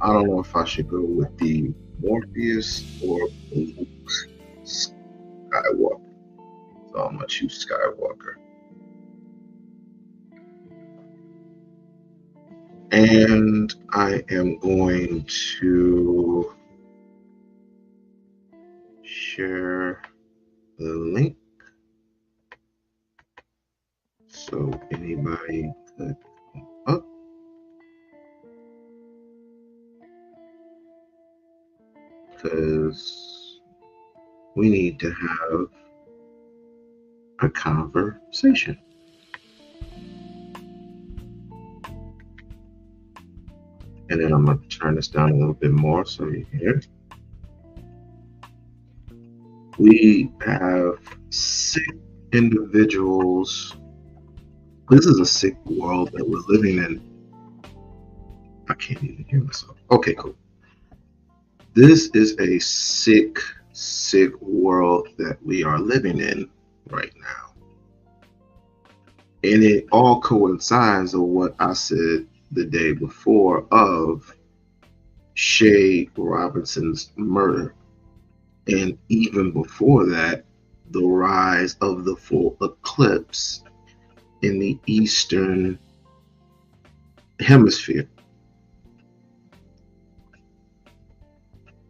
I don't know if I should go with the Morpheus or Luke Skywalker. So I'm gonna choose Skywalker. And I am going to share the link so anybody could come up. Because we need to have a conversation. And then I'm going to turn this down a little bit more so you can hear. We have sick individuals. This is a sick world that we're living in. I can't even hear myself. Okay, cool. This is a sick, sick world that we are living in right now. And it all coincides with what I said the day before of Shay Robinson's murder. And even before that, the rise of the full eclipse in the Eastern Hemisphere.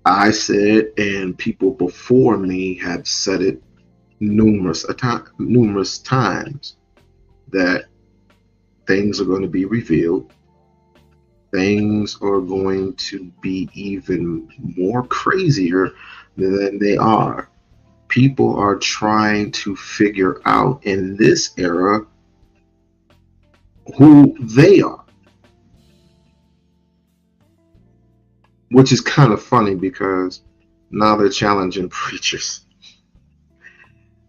I said, and people before me have said it numerous times, that things are going to be revealed. Things are going to be even more crazier than they are. People are trying to figure out in this era who they are. Which is kind of funny because now they're challenging preachers.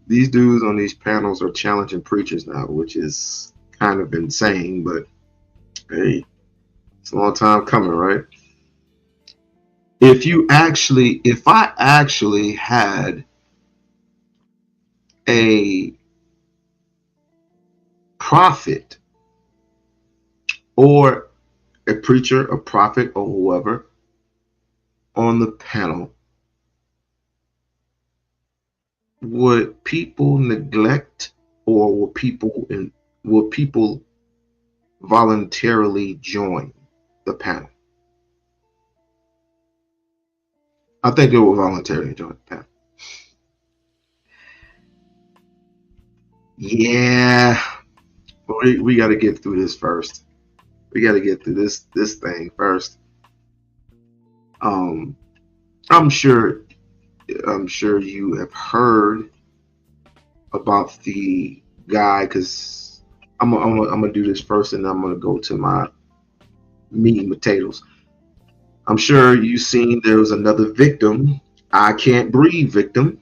These dudes on these panels are challenging preachers now, which is kind of insane, but hey, it's a long time coming, right? If I actually had a prophet or a preacher, a prophet, or whoever on the panel, would people neglect, or will people voluntarily join the panel? I think they will voluntarily join the panel. Yeah, we got to get through this first. We got to get through this thing first. I'm sure I'm sure you have heard about the guy, because I'm gonna do this first, and I'm gonna go to my meat and potatoes. I'm sure you've seen there was another victim, I can't breathe victim.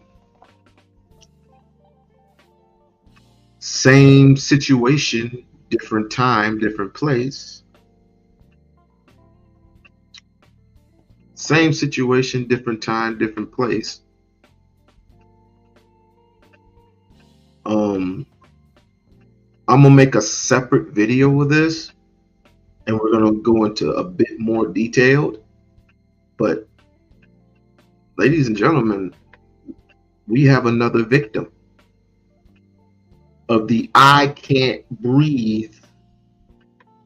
Same situation, different time, different place. Same situation, different time, different place. I'm gonna make a separate video of this, and we're gonna go into a bit more detailed. But ladies and gentlemen, we have another victim of the I can't breathe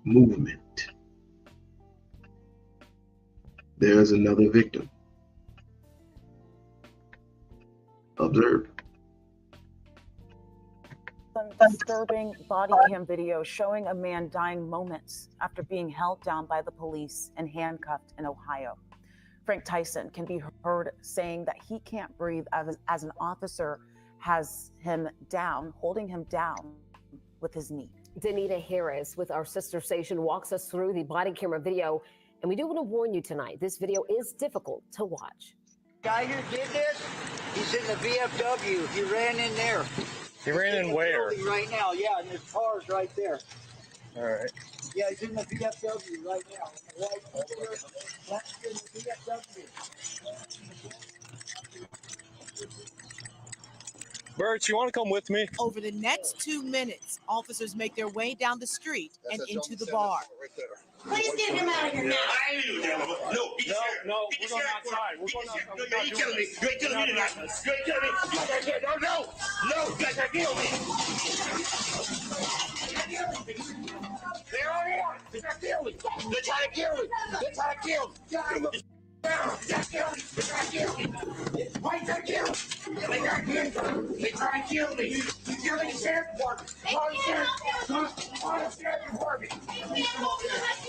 movement. There's another victim. Observe. Some disturbing body cam video showing a man dying moments after being held down by the police and handcuffed in Ohio. Frank Tyson can be heard saying that he can't breathe as an officer has him down, holding him down with his knee. Danita Harris with our sister station walks us through the body camera video. And we do want to warn you tonight, this video is difficult to watch. Guy who did this, he's in the VFW. He ran in there. He ran in where? Right now, yeah, and his car's right there. All right. Yeah, he's in the VFW right now. Right there, that's in the VFW. Bert, you want to come with me? Over the next 2 minutes, officers make their way down the street and into the bar. Please get him out of here now. I ain't leaving him. No, get the sheriff. No, Get we're the going sheriff. outside. We're going outside. No, you killing me. You ain't killing me tonight. You ain't killing me. You can't kill me. No, you guys can't kill me. They're on here. They're trying to kill me. They're trying to kill me. They're trying to kill me. They're trying to kill me. Why you trying to kill me? They trying to kill me. They trying to kill me. You're killing the sheriff department. Call the sheriff. Call the sheriff department.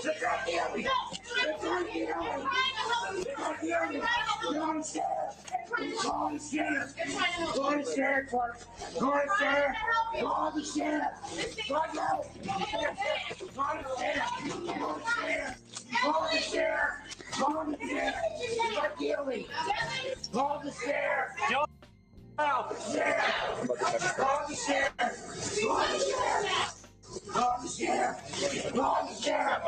They're trying to kill me. They're trying to kill me. They're trying to kill me. Call the sheriff. Call the sheriff. Call the sheriff. Call the sheriff. Call the sheriff. Call the sheriff. Call the sheriff. Call the sheriff. Call the sheriff. They're trying to kill me. Call the sheriff. Call the sheriff. Call the sheriff. Call the sheriff. Call the sheriff. Call the sheriff.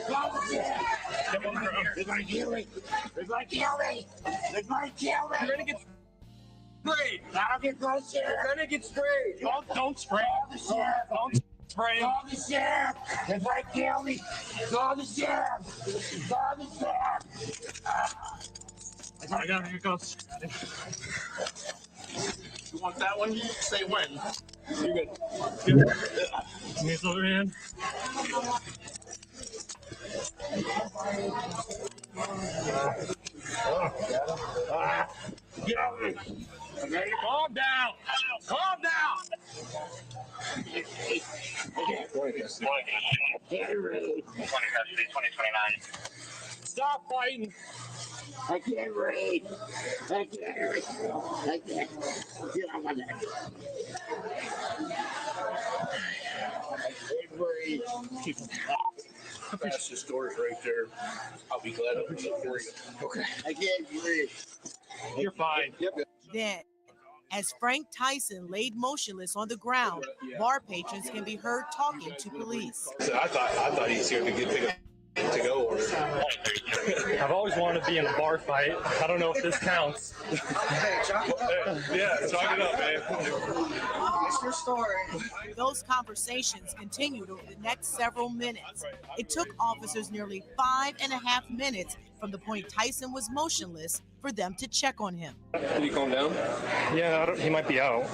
Call the sheriff. They're gonna kill me. They're gonna kill me. They're gonna kill me. You're gonna get sprayed. I'll get the sheriff. You're gonna get sprayed. Don't spray. Call the sheriff. Don't spray. Call the sheriff. They're gonna kill me. Call the sheriff. Call the sheriff. I got here goes. You want that one? Say when. You're good. Good. Knees over hand. Get over me. Okay? Calm down. Calm down. Get ready. 2029. Stop fighting. I can't breathe. I can't breathe. I can't. Get on my neck. I can't breathe. That's the story right there. I'll be glad to put it for you. Okay. I can't breathe. You're fine. Yep. Then, as Frank Tyson laid motionless on the ground, bar patrons can be heard talking to police. I thought he was here to get to go. Or... I've always wanted to be in a bar fight. I don't know if this counts. Hey, chalk it up. Yeah, chalk it up, man. It's your story. Those conversations continued over the next several minutes. It took officers nearly 5.5 minutes from the point Tyson was motionless for them to check on him. Did he calm down? Yeah, he might be out.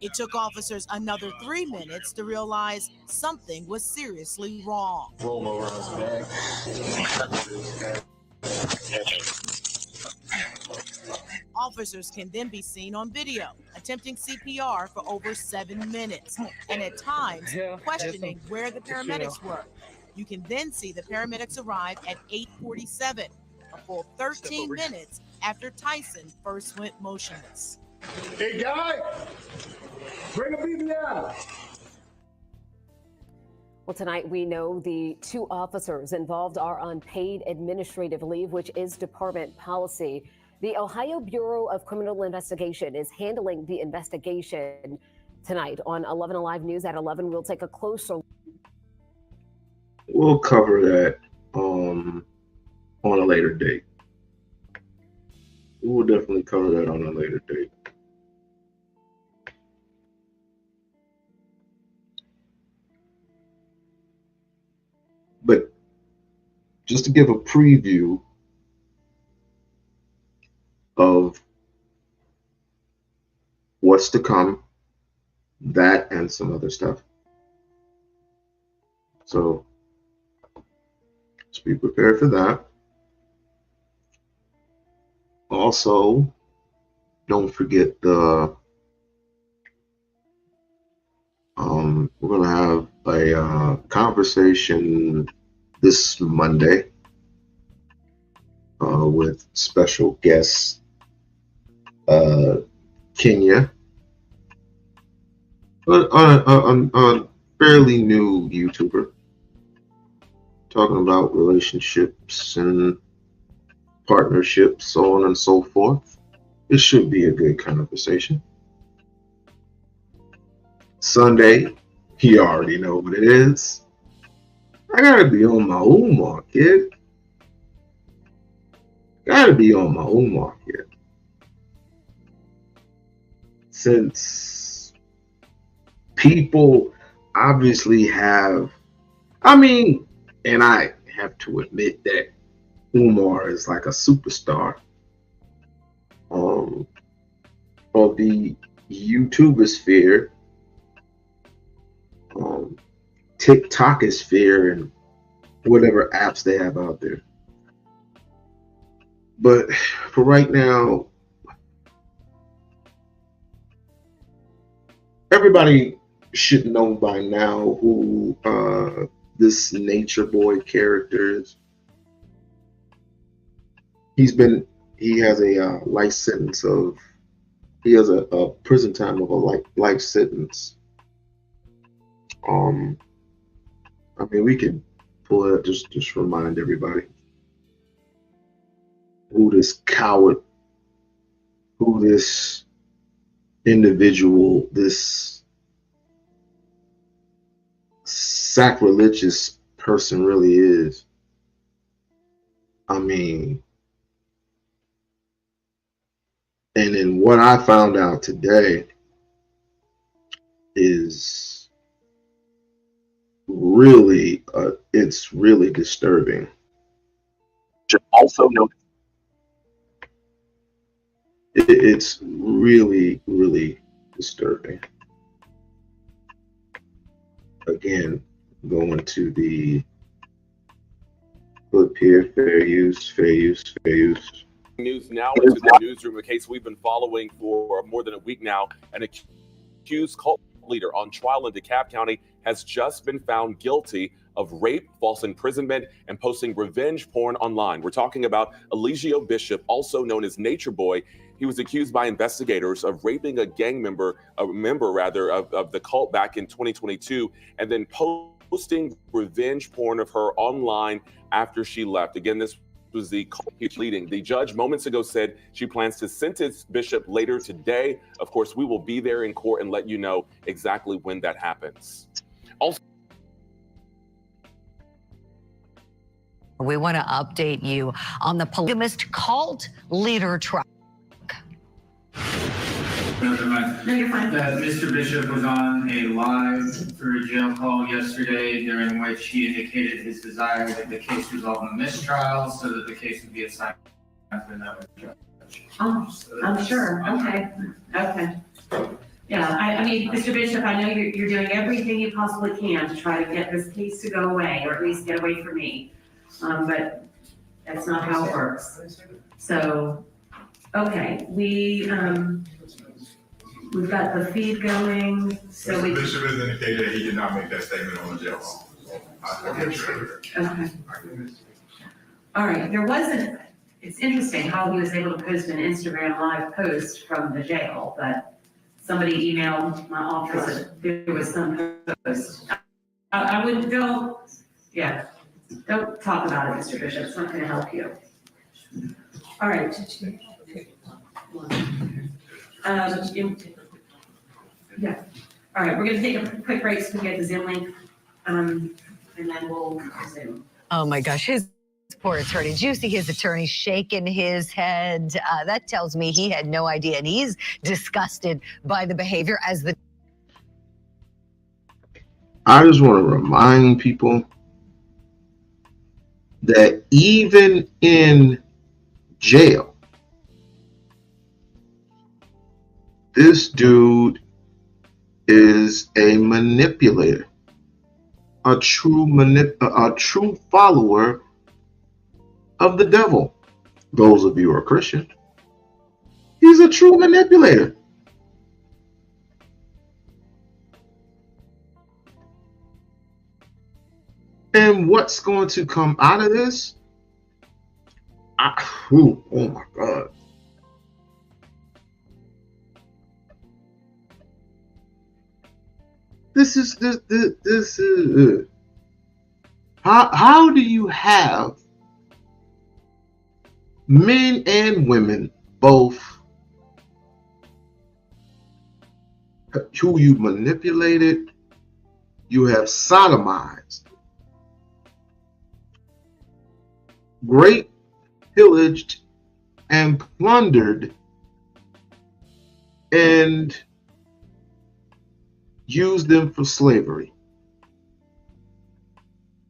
It took officers another 3 minutes to realize something was seriously wrong. Roll him over on his back. Officers can then be seen on video attempting CPR for over 7 minutes and at times questioning where the paramedics were. You can then see the paramedics arrive at 8:47, a full 13 minutes after Tyson first went motionless. Hey, guy, bring a BBI. Well, tonight we know the 2 officers involved are on paid administrative leave, which is department policy. The Ohio Bureau of Criminal Investigation is handling the investigation. Tonight on 11 Alive News at 11, we'll take a closer look. We'll cover that on a later date. We will definitely cover that on a later date. But just to give a preview of what's to come, that and some other stuff. So let's be prepared for that. Also, don't forget we're going to have a conversation this Monday with special guest Kenya, a fairly new YouTuber, talking about relationships and partnerships, so on and so forth. It should be a good conversation. Sunday, you already know what it is. I gotta be on my We-On-Loc, kid. Gotta be on my We-On-Loc here. Since people obviously have, and I have to admit that Umar is like a superstar of the YouTuber-sphere, TikTok-sphere, and whatever apps they have out there. But for right now, everybody should know by now who this Nature Boy character is. He has a life sentence of, he has a prison time of a life sentence. We can pull it, just remind everybody who this coward, who this individual, this sacrilegious person really is. And then what I found out today is really, it's really disturbing. Should also note, it's really, really disturbing. Again, going to the flip here, fair use, fair use, fair use. News now into the newsroom, a case we've been following for more than a week now. An accused cult leader on trial in DeKalb County has just been found guilty of rape, false imprisonment, and posting revenge porn online. We're talking about Eligio Bishop, also known as Nature Boy. He was accused by investigators of raping a member of the cult back in 2022, and then posting revenge porn of her online after she left. Again, this was the cult he's leading. The judge moments ago said she plans to sentence Bishop later today. Of course, we will be there in court and let you know exactly when that happens. Also, we want to update you on the polygamist cult leader trial. No, you're fine. That Mr. Bishop was on a live through a jail call yesterday, during which he indicated his desire that the case resolve in a mistrial so that the case would be assigned to another judge. Oh, I'm sure. Okay. Yeah, Mr. Bishop, I know you're doing everything you possibly can to try to get this case to go away, or at least get away from me. But that's not how it works. So, Okay, we've got the feed going, so Mr. we. Bishop has indicated that he did not make that statement on the jail hall. Okay. All right, it's interesting how he was able to post an Instagram live post from the jail, but somebody emailed my office that there was some post. I wouldn't, don't talk about it, Mr. Bishop, it's not gonna help you. All right. Yeah, all right, we're gonna take a quick break so we can get the Zoom link, and then we'll resume. Oh my gosh, his poor attorney. Did you see his attorney shaking his head? That tells me he had no idea, and he's disgusted by the behavior as the. I just want to remind people that even in jail, this dude is a manipulator, a true follower of the devil. Those of you who are Christian, he's a true manipulator. And what's going to come out of this? Oh my God. This is how do you have men and women both who you manipulated, you have sodomized, raped, pillaged, and plundered, and used them for slavery,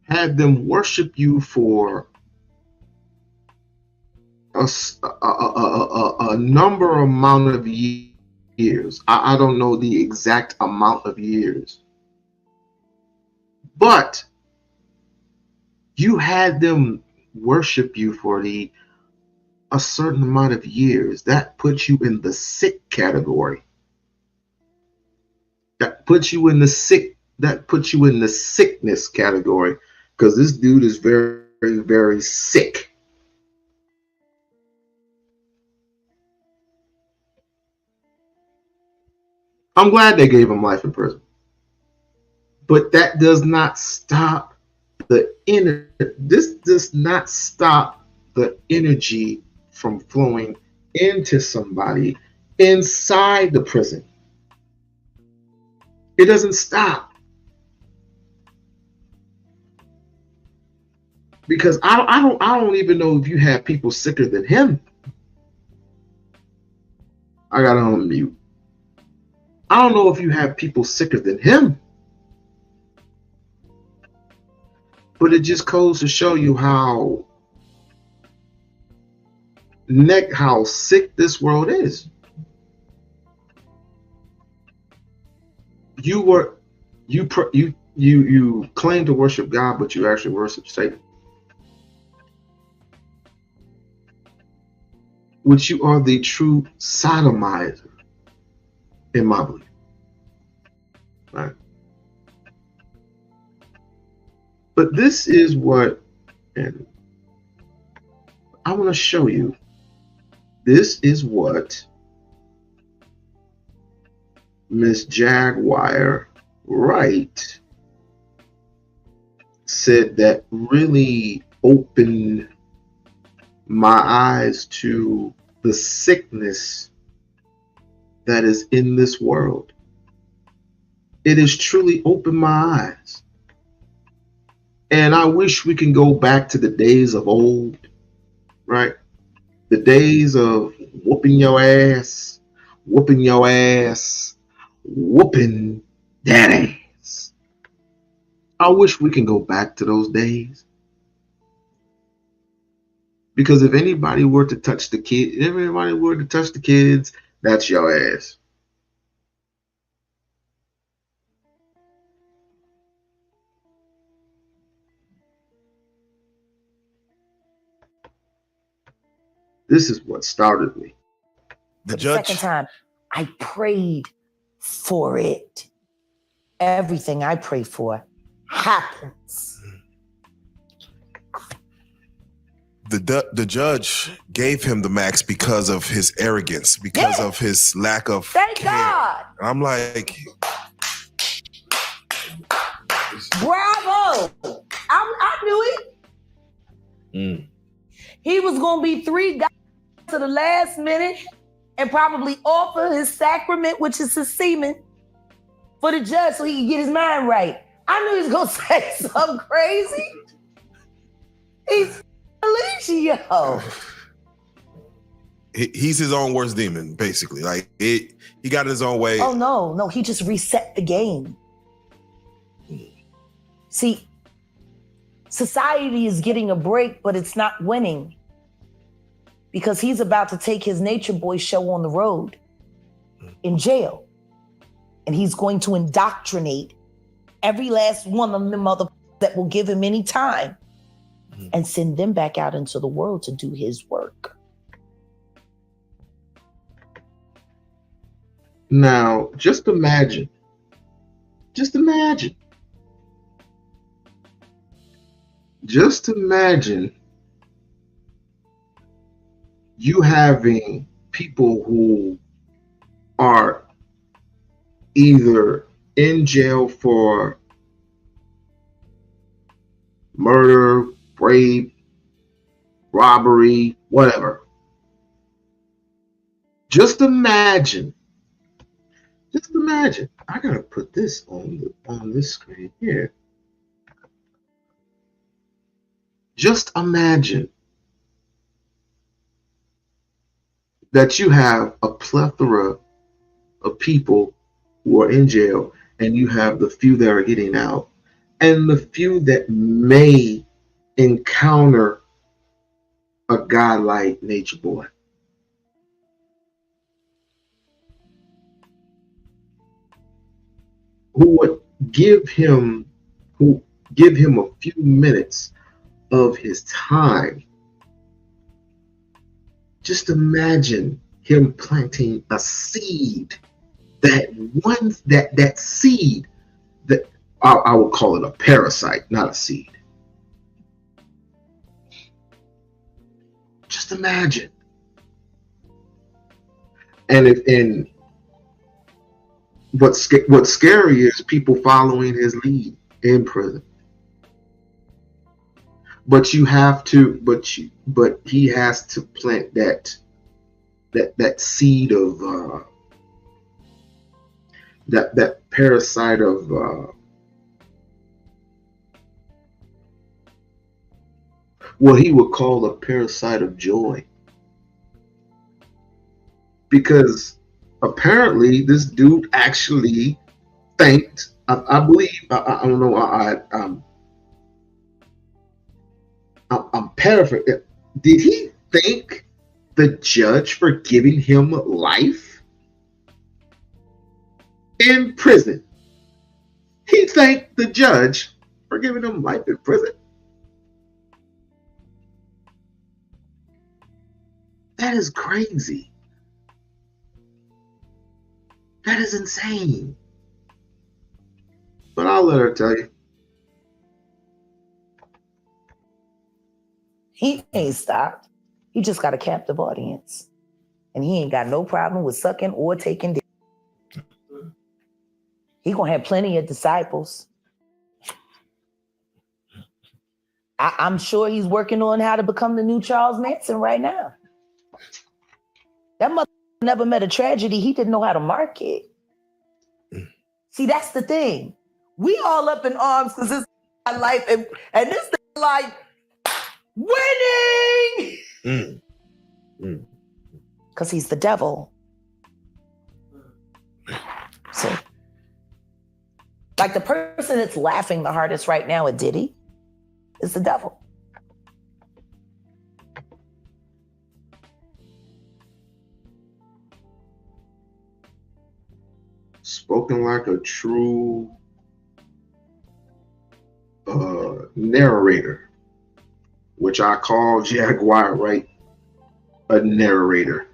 had them worship you for a number amount of years. I don't know the exact amount of years, but you had them worship you for a certain amount of years. That puts you in the sick category. That puts you in the sickness category, because this dude is very, very, very sick. I'm glad they gave him life in prison, but that does not stop this does not stop the energy from flowing into somebody inside the prison. It doesn't stop, because I don't even know if you have people sicker than him. I gotta unmute. I don't know if you have people sicker than him, but it just goes to show you how sick this world is. You claim to worship God, but you actually worship Satan, which you are the true sodomizer, in my belief. Right? But this is what, and I want to show you. This is what Miss Jaguar Wright said that really opened my eyes to the sickness that is in this world. It has truly opened my eyes. And I wish we can go back to the days of old, right? The days of whooping your ass, whooping your ass, whooping that ass. I wish we can go back to those days. Because if anybody were to touch the kids, that's your ass. This is what started me. The judge, second time, I prayed for it. Everything I pray for happens. The judge gave him the max because of his arrogance, because of his lack of Thank care. God. I'm like, bravo. I knew it. He was going to be 3 guys to the last minute and probably offer his sacrament, which is his semen, for the judge so he could get his mind right. I knew he was going to say something crazy. He's Alicia. he's his own worst demon, basically. Like, he got his own way. Oh, no, he just reset the game. See, society is getting a break, but it's not winning because he's about to take his Nature Boy show on the road in jail. And he's going to indoctrinate every last one of them mother that will give him any time and send them back out into the world to do his work. Now, just imagine you having people who are either in jail for murder, rape, robbery, whatever. Just imagine. I gotta put this on this screen here. Just imagine that you have a plethora of people who are in jail, and you have the few that are getting out, and the few that may encounter a guy like Nature Boy. Who would give him a few minutes of his time. Just imagine him planting a seed. That seed that I would call it a parasite, not a seed. Just imagine. And what's scary is people following his lead in prison. But he has to plant that seed of that parasite of what he would call a parasite of joy. Because apparently this dude actually thanked, I believe, I don't know, I'm paraphrasing. Did he thank the judge for giving him life in prison? He thanked the judge for giving him life in prison. That is crazy. That is insane. But I'll let her tell you. He ain't stopped. He just got a captive audience. And he ain't got no problem with sucking or taking dick. He gonna have plenty of disciples. I'm sure he's working on how to become the new Charles Manson right now. That mother never met a tragedy he didn't know how to market. See, that's the thing. We all up in arms because this is my life, and this thing like winning. Because he's the devil. So, like the person that's laughing the hardest right now at Diddy is the devil. Spoken like a true narrator, which I call Jaguar, right? A narrator.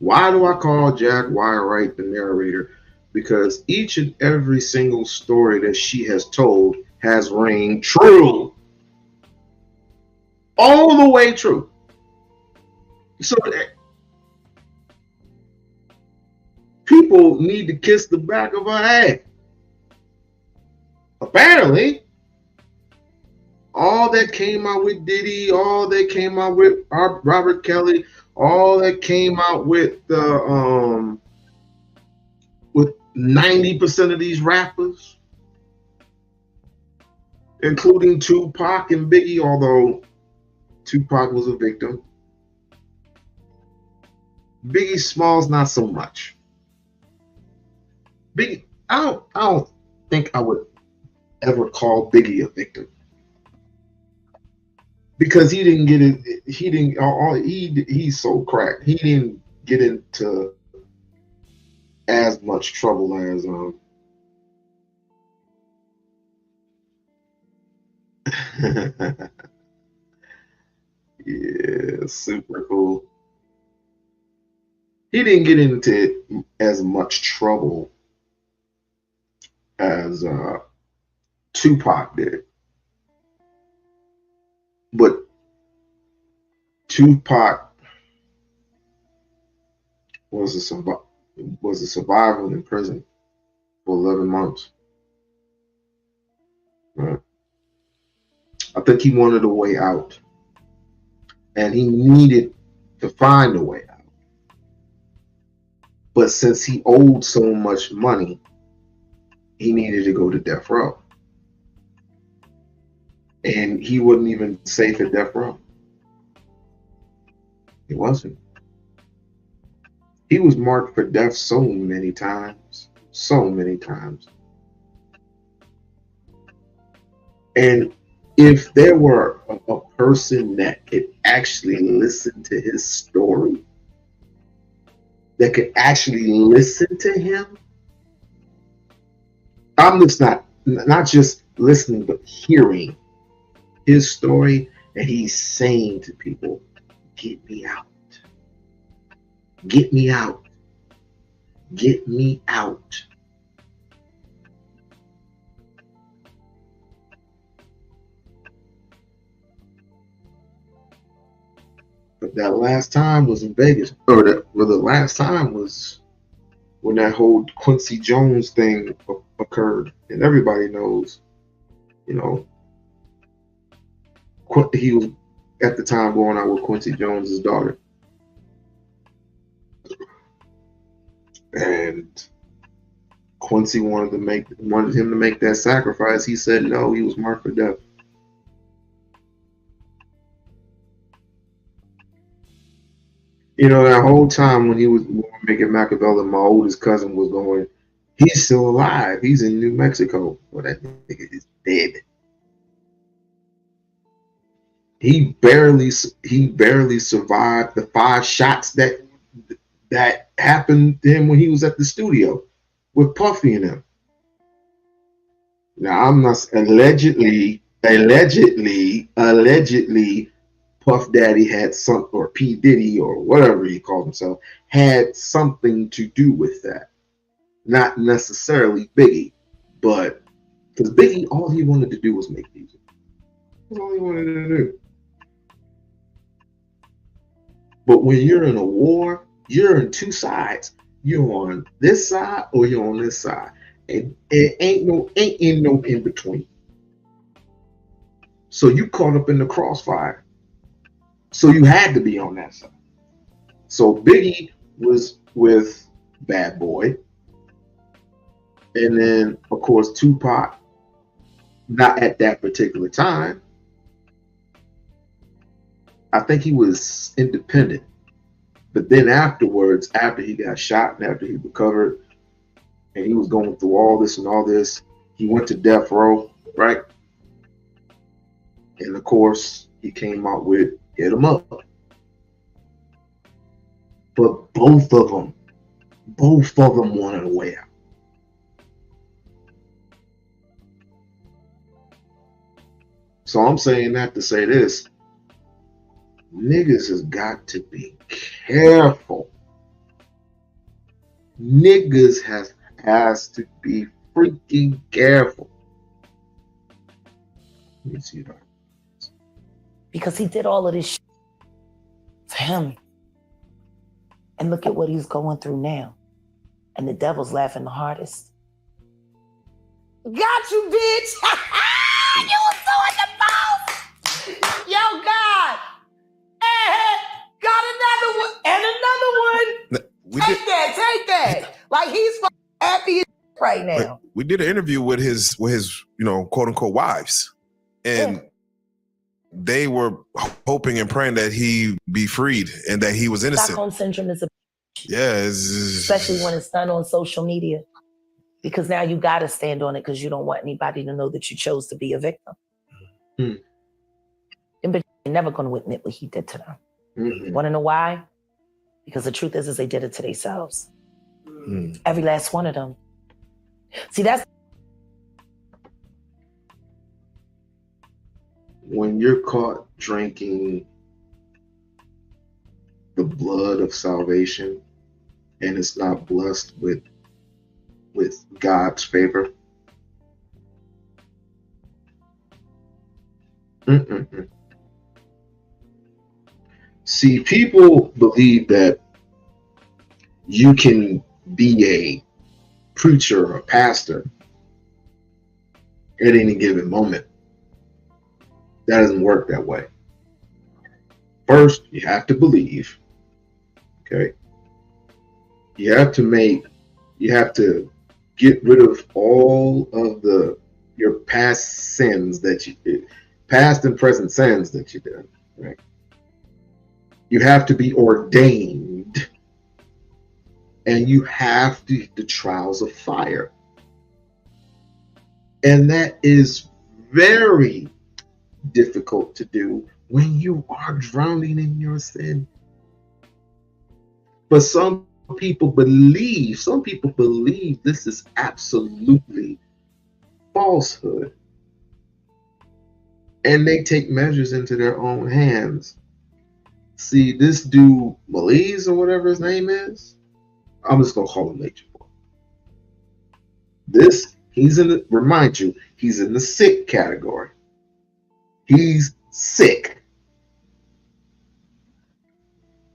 Why do I call Jack Wright the narrator? Because each and every single story that she has told has rang true. All the way true. So people need to kiss the back of her head. Apparently, all that came out with Diddy, all that came out with Robert Kelly, all that came out with 90% of these rappers, including Tupac and Biggie, although Tupac was a victim. Biggie Smalls, not so much. Biggie, I don't think I would ever call Biggie a victim, because he didn't get it. He didn't. He's so cracked. He didn't get into as much trouble as yeah, super cool. He didn't get into as much trouble as Tupac did, but Tupac was a survivor in prison for 11 months. Right. I think he wanted a way out, and he needed to find a way out. But since he owed so much money, he needed to go to death row. And he wasn't even safe at death row. He wasn't. He was marked for death so many times. So many times. And if there were a person that could actually listen to his story, that could actually listen to him, I'm just not just listening, but hearing his story, and he's saying to people, get me out. Get me out. Get me out. But that last time was in Vegas, or the last time was when that whole Quincy Jones thing occurred, and everybody knows, you know, he was at the time going out with Quincy Jones's daughter, and Quincy wanted him to make that sacrifice. He said no. He was marked for death. You know, that whole time when he was making Machiavelli, my oldest cousin was going, he's still alive. He's in New Mexico. Well, that nigga is dead. He barely survived the 5 shots that happened to him when he was at the studio with Puffy and him. Now, I'm not allegedly, Puff Daddy had some, or P. Diddy, or whatever he called himself, had something to do with that. Not necessarily Biggie, but because Biggie, all he wanted to do was make music. That's all he wanted to do. But when you're in a war, you're in 2 sides. You're on this side or you're on this side. And it ain't no in between. So you caught up in the crossfire. So you had to be on that side. So Biggie was with Bad Boy. And then, of course, Tupac, not at that particular time. I think he was independent. But then afterwards, after he got shot and after he recovered, and he was going through all this, he went to death row, right? And of course, he came out with Hit 'Em Up. But both of them wanted a way out. So I'm saying that to say this: niggas has got to be careful niggas has to be freaking careful. Let me see that. Because he did all of this shit for him. And look at what he's going through now. And the devil's laughing the hardest. Got you, bitch! You was so in the mouth! Yo, God! Hey, got another one! And another one! Take that! Like he's happy right now. We did an interview with his quote unquote wives. And they were hoping and praying that he be freed and that he was innocent. Stockholm syndrome is a especially when it's done on social media. Because now you got to stand on it because you don't want anybody to know that you chose to be a victim. Them bitches are never going to admit what he did to them. Mm-hmm. Want to know why? Because the truth is they did it to themselves. Every last one of them. See, that's when you're caught drinking the blood of salvation and it's not blessed with God's favor. See, people believe that you can be a preacher or a pastor at any given moment. That doesn't work that way. First, you have to believe. Okay? You have to get rid of all of your past sins that you did, past and present sins that you did, right? You have to be ordained, and you have the trials of fire. And that is very difficult to do when you are drowning in your sin. But some people believe this is absolutely falsehood. And they take measures into their own hands. See, this dude, Malaise or whatever his name is, I'm just going to call him Nature Boy. Remind you, he's in the sick category. He's sick.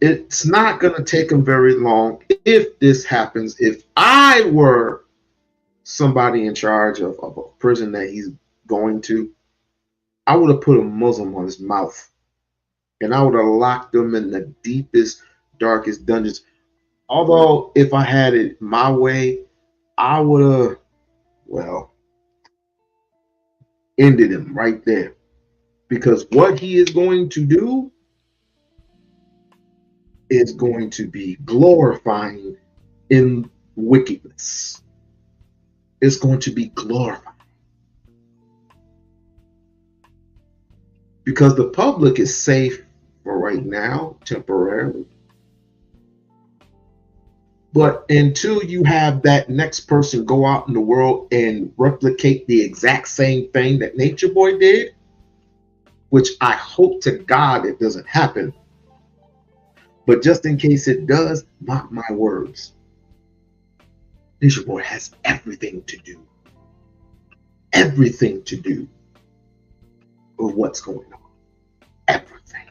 It's not going to take him very long if this happens. If I were somebody in charge of a prison that he's going to, I would have put a muzzle on his mouth. And I would have locked him in the deepest, darkest dungeons. Although, if I had it my way, I would have, ended him right there. Because what he is going to do is going to be glorifying in wickedness. It's going to be glorified. Because the public is safe for right now, temporarily. But until you have that next person go out in the world and replicate the exact same thing that Nature Boy did, which I hope to God it doesn't happen. But just in case it does, mark my words. Nature Boy has everything to do with what's going on. Everything.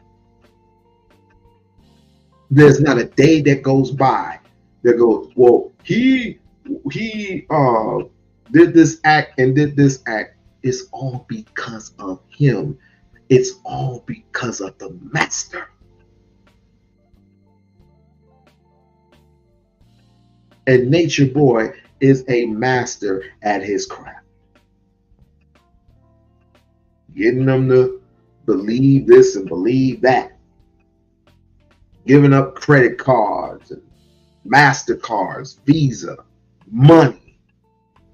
There's not a day that goes by that goes, well, he did this act and did this act. It's all because of him. It's all because of the master. And Nature Boy is a master at his craft. Getting them to believe this and believe that. Giving up credit cards and MasterCards, Visa, money.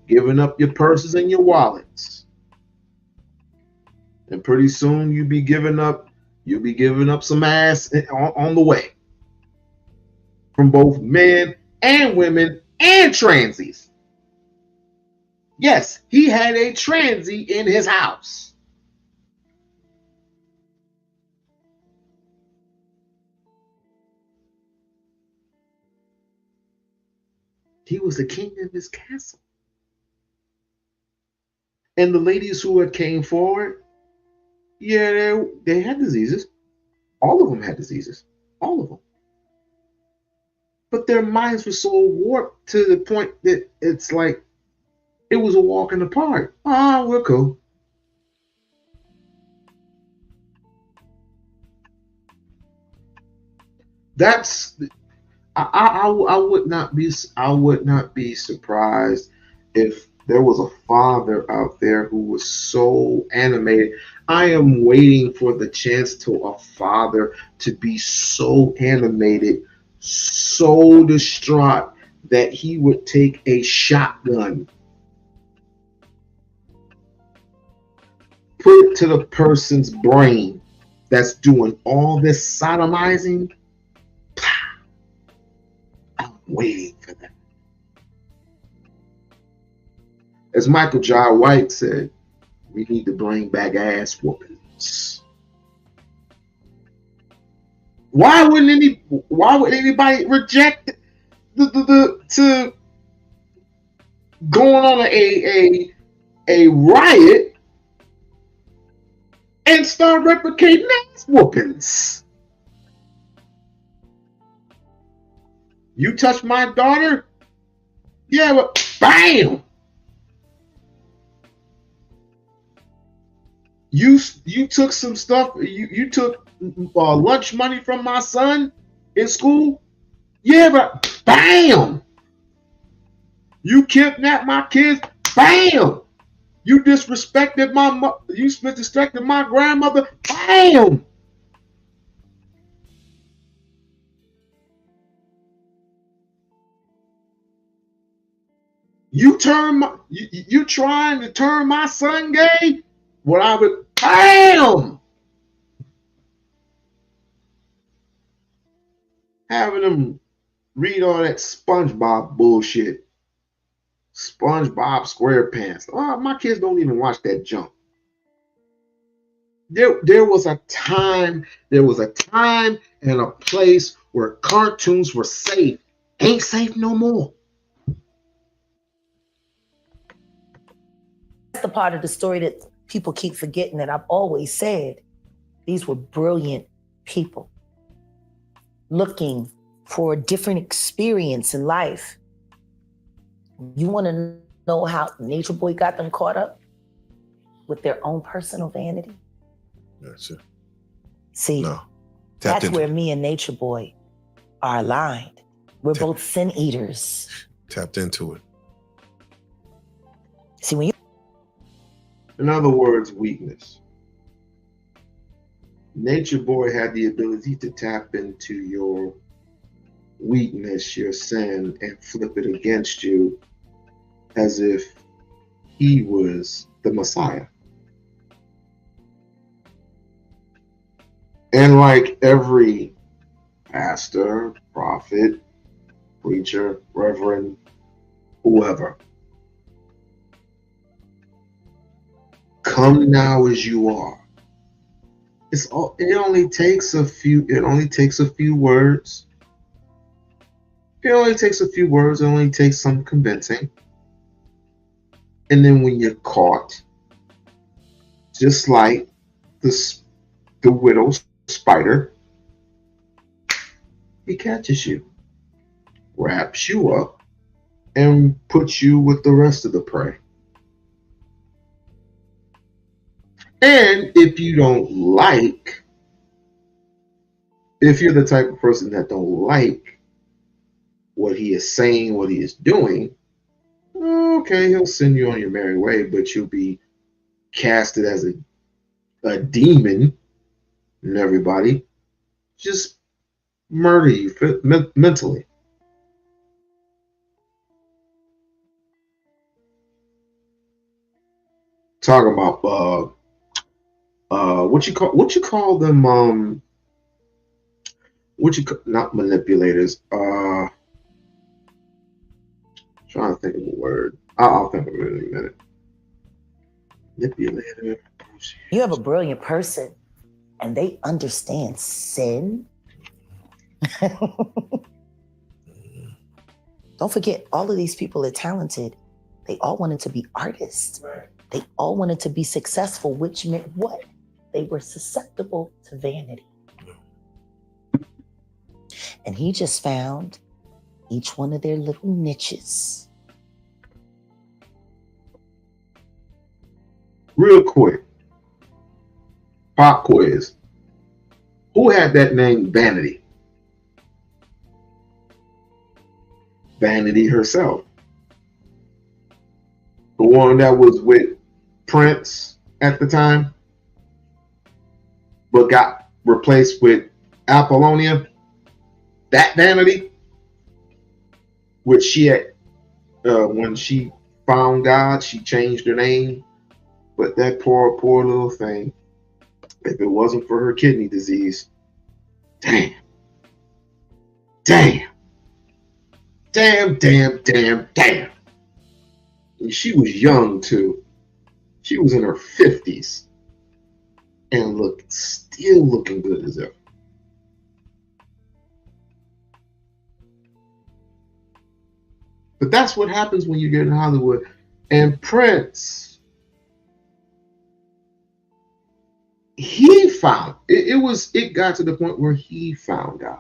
Giving up your purses and your wallets. And pretty soon you'll be giving up some ass on the way. From both men and women and transies. Yes, he had a transy in his house. He was the king of his castle. And the ladies who had came forward, yeah, they had diseases. All of them had diseases. All of them. But their minds were so warped to the point that it's like it was a walk in the park. Ah, we're cool. That's I would not be surprised if there was a father out there who was so animated. I am waiting for the chance to a father to be so animated, so distraught that he would take a shotgun, put it to the person's brain that's doing all this sodomizing. I'm waiting for that. As Michael Jai White said, we need to bring back ass whoopings. Why would anybody reject to going on a riot and start replicating ass whoopings? You touch my daughter? Yeah, but bam! You took some stuff. You took lunch money from my son in school. Yeah, but bam! You kidnapped my kids. Bam! You disrespected my grandmother. Bam! You trying to turn my son gay? What I would bam! Having them read all that SpongeBob bullshit. SpongeBob SquarePants. Oh, my kids don't even watch that junk. There was a time and a place where cartoons were safe. Ain't safe no more. That's the part of the story that people keep forgetting, that I've always said these were brilliant people looking for a different experience in life. You want to know how Nature Boy got them caught up with their own personal vanity? That's it. See, that's where me and Nature Boy are aligned. We're both sin eaters. Tapped into it. See, when you... In other words, weakness. Nature Boy had the ability to tap into your weakness, your sin, and flip it against you as if he was the Messiah. And like every pastor, prophet, preacher, reverend, whoever, come now as you are. It only takes a few words. It only takes a few words. It only takes some convincing. And then when you're caught, just like the widow spider, he catches you, wraps you up, and puts you with the rest of the prey. And if you're the type of person that don't like what he is saying, what he is doing, okay, he'll send you on your merry way, but you'll be casted as a demon, and everybody just murder you mentally. Talking about what you call them, not manipulators, trying to think of a word. I'll think of it in a minute. Manipulator. You have a brilliant person and they understand sin. Don't forget, all of these people are talented. They all wanted to be artists. Right. They all wanted to be successful, which meant what? They were susceptible to vanity. And he just found each one of their little niches. Real quick, pop quiz. Who had that name Vanity? Vanity herself. The one that was with Prince at the time, but got replaced with Apollonia. That Vanity, which she had, when she found God, she changed her name. But that poor little thing, if it wasn't for her kidney disease, damn. And she was young too. She was in her 50s and still looking good as ever. But that's what happens when you get in Hollywood. And Prince, he found it got to the point where he found God.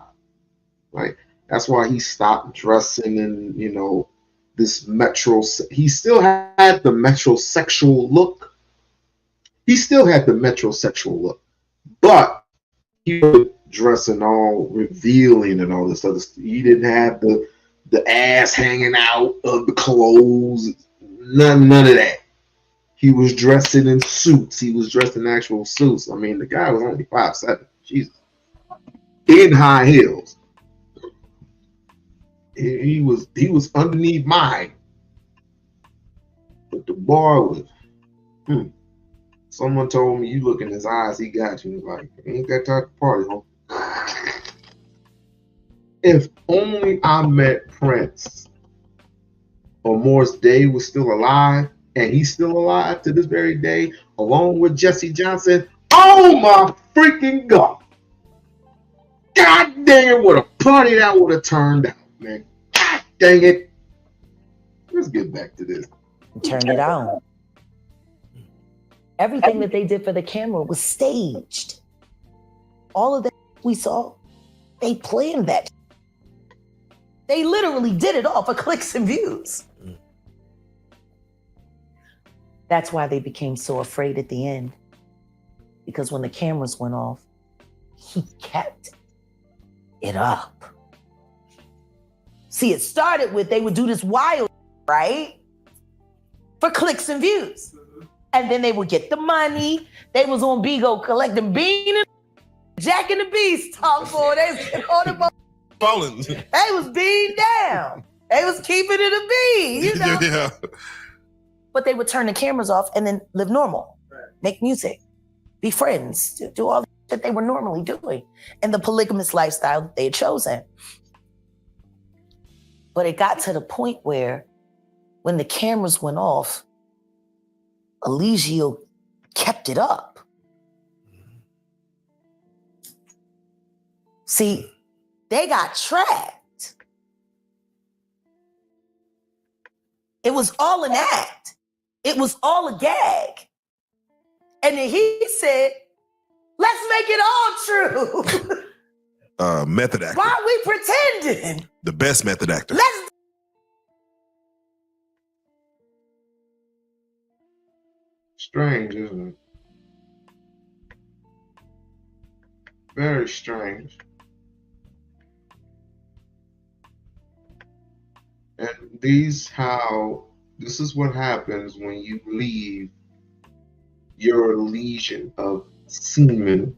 Like, that's why he stopped dressing in, this he still had the metrosexual look. But he was dressing all revealing and all this other stuff. He didn't have the ass hanging out of the clothes, none of that. He was dressing in suits. He was dressed in actual suits. I mean, the guy was only 5'7". Jesus. In high heels. He was underneath mine. But the bar was, Someone told me, you look in his eyes, he got you. Like, ain't that type of party, huh? If only I met Prince or Morris Day was still alive, and he's still alive to this very day, along with Jesse Johnson. Oh my freaking God. God damn, what a party that would have turned out, man. God dang it. Let's get back to this. Turned it on. Everything that they did for the camera was staged. All of that we saw, they planned that. They literally did it all for clicks and views. That's why they became so afraid at the end. Because when the cameras went off, he kept it up. See, it started with they would do this wild, right? For clicks and views. And then they would get the money. They was on Bigo collecting bean and Jack and the Beanstalk for they was getting on the boat. They was being down. They was keeping it a bean, Yeah. But they would turn the cameras off and then live normal, make music, be friends, do all that they were normally doing, and the polygamous lifestyle that they had chosen. But it got to the point where when the cameras went off, Eligio kept it up. See, they got trapped. It was all an act. It was all a gag. And then he said, let's make it all true. Method actor. Why are we pretending? The best method actor. Strange, isn't it? Very strange. And this is what happens when you leave your legion of semen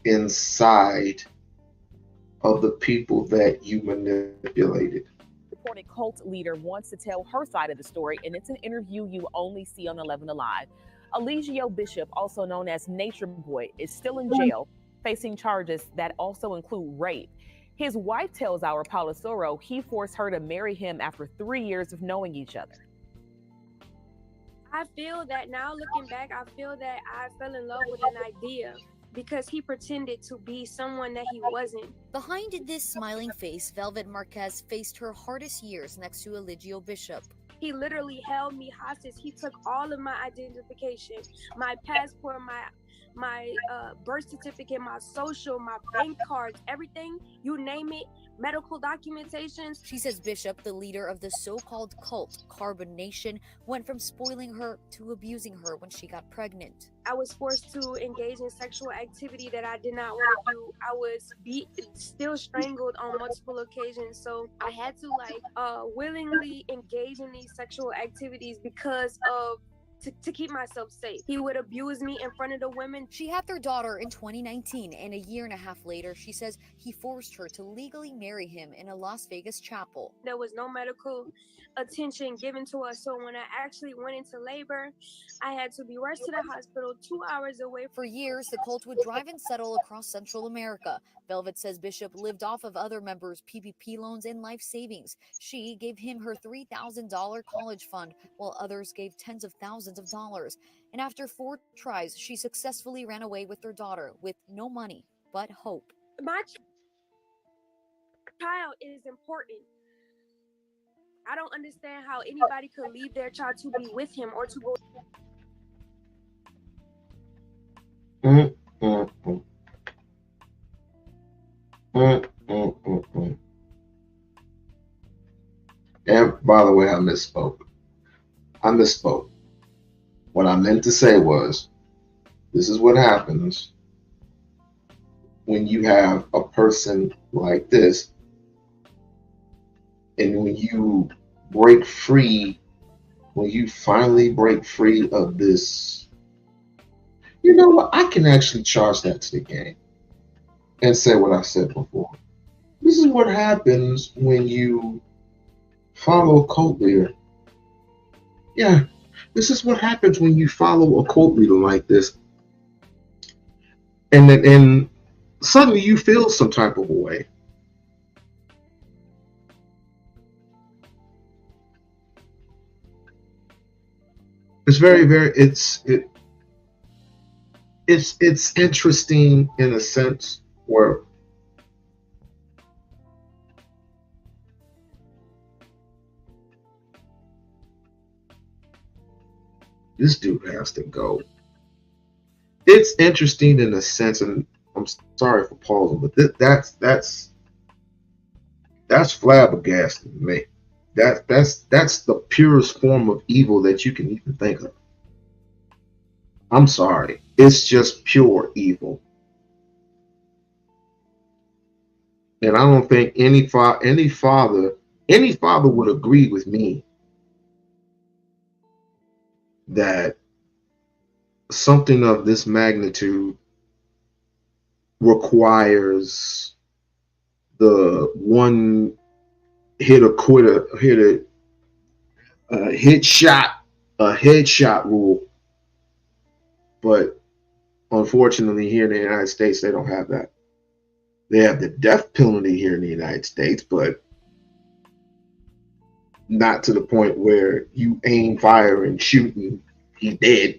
inside of the people that you manipulated. Reported cult leader wants to tell her side of the story, and it's an interview you only see on 11 Alive. Eligio Bishop, also known as Nature Boy, is still in jail, facing charges that also include rape. His wife tells our Paula Soro he forced her to marry him after 3 years of knowing each other. I feel that now looking back, I feel that I fell in love with an idea because he pretended to be someone that he wasn't. Behind this smiling face, Velvet Marquez faced her hardest years next to Eligio Bishop. He literally held me hostage. He took all of my identification, my passport, my birth certificate, my social, my bank cards, everything, you name it, medical documentations. She says Bishop, the leader of the so-called cult Carbon Nation, went from spoiling her to abusing her when she got pregnant. I was forced to engage in sexual activity that I did not want to do. I was still strangled on multiple occasions. So I had to willingly engage in these sexual activities because of to keep myself safe. He would abuse me in front of the women. She had their daughter in 2019, and a year and a half later, she says he forced her to legally marry him in a Las Vegas chapel. There was no medical attention given to us, so when I actually went into labor, I had to be rushed to the hospital 2 hours away. For years, the cult would drive and settle across Central America. Velvet says Bishop lived off of other members' PPP loans and life savings. She gave him her $3,000 college fund, while others gave tens of thousands of dollars. And after 4 tries, she successfully ran away with her daughter with no money but hope. My child is important. I don't understand how anybody could leave their child to be with him or to go. And by the way, I misspoke. What I meant to say was, this is what happens when you have a person like this, and when you break free, when you finally break free of this, you know what? I can actually charge that to the game and say what I said before. This is what happens when you follow a cult leader. Yeah, this is what happens when you follow a cult leader like this. And suddenly you feel some type of a way. It's very, very, it's interesting in a sense where this dude has to go. It's interesting in a sense, and I'm sorry for pausing, but that's flabbergasting to me. That's the purest form of evil that you can even think of. I'm sorry. It's just pure evil. And I don't think any father would agree with me that something of this magnitude requires the one hit a quitter, a headshot rule. But unfortunately, here in the United States, they don't have that. They have the death penalty here in the United States, but not to the point where you aim, fire, and shoot, and he's dead.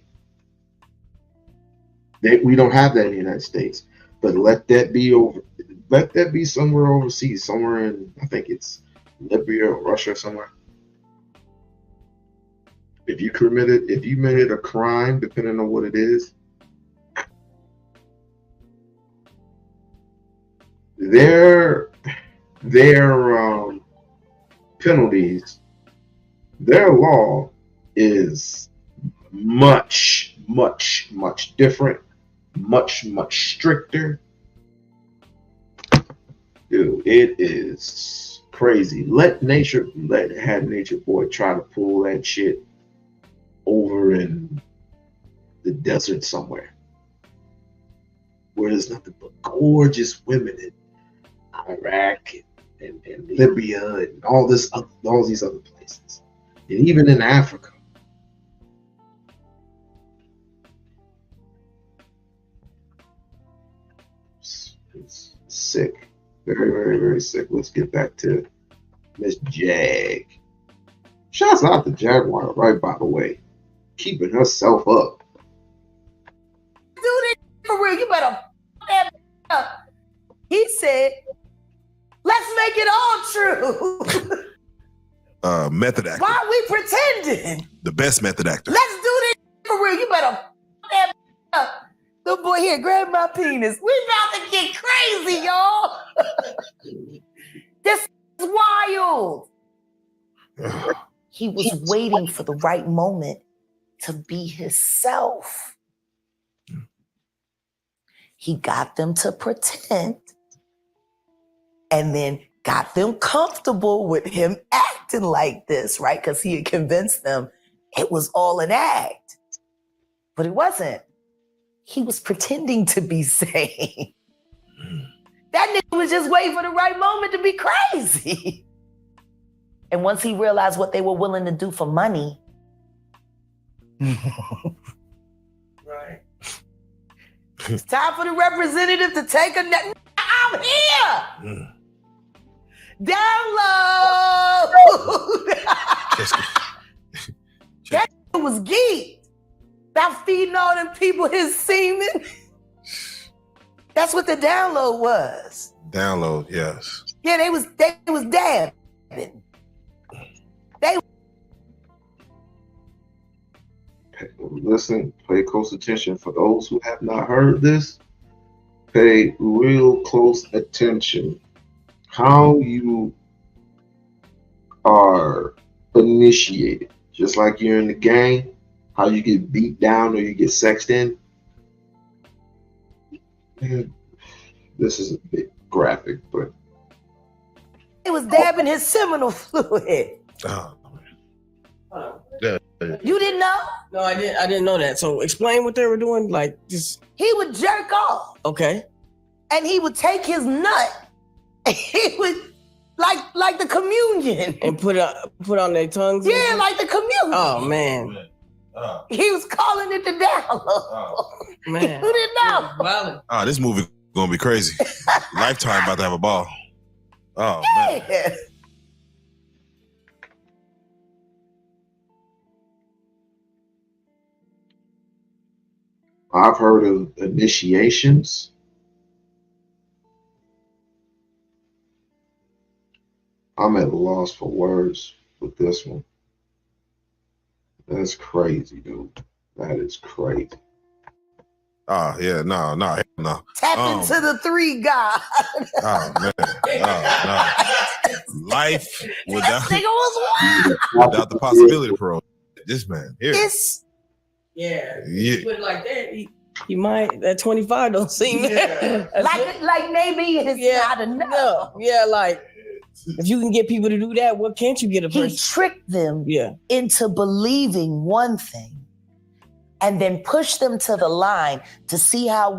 We don't have that in the United States. But let that be somewhere overseas, somewhere in, I think it's Libya or Russia, somewhere. If you committed a crime, depending on what it is, their penalties, their law is much different, much stricter. Dude, it is crazy. Had Nature Boy try to pull that shit over in the desert somewhere where there's nothing but gorgeous women in Iraq and Libya and all these other places, and even in Africa. It's sick. Very sick. Let's get back to Miss Jag. Shouts out to Jaguar, right, by the way. Keeping herself up. Dude, for real, you better He said, let's make it all true. Method actor. Why are we pretending? The best method actor. Let's do this for real. You better f that up. Good boy, here, grab my penis. We about to get crazy, y'all. This is wild. He was waiting for the right moment to be himself. He got them to pretend and then got them comfortable with him acting like this, right? Because he had convinced them it was all an act. But it wasn't. He was pretending to be sane. That nigga was just waiting for the right moment to be crazy. And once he realized what they were willing to do for money, right. It's time for the representative to take a neck. I'm here. Download. That was geeked about feeding all them people his semen. That's what the download was. Download, yes. Yeah, they was dabbing. Listen, pay close attention. For those who have not heard this, pay real close attention. How you are initiated, just like you're in the gang, how you get beat down or you get sexed in. Man, this is a bit graphic, but he was dabbing his seminal fluid. Oh, You didn't know? No, I didn't know that. So explain what they were doing. Like just he would jerk off. Okay. And he would take his nut and he would like the communion. And put on their tongues? Yeah, like the communion. Oh man. He was calling it the download. Man. Who didn't know? Wow. Oh, this movie gonna be crazy. Lifetime about to have a ball. Oh man. Yeah. I've heard of initiations. I'm at a loss for words with this one. That's crazy, dude. That is crazy. Oh yeah, no. Tap into the three God. Oh man. Oh no. Life without Nigga was wild. without the possibility of parole. This man here. Yeah. Yeah. Put it like that, he might, that 25 don't seem like maybe it's not enough. No. Yeah, like if you can get people to do that, what can't you get a person? He tricked them into believing one thing and then pushed them to the line to see how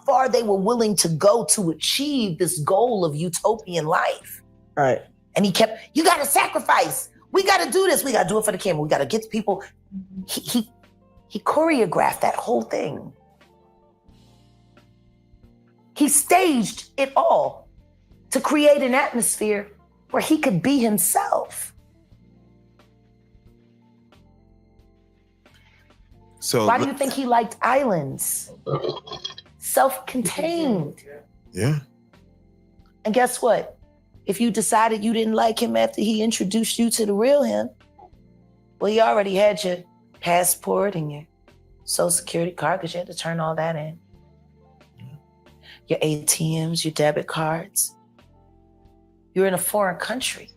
far they were willing to go to achieve this goal of utopian life. Right. And he kept, you gotta sacrifice. We gotta do this. We gotta do it for the camera. We gotta get people. He choreographed that whole thing. He staged it all to create an atmosphere where he could be himself. So why do you think he liked islands? Self-contained. Yeah. And guess what? If you decided you didn't like him after he introduced you to the real him, well, he already had your passport and your social security card because you had to turn all that in. Your ATMs, your debit cards. You're in a foreign country.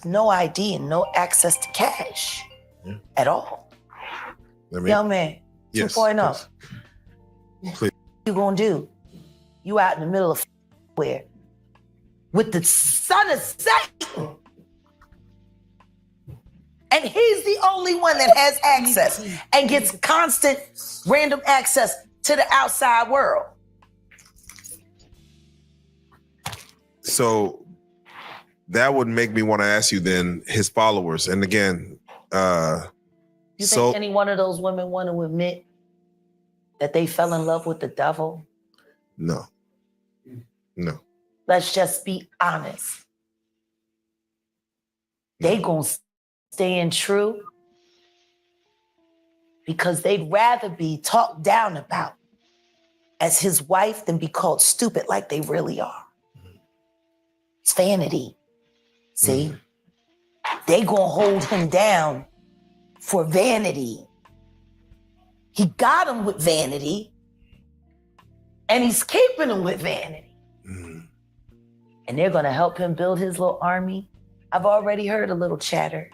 No ID and no access to cash at all. Young man, 2.0. What you gonna do? You out in the middle of where? With the son of Satan. And he's the only one that has access and gets constant random access to the outside world. So that would make me want to ask you then, his followers, and again, you think any one of those women want to admit that they fell in love with the devil? No. Let's just be honest. They gonna stay in true because they'd rather be talked down about as his wife than be called stupid like they really are. It's vanity. See? They gonna hold him down for vanity. He got him with vanity, and he's keeping him with vanity. And they're gonna help him build his little army. I've already heard a little chatter.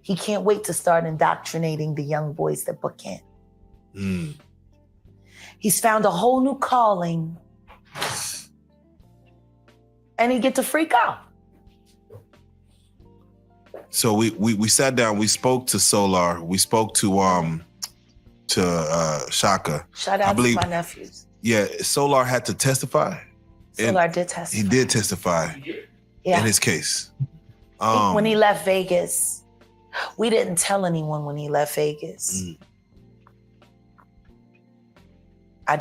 He can't wait to start indoctrinating the young boys that book in. He's found a whole new calling, and he get to freak out. So we sat down, we spoke to Solar, we spoke to Shaka. Shout out to my nephews. Yeah, Solar had to testify. Solar did testify. He did testify in his case. When he left Vegas, we didn't tell anyone when he left Vegas. I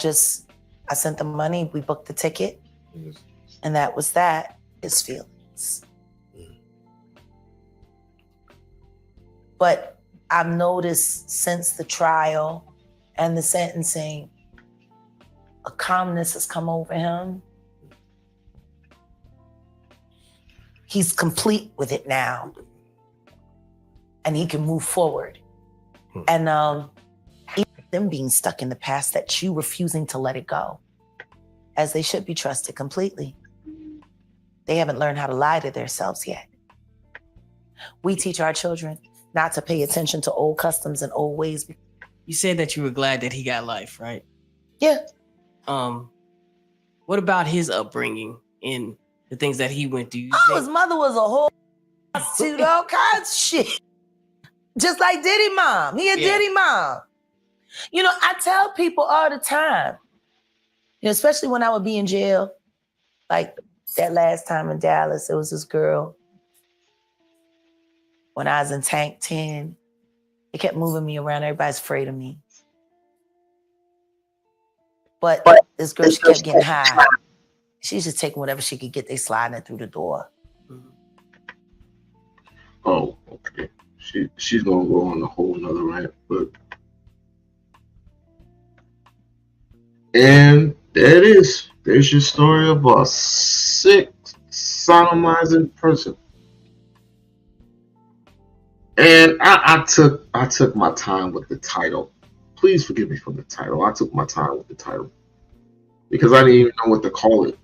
sent the money, we booked the ticket, and that was that, his feelings. But I've noticed since the trial and the sentencing, a calmness has come over him. He's complete with it now. And he can move forward. And even them being stuck in the past, that you refusing to let it go, as they should be trusted completely. They haven't learned how to lie to themselves yet. We teach our children not to pay attention to old customs and old ways. You said that you were glad that he got life, right? Yeah. What about his upbringing and the things that he went through? His mother was a whole prostitute, all kinds of shit. Just like Diddy mom. He a Diddy mom. You know, I tell people all the time, you know, especially when I would be in jail, like that last time in Dallas, it was this girl. When I was in Tank 10, it kept moving me around. Everybody's afraid of me. But this girl, she kept getting high. She's just taking whatever she could get. They sliding it through the door. Oh, okay. She's gonna go on a whole nother rant, but and there it is. There's your story of a sick, sodomizing person. And I took my time with the title. Please forgive me for the title. I took my time with the title because I didn't even know what to call it.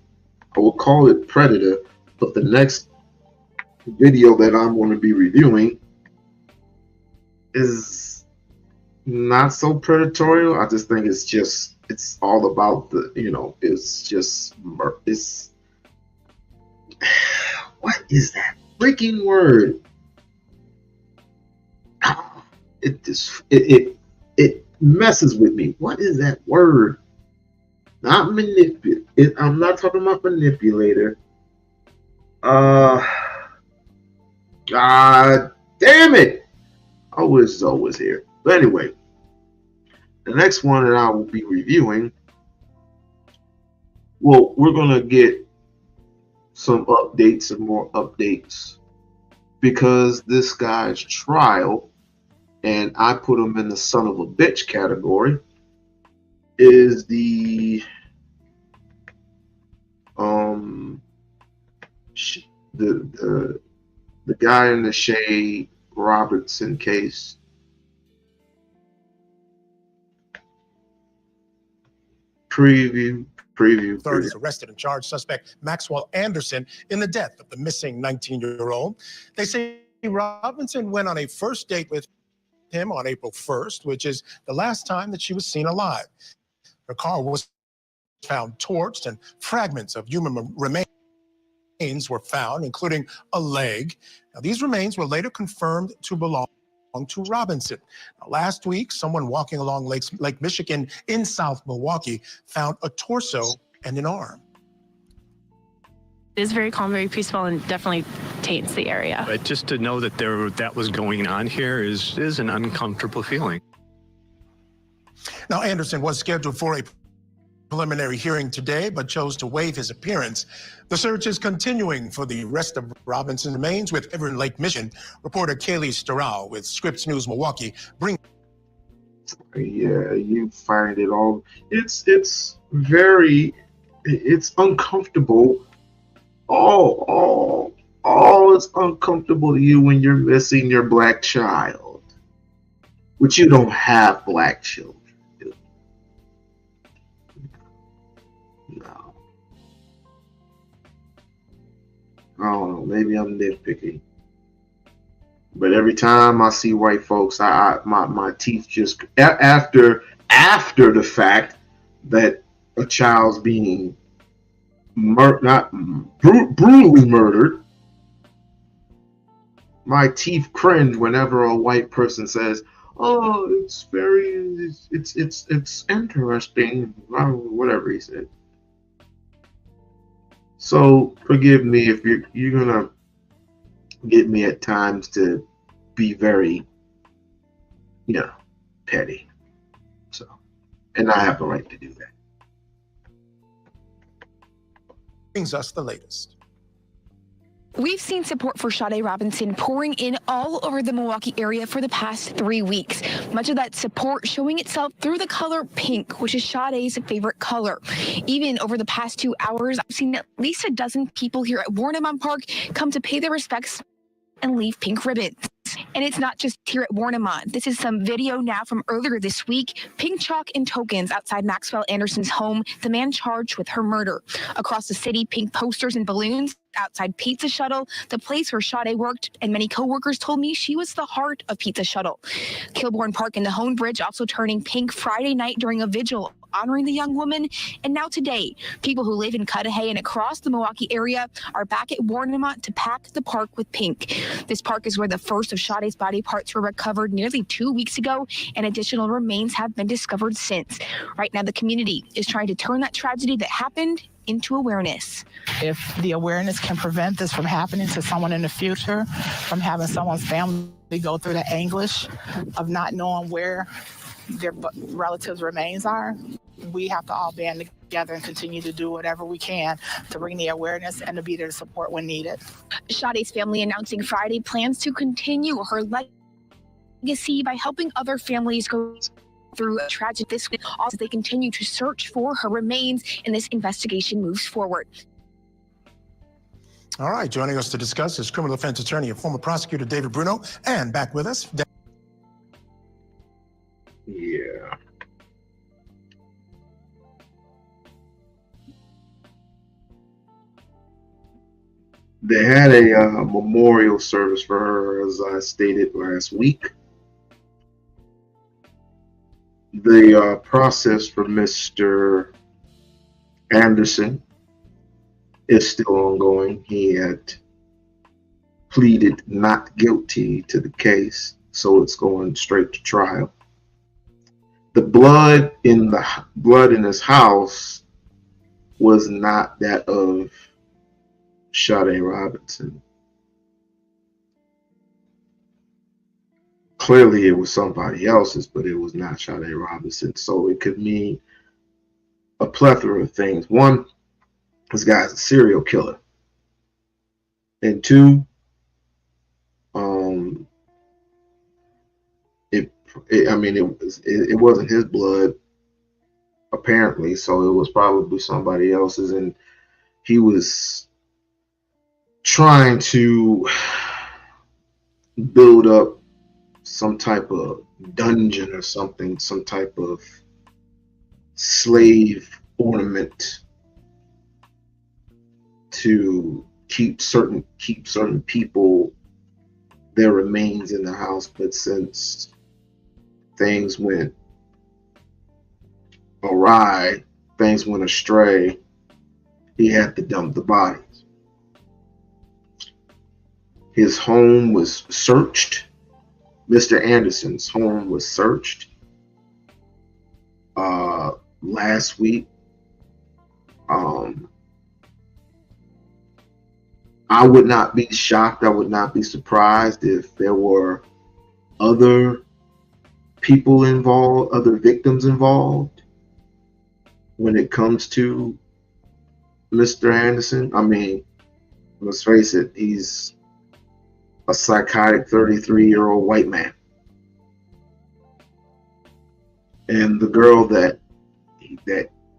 I would call it Predator, but the next video that I'm going to be reviewing is not so predatory. I just think it's all about the, you know, it's what is that freaking word? It messes with me. What is that word? Not manipulate. I'm not talking about manipulator. God damn it! I wish Zoe was here. But anyway, the next one that I will be reviewing, well, we're gonna get some updates and more updates because this guy's trial, and I put him in the son of a bitch category, is the guy in the Shay Robertson case. Preview. Third is arrested and charged suspect Maxwell Anderson in the death of the missing 19-year-old. They say Robinson went on a first date with him on April 1st, which is the last time that she was seen alive. Her car was found torched and fragments of human remains were found, including a leg. Now, these remains were later confirmed to belong to Robinson. Now, last week, someone walking along Lake Michigan in South Milwaukee found a torso and an arm. It is very calm, very peaceful, and definitely taints the area. But just to know that that was going on here is an uncomfortable feeling. Now, Anderson was scheduled for a preliminary hearing today, but chose to waive his appearance. The search is continuing for the rest of Robinson's remains with ever in Lake Michigan. Reporter Kaylee Sturrell with Scripps News Milwaukee. Yeah, you find it all. It's uncomfortable all is uncomfortable to you when you're missing your black child, but you don't have black children. No. I don't know. Maybe I'm nitpicky. But every time I see white folks, my teeth just after the fact that a child's being brutally murdered, my teeth cringe whenever a white person says, "Oh, it's interesting," whatever he said. So forgive me if you're gonna get me at times to be very, petty. So, and I have the right to do that. Brings us the latest. We've seen support for Sade Robinson pouring in all over the Milwaukee area for the past 3 weeks. Much of that support showing itself through the color pink, which is Sade's favorite color. Even over the past 2 hours, I've seen at least a dozen people here at Warnemont Park come to pay their respects and leave pink ribbons. And it's not just here at Warnemont. This is some video now from earlier this week. Pink chalk and tokens outside Maxwell Anderson's home, the man charged with her murder. Across the city, pink posters and balloons outside Pizza Shuttle, the place where Sade worked, and many coworkers told me she was the heart of Pizza Shuttle. Kilbourne Park and the Hone Bridge also turning pink Friday night during a vigil honoring the young woman. And now today, people who live in Cudahy and across the Milwaukee area are back at Warnemont to pack the park with pink. This park is where the first of Sade's body parts were recovered nearly 2 weeks ago, and additional remains have been discovered since. Right now, the community is trying to turn that tragedy that happened into awareness. If the awareness can prevent this from happening to someone in the future, from having someone's family go through the anguish of not knowing where their relatives' remains are, we have to all band together and continue to do whatever we can to bring the awareness and to be there to support when needed. Sade's family announcing Friday plans to continue her legacy by helping other families go through a tragedy this week. Also, they continue to search for her remains, and this investigation moves forward. All right, joining us to discuss is criminal defense attorney and former prosecutor David Bruno, and back with us. Yeah. They had a memorial service for her, as I stated last week. The process for Mr. Anderson is still ongoing. He had pleaded not guilty to the case, so it's going straight to trial. The blood in his house was not that of Sade Robinson. Clearly it was somebody else's, but it was not Sade Robinson. So it could mean a plethora of things. One, this guy's a serial killer. And two, it wasn't his blood, apparently, so it was probably somebody else's, and he was trying to build up some type of dungeon or something, some type of slave ornament to keep certain people, their remains in the house. But since things went awry, things went astray, he had to dump the bodies. His home was searched. Mr. Anderson's home was searched last week. I would not be shocked, I would not be surprised if there were other people involved, other victims involved when it comes to Mr. Anderson. I mean, let's face it, he's a psychotic 33-year-old white man. And the girl that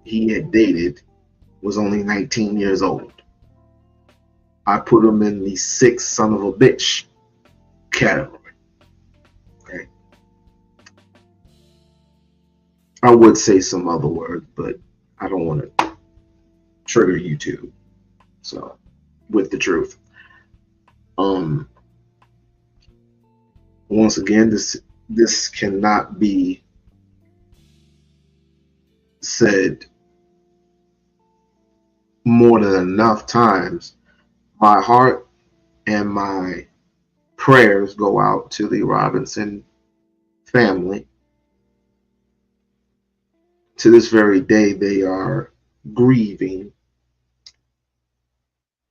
he had dated was only 19 years old. I put him in the 6 son of a bitch category. Okay. I would say some other words, but I don't want to trigger YouTube. So, with the truth. Once again, this cannot be said more than enough times. My heart and my prayers go out to the Robinson family. To this very day, they are grieving,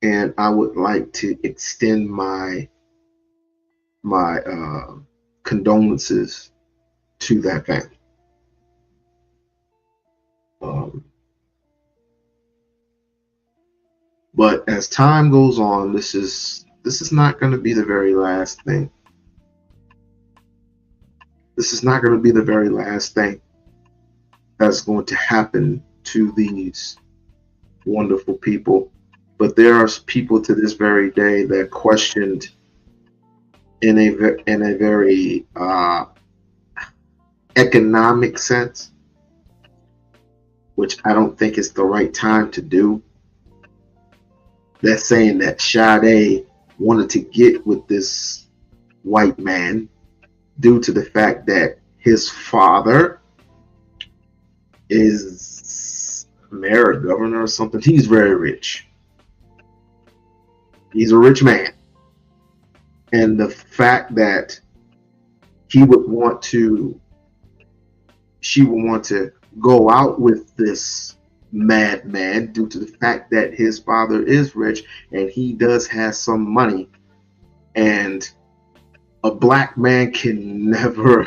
and I would like to extend my condolences to that family. But as time goes on, this is not going to be the very last thing. This is not going to be the very last thing that's going to happen to these wonderful people. But there are people to this very day that questioned in a very economic sense, which I don't think is the right time to do. They're saying that Sade wanted to get with this white man due to the fact that his father is mayor or governor or something. He's very rich. He's a rich man. And the fact that she would want to go out with this madman due to the fact that his father is rich and he does have some money, and a black man can never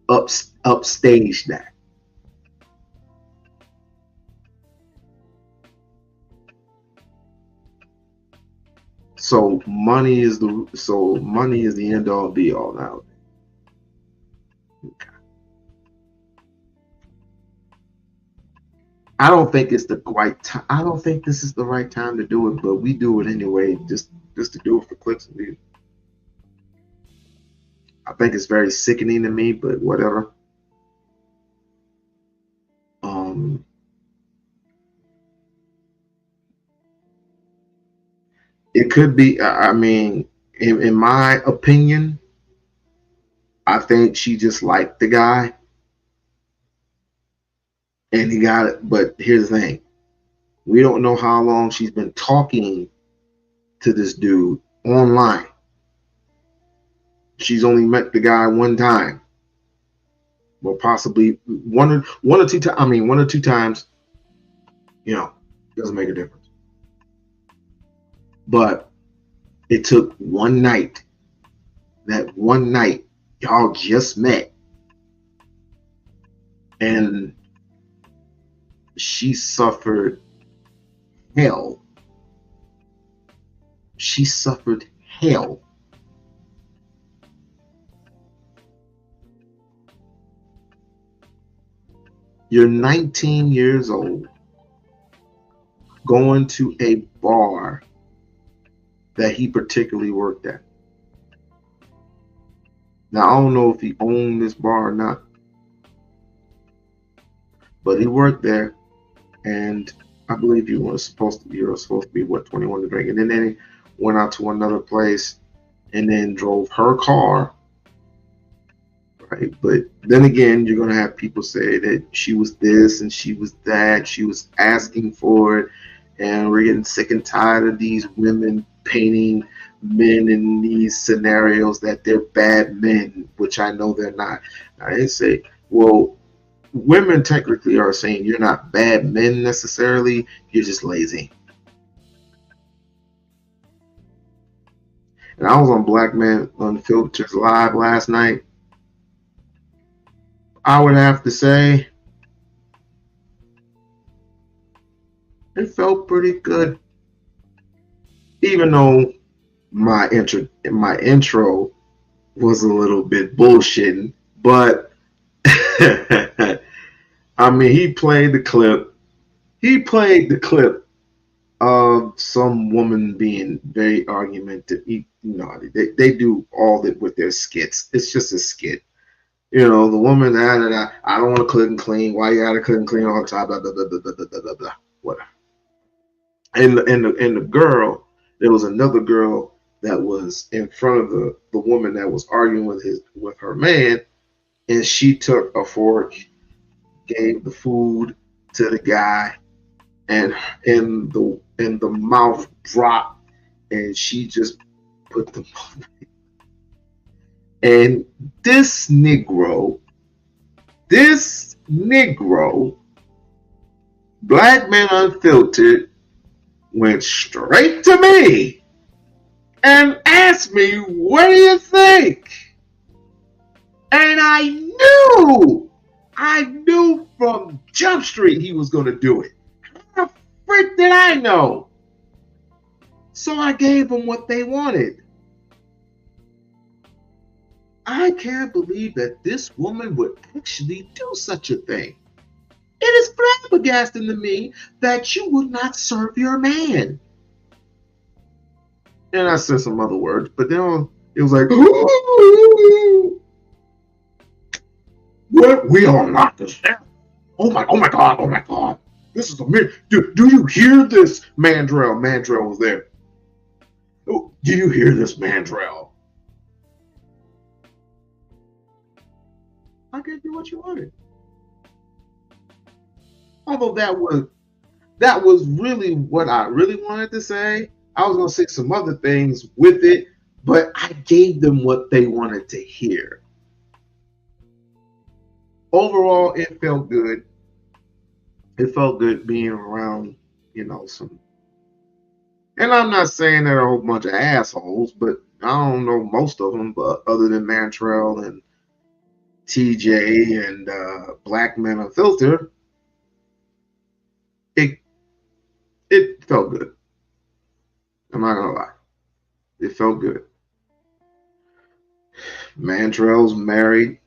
upstage that. So money is the end all be all now. Okay. I don't think it's the right time. I don't think this is the right time to do it, but we do it anyway, just to do it for clicks and views. I think it's very sickening to me, but whatever. It could be. I mean, in my opinion, I think she just liked the guy, and he got it. But here's the thing: we don't know how long she's been talking to this dude online. She's only met the guy one time, or possibly one or two times. I mean, 1 or 2 times. You know, doesn't make a difference. But it took one night. That one night, y'all just met, and she suffered hell. She suffered hell. You're 19 years old, going to a bar that he particularly worked at. Now, I don't know if he owned this bar or not, but he worked there, and I believe you were supposed to be what, 21 to drink, and then he went out to another place and then drove her car, right? But then again, you're gonna have people say that she was this and she was that, she was asking for it, and we're getting sick and tired of these women painting men in these scenarios that they're bad men, which I know they're not. I say, well, women technically are saying you're not bad men necessarily, you're just lazy. And I was on Black Man Unfiltered Live last night. I would have to say it felt pretty good. Even though my intro was a little bit bullshitting, but I mean, he played the clip Some woman being very argumentative. They do all that with their skits. It's just a skit. The woman that I don't want to cook and clean. Why you gotta cook and clean all the time? Blah blah blah blah blah blah blah blah. Whatever. And the girl, there was another girl that was in front of the woman that was arguing with her man, and she took a fork, gave the food to the guy, and the mouth dropped, and she just put the and this Negro, Black Man Unfiltered, went straight to me and asked me, what do you think? And I knew from Jump Street he was going to do it. How the frick did I know? So I gave them what they wanted. I can't believe that this woman would actually do such a thing. It is flabbergasting to me that you would not serve your man. And I said some other words, but then it was like, what? We are not this. Oh my God. This is a man. Do you hear this, Mandrell? Mandrell was there. Oh, do you hear this, Mandrell? I gave you what you wanted. Although that was really what I really wanted to say. I was going to say some other things with it, but I gave them what they wanted to hear. Overall, it felt good. It felt good being around, some. And I'm not saying they're a whole bunch of assholes, but I don't know most of them, but other than Mantrell and TJ and Black Men Unfiltered, it felt good. I'm not gonna lie. It felt good. Mantrell's married.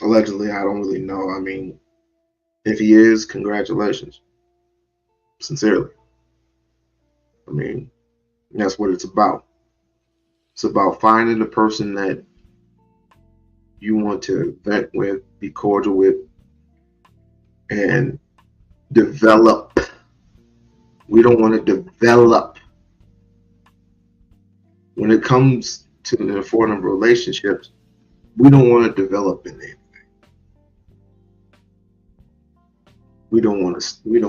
Allegedly, I don't really know. I mean, if he is, congratulations. Sincerely. I mean, that's what it's about. It's about finding the person that you want to vent with, be cordial with, and develop. We don't want to develop. When it comes to the affordable relationships, we don't want to develop in anything. We don't want to, you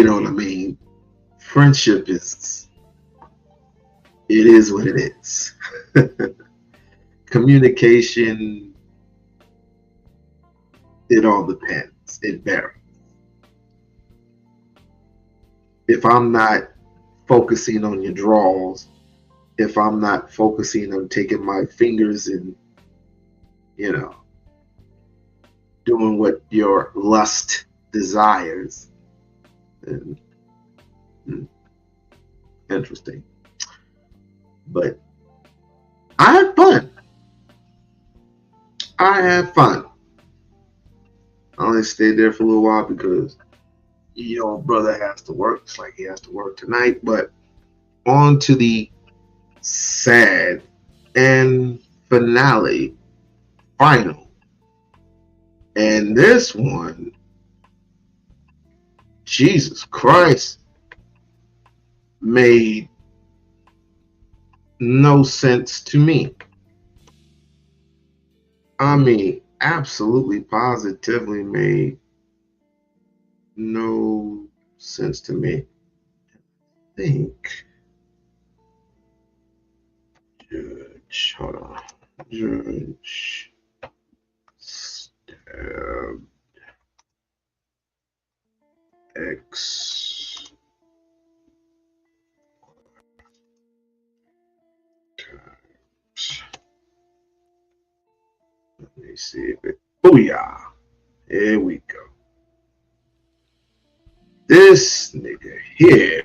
know what I mean? Friendship is what it is. Communication, it all depends. It varies. If I'm not focusing on your draws, if I'm not focusing on taking my fingers and, doing what your lust desires, then interesting. But I had fun. I only stayed there for a little while because brother has to work. It's like he has to work tonight. But on to the sad and final. And this one, Jesus Christ, made no sense to me. I mean, absolutely, positively made no sense to me. I think Judge, hold on. Judge stabbed X. Let me see if it. Booyah! Here we go. This nigga here.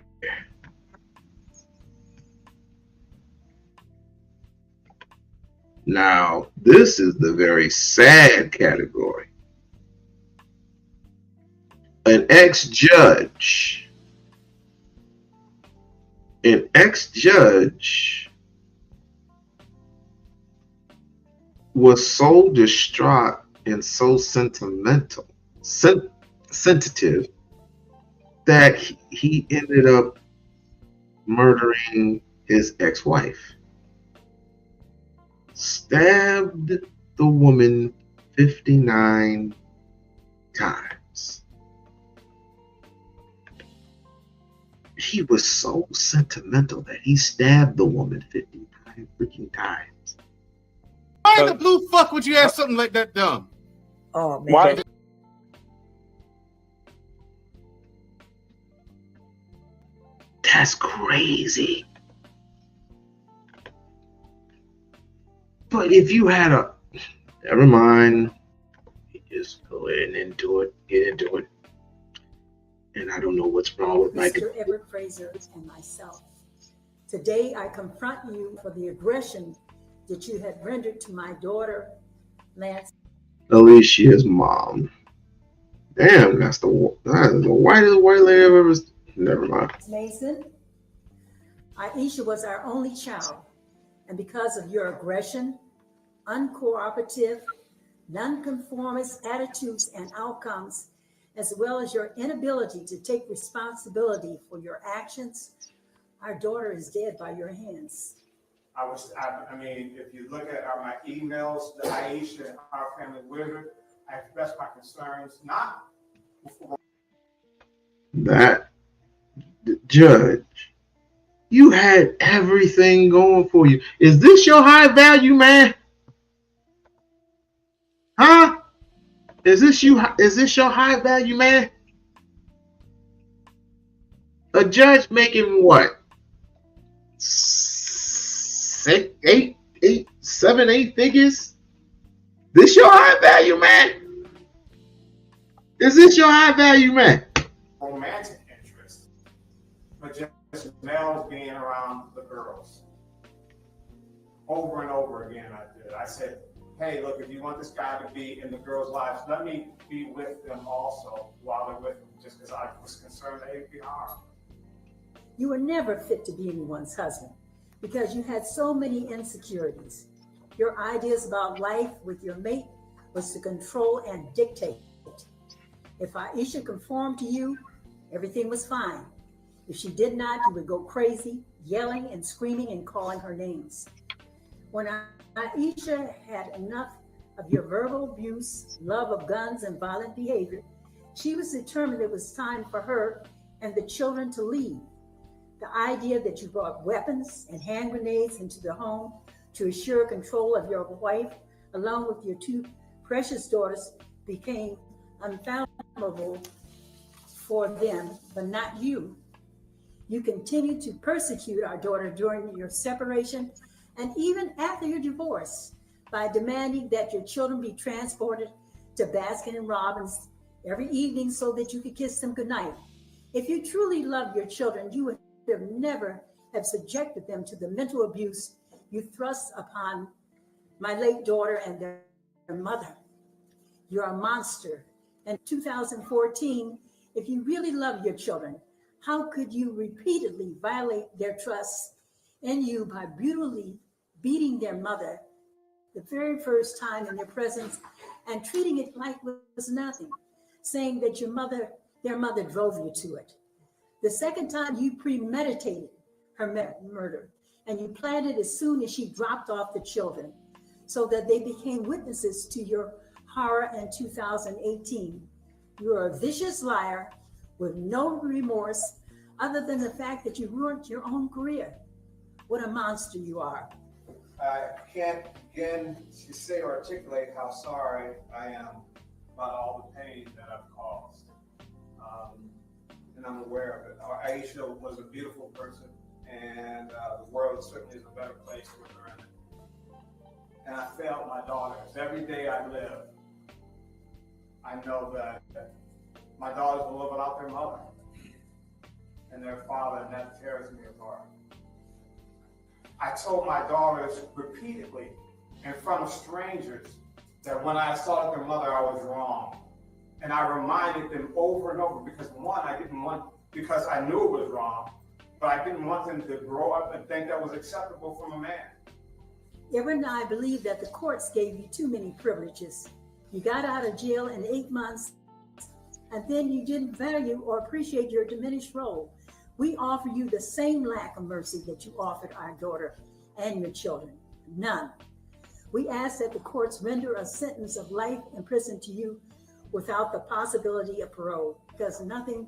Now, this is the very sad category. an ex-judge was so distraught and so sensitive that he ended up murdering his ex-wife. Stabbed the woman 59 times. He was so sentimental that he stabbed the woman 59 freaking times. Why in the blue fuck would you have something like that done? Oh, man. Why? That's crazy. But if you had a, never mind, just go ahead and get into it. And I don't know what's wrong with my. Mr. Everett Fraser and myself. Today I confront you for the aggression that you had rendered to my daughter, Lance. Alicia's mom. Damn, that is the whitest white lady I've ever. Never mind. Mason. Aisha was our only child, and because of your aggression, uncooperative, nonconformist attitudes and outcomes, as well as your inability to take responsibility for your actions, our daughter is dead by your hands. I mean, if you look at my emails, the Aisha and our family wizard, I expressed my concerns, not before. That judge, you had everything going for you. Is this your high value, man? Huh? Is this your high value, man? A judge making what? 7, 8 figures? This your high value, man? Is this your high value, man? Romantic interest, but just males being around the girls. Over and over again, I did. I said, hey, look, if you want this guy to be in the girls' lives, let me be with them also while they're with them, just because I was concerned that he'd be harmed. You were never fit to be anyone's husband because you had so many insecurities. Your ideas about life with your mate was to control and dictate. If Aisha conformed to you, everything was fine. If she did not, you would go crazy, yelling and screaming and calling her names. When Aisha had enough of your verbal abuse, love of guns, and violent behavior, she was determined it was time for her and the children to leave. The idea that you brought weapons and hand grenades into the home to assure control of your wife, along with your 2 precious daughters, became unfathomable for them, but not you. You continued to persecute our daughter during your separation and even after your divorce by demanding that your children be transported to Baskin and Robbins every evening so that you could kiss them goodnight. If you truly loved your children, you would have never have subjected them to the mental abuse you thrust upon my late daughter and their mother. You're a monster. In 2014, if you really love your children, how could you repeatedly violate their trust in you by brutally beating their mother the very first time in their presence and treating it like it was nothing, saying that their mother drove you to it? The second time, you premeditated her murder, and you planned it as soon as she dropped off the children so that they became witnesses to your horror in 2018. You are a vicious liar with no remorse other than the fact that you ruined your own career. What a monster you are. I can't begin to say or articulate how sorry I am about all the pain that I've caused. And I'm aware of it. Aisha was a beautiful person, and the world certainly is a better place with her in it. And I failed my daughters. Every day I live, I know that my daughters will live without their mother and their father, and that tears me apart. I told my daughters repeatedly in front of strangers that when I assaulted their mother, I was wrong. And I reminded them over and over because one, because I knew it was wrong, but I didn't want them to grow up and think that was acceptable from a man. Erin and I believe that the courts gave you too many privileges. You got out of jail in 8 months, and then you didn't value or appreciate your diminished role. We offer you the same lack of mercy that you offered our daughter and your children. None. We ask that the courts render a sentence of life in prison to you without the possibility of parole, because nothing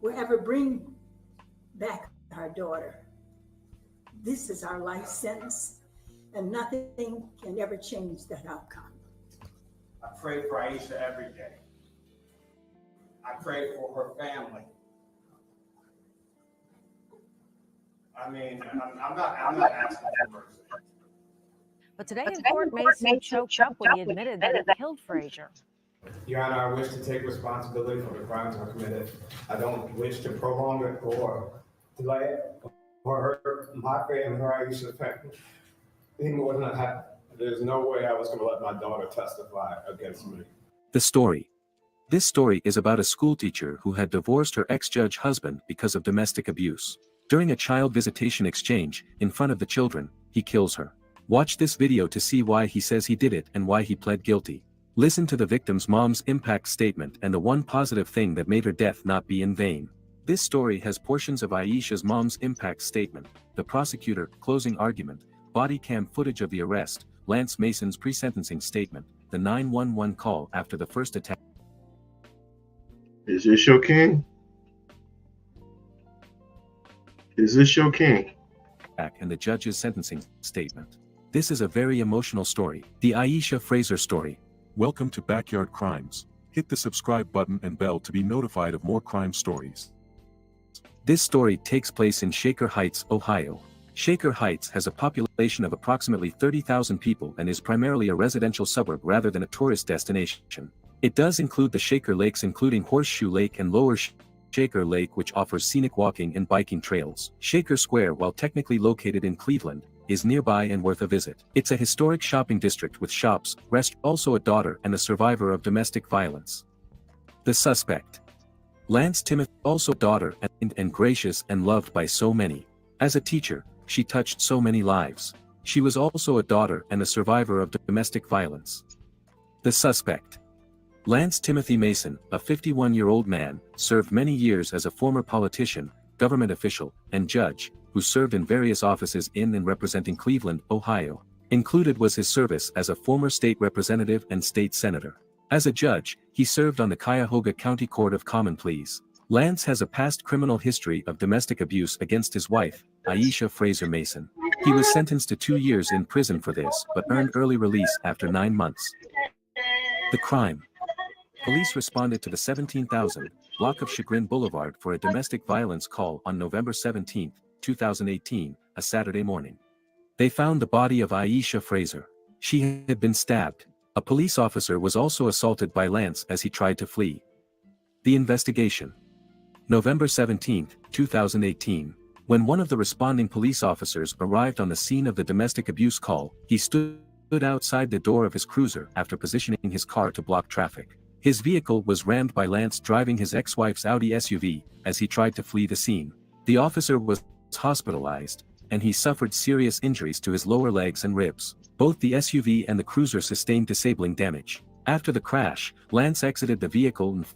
will ever bring back our daughter. This is our life sentence, and nothing can ever change that outcome. I pray for Aisha every day. I pray for her family. I mean, I'm not asking for mercy. But today in court, Mason choked up when he admitted that he killed Frazier. Your Honor, I wish to take responsibility for the crimes I committed. I don't wish to prolong it or delay it or hurt my family or Aisha's family any more than I have. There's no way I was going to let my daughter testify against me. The story. This story is about a schoolteacher who had divorced her ex-judge husband because of domestic abuse. During a child visitation exchange, in front of the children, he kills her. Watch this video to see why he says he did it and why he pled guilty. Listen to the victim's mom's impact statement and the one positive thing that made her death not be in vain. This story has portions of Aisha's mom's impact statement, the prosecutor, closing argument, body cam footage of the arrest, Lance Mason's pre-sentencing statement, the 911 call after the first attack. Is this your king? Is this your king? And the judge's sentencing statement. This is a very emotional story, the Aisha Frazier story. Welcome to Backyard Crimes. Hit the subscribe button and bell to be notified of more crime stories. This story takes place in Shaker Heights, Ohio. Shaker Heights has a population of approximately 30,000 people and is primarily a residential suburb rather than a tourist destination. It does include the Shaker Lakes, including Horseshoe Lake and Lower Shaker Lake, which offers scenic walking and biking trails. Shaker Square, while technically located in Cleveland, is nearby and worth a visit. It's a historic shopping district with shops, also a daughter and a survivor of domestic violence. The suspect. Lance Timothy, also a daughter and gracious and loved by so many. As a teacher, she touched so many lives. She was also a daughter and a survivor of domestic violence. The suspect. Lance Timothy Mason, a 51-year-old man, served many years as a former politician, government official, and judge, who served in various offices in and representing Cleveland, Ohio. Included was his service as a former state representative and state senator. As a judge, he served on the Cuyahoga County Court of Common Pleas. Lance has a past criminal history of domestic abuse against his wife, Aisha Frazier Mason. He was sentenced to 2 years in prison for this, but earned early release after 9 months. The crime. Police responded to the 17,000 block of Chagrin Boulevard for a domestic violence call on November 17, 2018, a Saturday morning. They found the body of Aisha Frazier. She had been stabbed. A police officer was also assaulted by Lance as he tried to flee. The investigation. November 17, 2018. When one of the responding police officers arrived on the scene of the domestic abuse call, he stood outside the door of his cruiser after positioning his car to block traffic. His vehicle was rammed by Lance driving his ex-wife's Audi SUV as he tried to flee the scene. The officer was hospitalized, and he suffered serious injuries to his lower legs and ribs. Both the SUV and the cruiser sustained disabling damage. After the crash, Lance exited the vehicle and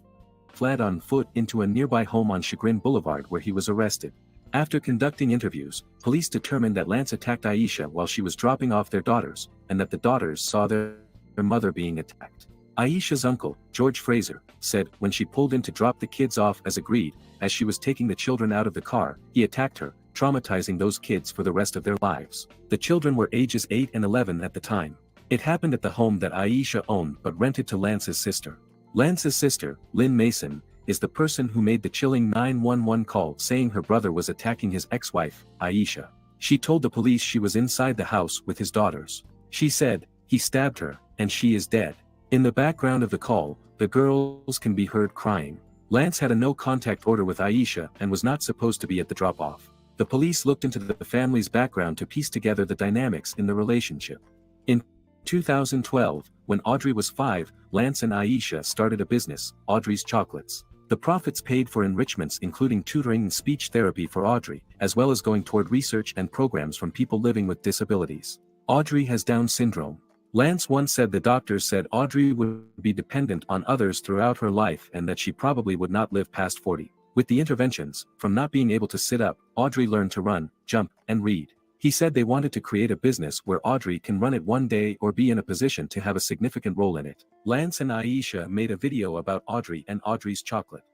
fled on foot into a nearby home on Chagrin Boulevard where he was arrested. After conducting interviews, police determined that Lance attacked Aisha while she was dropping off their daughters, and that the daughters saw their mother being attacked. Aisha's uncle, George Frazier, said when she pulled in to drop the kids off as agreed, as she was taking the children out of the car, he attacked her, traumatizing those kids for the rest of their lives. The children were ages 8 and 11 at the time. It happened at the home that Aisha owned but rented to Lance's sister. Lance's sister, Lynn Mason, is the person who made the chilling 911 call saying her brother was attacking his ex-wife, Aisha. She told the police she was inside the house with his daughters. She said, "He stabbed her, and she is dead." In the background of the call, the girls can be heard crying. Lance had a no-contact order with Aisha and was not supposed to be at the drop-off. The police looked into the family's background to piece together the dynamics in the relationship. In 2012, When Audrey was 5, Lance and Aisha started a business, Audrey's Chocolates. The profits paid for enrichments including tutoring and speech therapy for Audrey, as well as going toward research and programs from people living with disabilities. Audrey has Down syndrome. Lance once said the doctors said Audrey would be dependent on others throughout her life and that she probably would not live past 40. With the interventions, from not being able to sit up, Audrey learned to run, jump, and read. He said they wanted to create a business where Audrey can run it one day or be in a position to have a significant role in it. Lance and Aisha made a video about Audrey and Audrey's chocolate.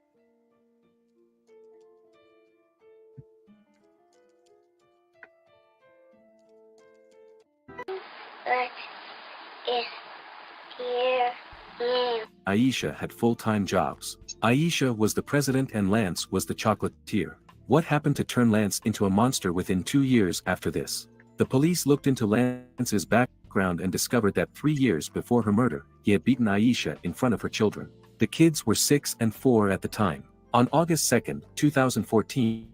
Aisha had full-time jobs. Aisha was the president and Lance was the chocolatier. What happened to turn Lance into a monster within 2 years after this? The police looked into Lance's background and discovered that 3 years before her murder, he had beaten Aisha in front of her children. The kids were 6 and 4 at the time. On August 2, 2014,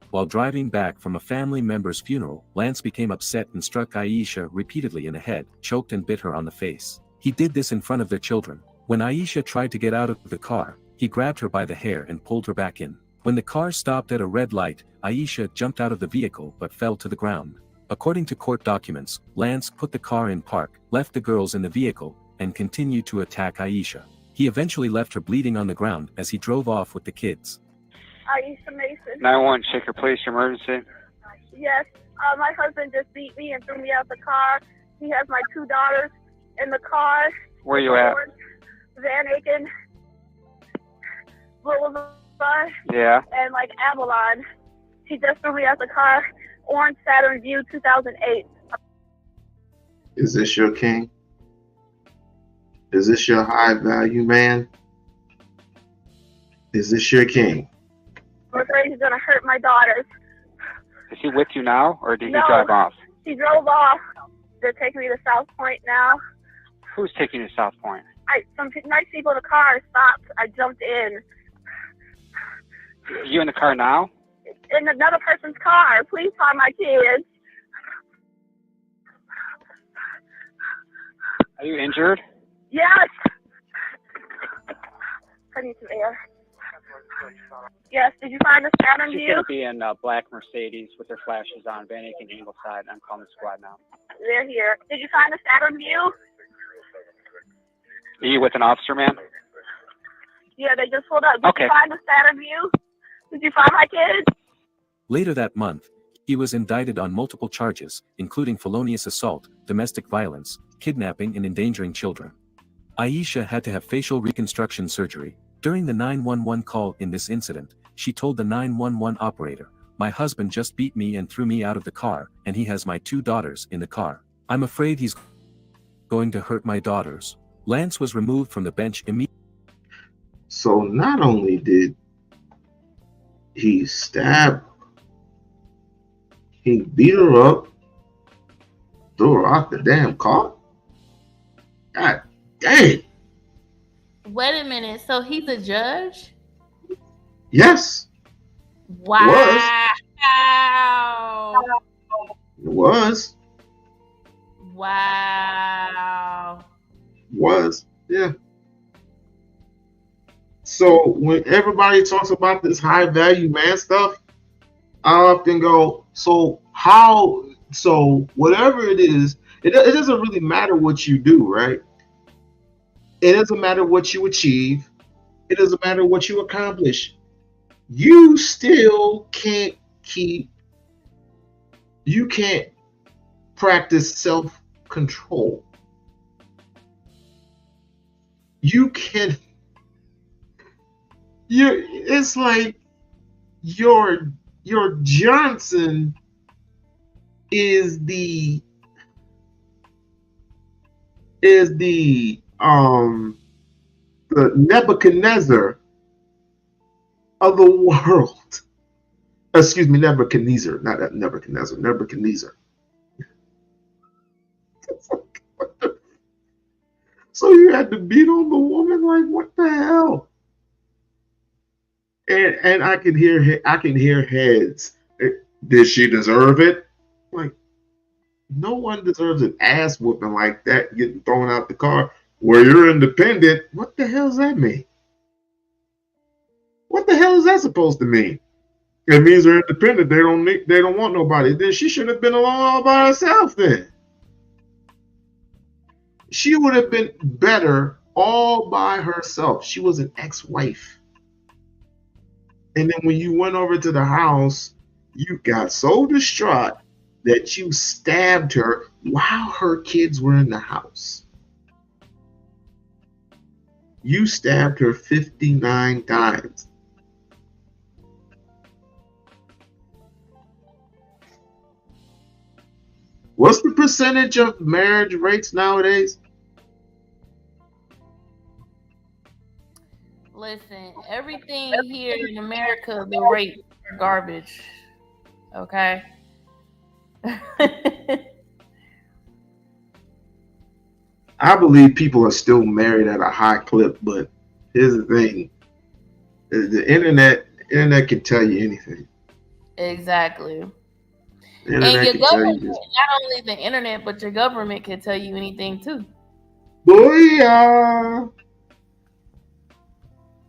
while driving back from a family member's funeral, Lance became upset and struck Aisha repeatedly in the head, choked and bit her on the face. He did this in front of their children. When Aisha tried to get out of the car, he grabbed her by the hair and pulled her back in. When the car stopped at a red light, Aisha jumped out of the vehicle but fell to the ground. According to court documents, Lance put the car in park, left the girls in the vehicle, and continued to attack Aisha. He eventually left her bleeding on the ground as he drove off with the kids. Aisha Mason. 911, Shaker Police, emergency. Yes, my husband just beat me and threw me out the car. He has my 2 daughters in the car. Where you at? Van Aken Boulevard. Yeah. And like Avalon. He just threw me out the car. Orange Saturn View 2008. Is this your king? Is this your high value man? Is this your king? I'm afraid he's gonna hurt my daughters. Is he with you now, or did he No. drive off? He drove off. They're taking me to South Point now. Who's taking you to South Point? Some nice people in the car stopped. I jumped in. You in the car now? In another person's car. Please find my kids. Are you injured? Yes. I need some air. Yes. Did you find the Saturn She's View? gonna be in a black Mercedes with her flashes on, Van Aken Ingleside. I'm calling the squad now. They're here. Did you find the Saturn View? Are you with an officer, ma'am? Yeah, they just pulled up. Did Okay. you find the Saturn View? Did you find my kids? Later that month, he was indicted on multiple charges, including felonious assault, domestic violence, kidnapping and endangering children. Aisha had to have facial reconstruction surgery. During the 911 call in this incident, she told the 911 operator, "My husband just beat me and threw me out of the car, and he has my 2 daughters in the car. I'm afraid he's going to hurt my daughters." Lance was removed from the bench immediately. So not only did he stab, he beat her up, threw her off the damn car. God dang. Wait a minute. So he's a judge? Yes, Wow. it was. Wow. Yeah. So when everybody talks about this high value man stuff, I often go, so whatever it is, it doesn't really matter what you do, right? It doesn't matter what you achieve. It doesn't matter what you accomplish. You still can't practice self-control. It's like your Johnson is the Nebuchadnezzar of the world. Excuse me, Nebuchadnezzar, not Nebuchadnezzar, Nebuchadnezzar. So you had to beat on the woman, like what the hell? And I can hear heads. Did she deserve it? Like, No one deserves an ass whooping like that, getting thrown out the car. Where you're independent. What the hell does that mean? What the hell is that supposed to mean? It means they're independent. They don't want nobody. Then she should have been alone all by herself then. She would have been better all by herself. She was an ex-wife. And then when you went over to the house, you got so distraught that you stabbed her while her kids were in the house. You stabbed her 59 times. What's the percentage of marriage rates nowadays? Listen, everything here in America, the rates are garbage. Okay. I believe people are still married at a high clip, but here's the thing. The internet can tell you anything. Exactly. And your government, not only the internet, but your government can tell you anything too. Booyah!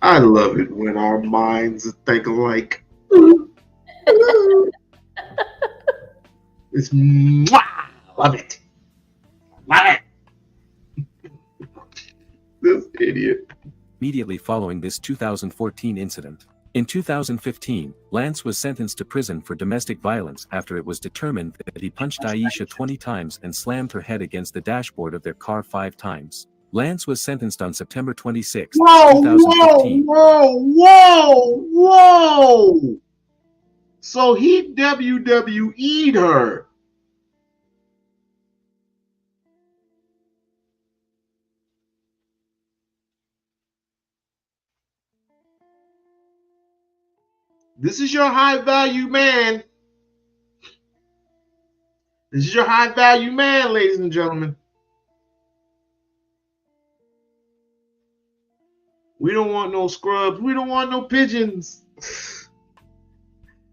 I love it when our minds think alike. It's mwah! Love it. Love it. This idiot. Immediately following this 2014 incident. In 2015, Lance was sentenced to prison for domestic violence after it was determined that he punched Aisha 20 times and slammed her head against the dashboard of their car 5 times. Lance was sentenced on September 26, 2015. Whoa! So he WWE'd her. This is your high value man. This is your high value man, ladies and gentlemen. We don't want no scrubs. We don't want no pigeons.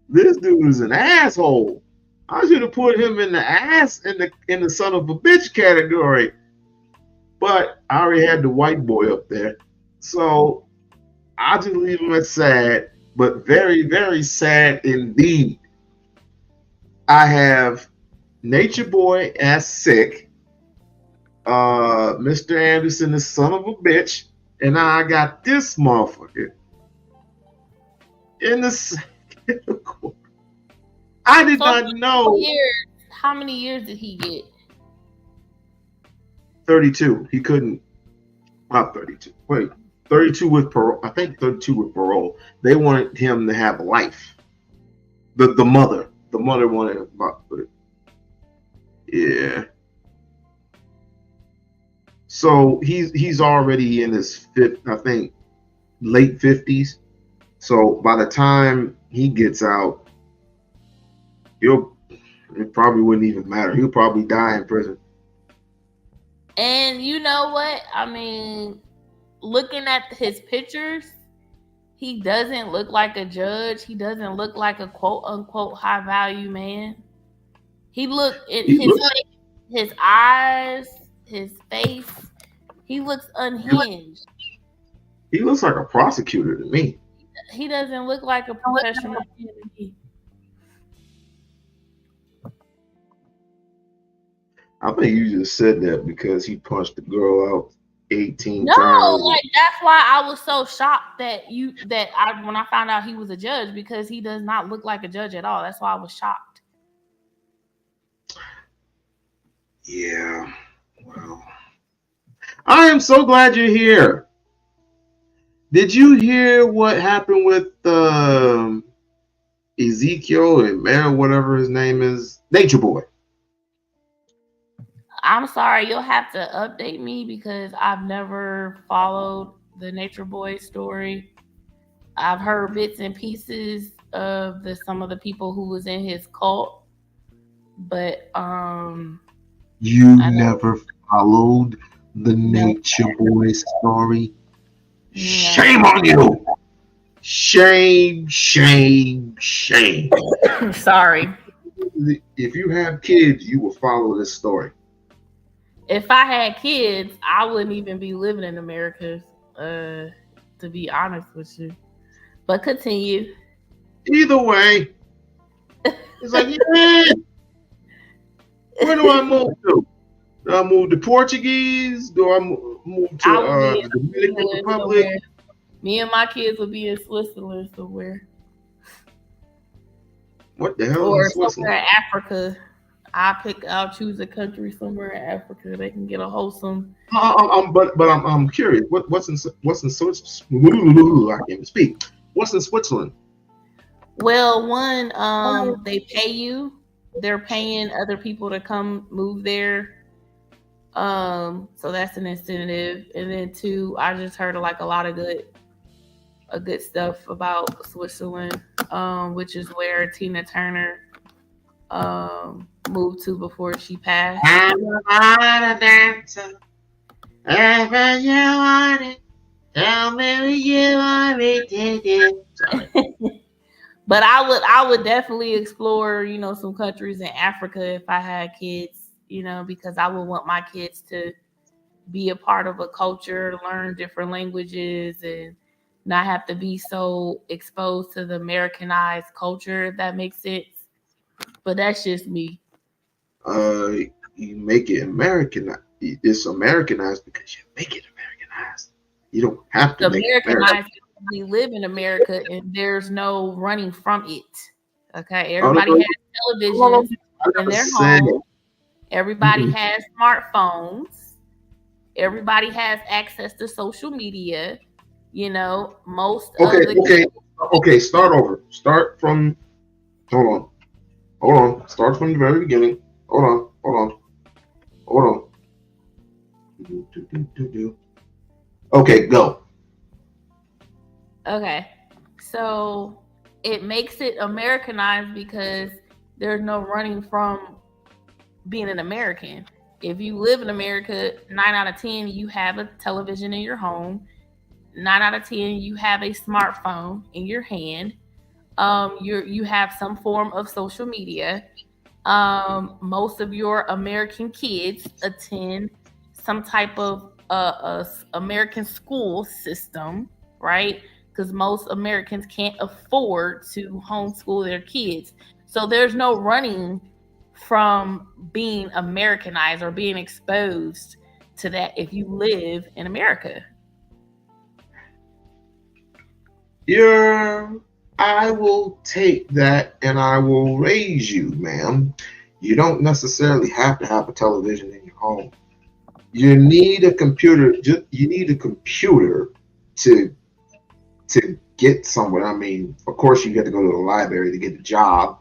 This dude is an asshole. I should have put him in the ass in the son of a bitch category. But I already had the white boy up there. So I'll just leave him as sad, but very, very sad indeed. I have Nature Boy as sick. Mr. Anderson, the son of a bitch. And now I got this motherfucker in the second court. I did not know. How many years did he get? 32. He couldn't. Not 32. Wait, 32 with parole. I think 32 with parole. They wanted him to have life. The mother wanted him. Yeah. So he's already in his late 50s. So by the time he gets out, it probably wouldn't even matter. He'll probably die in prison. And you know what? I mean, looking at his pictures, he doesn't look like a judge. He doesn't look like a quote unquote high value man. His eyes, his face, he looks unhinged. He looks like a prosecutor to me. He doesn't look like a professional to me. I think you just said that because he punched the girl out 18 times. No, like that's why I was so shocked when I found out he was a judge, because he does not look like a judge at all. That's why I was shocked. Yeah. Well, I am so glad you're here. Did you hear what happened with Ezekiel and Mayor, whatever his name is, Nature Boy? I'm sorry, you'll have to update me because I've never followed the Nature Boy story. I've heard bits and pieces of some of the people who was in his cult, but you never followed the Nature Boy story? No. Shame on you! Shame. Sorry. if you have kids, you will follow this story. If I had kids, I wouldn't even be living in America, to be honest with you. But continue. Either way, it's like, yeah, where do I move to? Do I move to Portuguese? Do I move to the Dominican Republic? Somewhere. Me and my kids would be in Switzerland somewhere. What the hell Or is Switzerland? somewhere in Africa. I'll choose a country somewhere in Africa. They can get a wholesome. I'm curious. What's in Switzerland? I can't even speak. What's in Switzerland? Well, one, they pay you. They're paying other people to come move there. So that's an incentive. And then two, I just heard a lot of good stuff about Switzerland, which is where Tina Turner moved to before she passed. I'm a dancer. Ever you want it, tell me what you want me to do. Sorry. But I would definitely explore, some countries in Africa if I had kids, because I would want my kids to be a part of a culture, learn different languages, and not have to be so exposed to the Americanized culture, if that makes sense. But that's just me. You make it American. It's Americanized because you make it Americanized. You don't have to make it Americanized. We live in America, and there's no running from it. Okay, everybody has televisions in their home. Everybody has smartphones. Everybody has access to social media. Most of the Okay. Start over. Hold on. Start from the very beginning. Hold on. Okay, go. Okay, so it makes it Americanized because there's no running from being an American. If you live in America, 9 out of 10, you have a television in your home. 9 out of 10, you have a smartphone in your hand. You have some form of social media. Most of your American kids attend some type of American school system, right? Because most Americans can't afford to homeschool their kids. So there's no running from being Americanized or being exposed to that if you live in America. I will take that and I will raise you, ma'am. You don't necessarily have to have a television in your home. You need a computer. You need a computer to get somewhere. I mean, of course, you got to go to the library to get a job,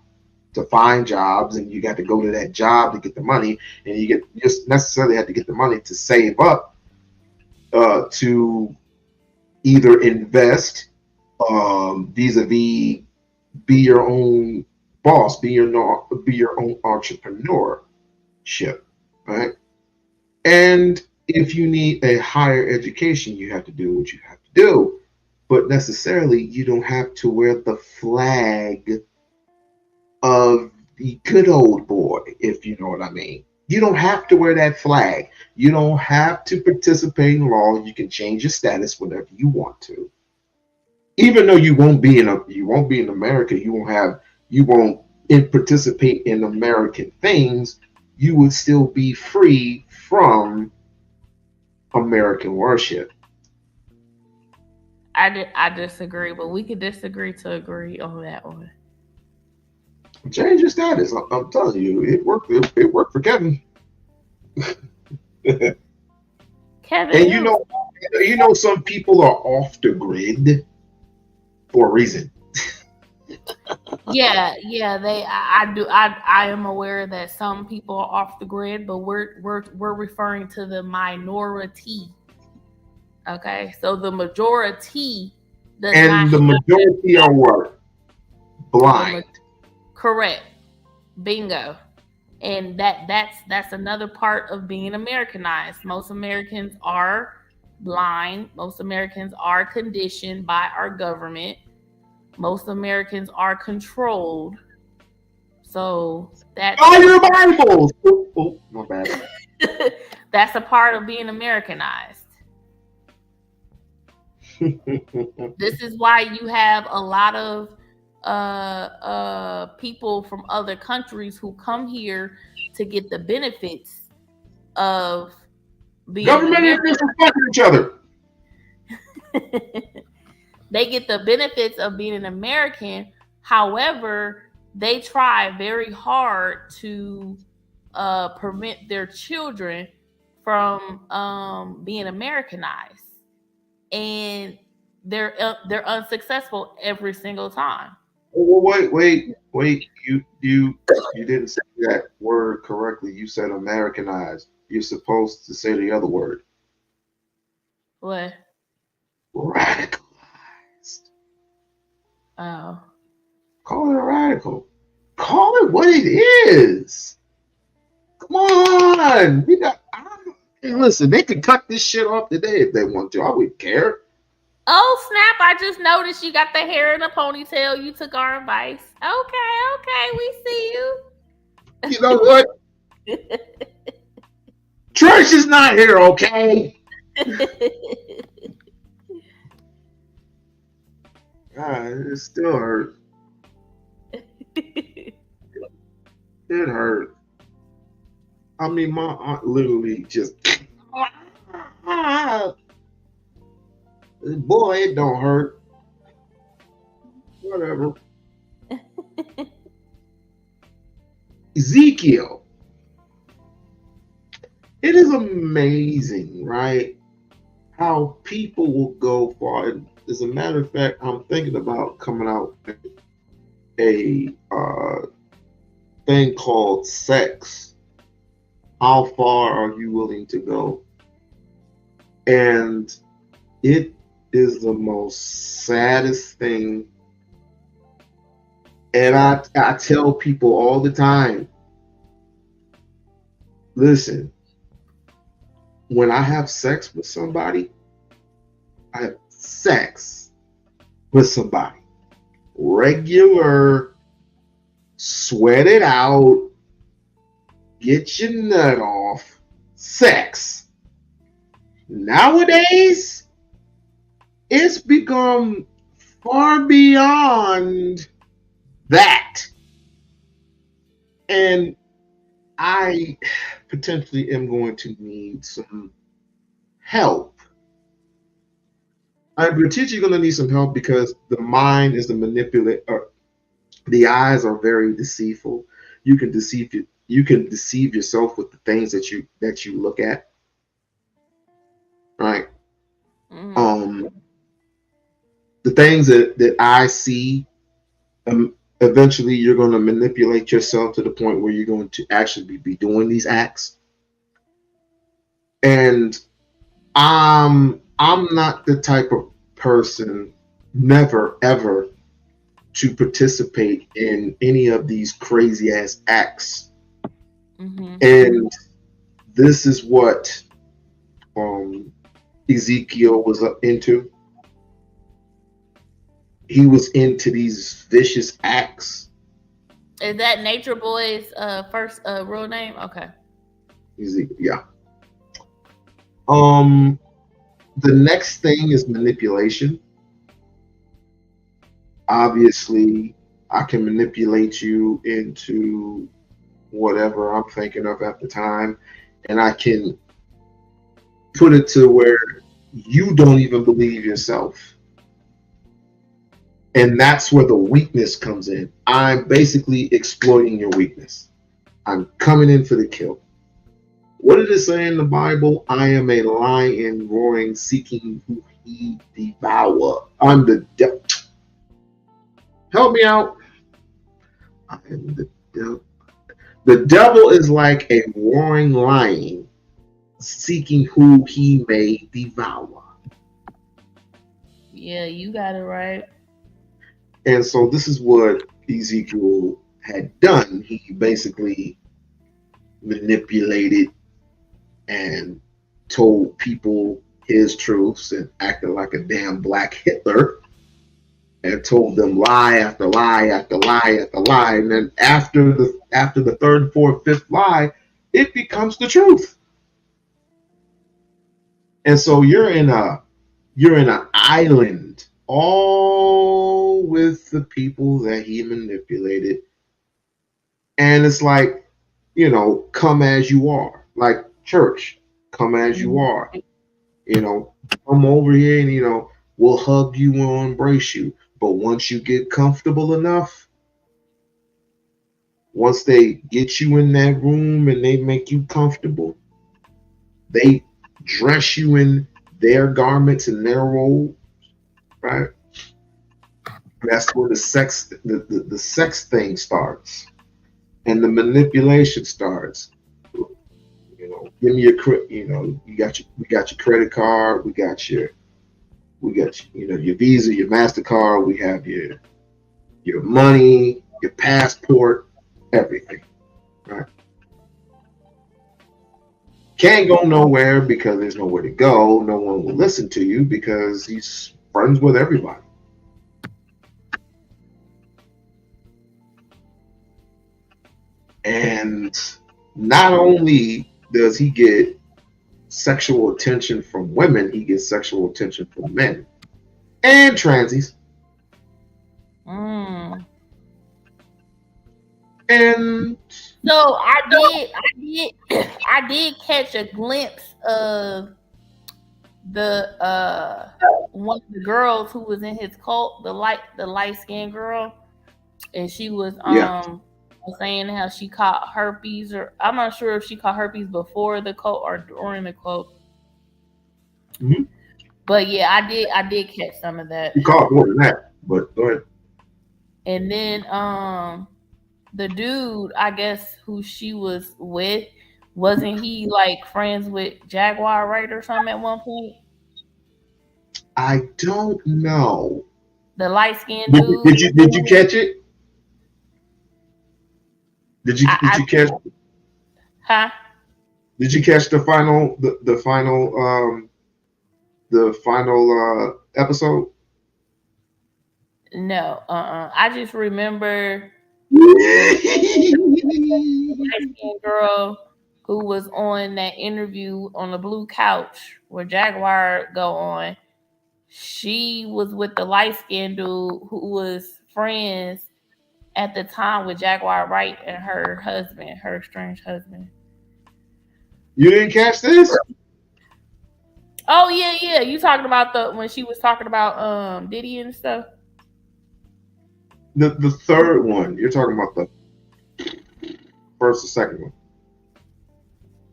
to find jobs, and you got to go to that job to get the money, and you just necessarily have to get the money to save up to either invest, vis-a-vis, be your own boss, be your own entrepreneurship, right? And if you need a higher education, you have to do what you have to do. But necessarily, you don't have to wear the flag of the good old boy, if you know what I mean. You don't have to wear that flag. You don't have to participate in law. You can change your status whenever you want to. Even though you won't be in America, you won't participate in American things. You would still be free from American worship. I disagree, but we could disagree to agree on that one. Change your status. I'm telling you, it worked. It worked for Kevin. Kevin, and you know, some people are off the grid for a reason. Yeah, I am aware that some people are off the grid, but we're referring to the minority. Okay, so the majority does not. And the majority are what? Blind. Correct. Bingo. And that's another part of being Americanized. Most Americans are blind. Most Americans are conditioned by our government. Most Americans are controlled. So that's Buy your Bibles. Oh, my bad. that's a part of being Americanized. This is why you have a lot of people from other countries who come here to get the benefits of being Government is American. disrespecting each other. They get the benefits of being an American. However, they try very hard to prevent their children from being Americanized, and they're unsuccessful every single time. Oh, wait. You didn't say that word correctly. You said Americanized. You're supposed to say the other word. What? Radicalized. Oh. Call it a radical. Call it what it is. Come on. Hey, listen, they can cut this shit off today if they want to. I wouldn't care. Oh snap! I just noticed you got the hair in a ponytail. You took our advice. Okay, we see you. You know what? Trish is not here, okay? God, it still hurt. It hurt. I mean, my aunt literally just. Boy, it don't hurt. Whatever. Ezekiel. It is amazing, right? How people will go far. As a matter of fact, I'm thinking about coming out with a thing called sex. How far are you willing to go? And it is the most saddest thing. And I tell people all the time, listen, when I have sex with somebody, I have sex with somebody. Regular, sweat it out, get your nut off, sex. Nowadays, it's become far beyond that. And I potentially am going to need some help. I'm potentially going to need some help because the mind is the manipulator. The eyes are very deceitful. You can deceive yourself with the things that you look at. Right? Mm-hmm. The things that I see, eventually you're going to manipulate yourself to the point where you're going to actually be doing these acts. And I'm not the type of person, never ever, to participate in any of these crazy ass acts. Mm-hmm. And this is what Ezekiel was into. He was into these vicious acts. Is that Nature Boy's first real name? Okay. Ezekiel, yeah. The next thing is manipulation. Obviously, I can manipulate you into whatever I'm thinking of at the time, and I can put it to where you don't even believe yourself. And that's where the weakness comes in. I'm basically exploiting your weakness. I'm coming in for the kill. What did it say in the Bible? I am a lion roaring, seeking who he devour. I'm the devil. Help me out. I am the devil. The devil is like a roaring lion, seeking who he may devour. Yeah, you got it right. And so this is what Ezekiel had done. He basically manipulated and told people his truths and acted like a damn black Hitler. and told them lie after lie after lie after lie, and then after the third, fourth, fifth lie, it becomes the truth. And so you're in an island, all with the people that he manipulated, and it's like, you know, come as you are, like church, come as you are, you know, come over here and, you know, we'll hug you and embrace you. But once you get comfortable enough, once they get you in that room and they make you comfortable, they dress you in their garments and their robes, right? That's where the sex thing starts, and the manipulation starts. You know, give me your, you know, we got your credit card, we got your, you know, your Visa, your MasterCard, we have your money, your passport, everything, right? Can't go nowhere because there's nowhere to go. No one will listen to you because he's friends with everybody. And not only does he get sexual attention from women, he gets sexual attention from men and transies. And so I did catch a glimpse of the one of the girls who was in his cult, the light skinned girl, and she was saying how she caught herpes, or I'm not sure if she caught herpes before the cult or during the cult. Mm-hmm. But yeah, I did catch some of that. You caught more than that, but go ahead. And then the dude, I guess, who she was with, wasn't he like friends with Jaguar Wright or something at one point? I don't know. The light skinned dude. Did you catch it? Did you catch? Huh? Did you catch the final episode? No. I just remember the light-skinned girl who was on that interview on the blue couch where Jaguar go on. She was with the light-skinned dude who was friends at the time with Jaguar Wright and her husband, her estranged husband. You didn't catch this? Oh yeah. You talking about when she was talking about Diddy and stuff? The third one. You're talking about the first or second one.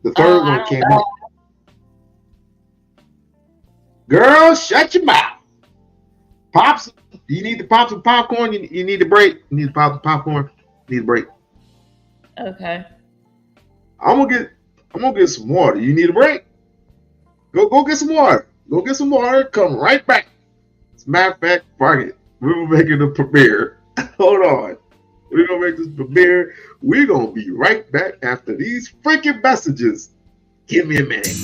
The third one came out. Girl, shut your mouth. Pops, you need to pop some popcorn. You need to break. You need to pop some popcorn. You need a break. Okay. I'm gonna get some water. You need a break? Go get some water. Go get some water. Come right back. As a matter of fact, fuck it. We're making a premiere. Hold on. We're gonna make this premiere. We're gonna be right back after these freaking messages. Give me a minute.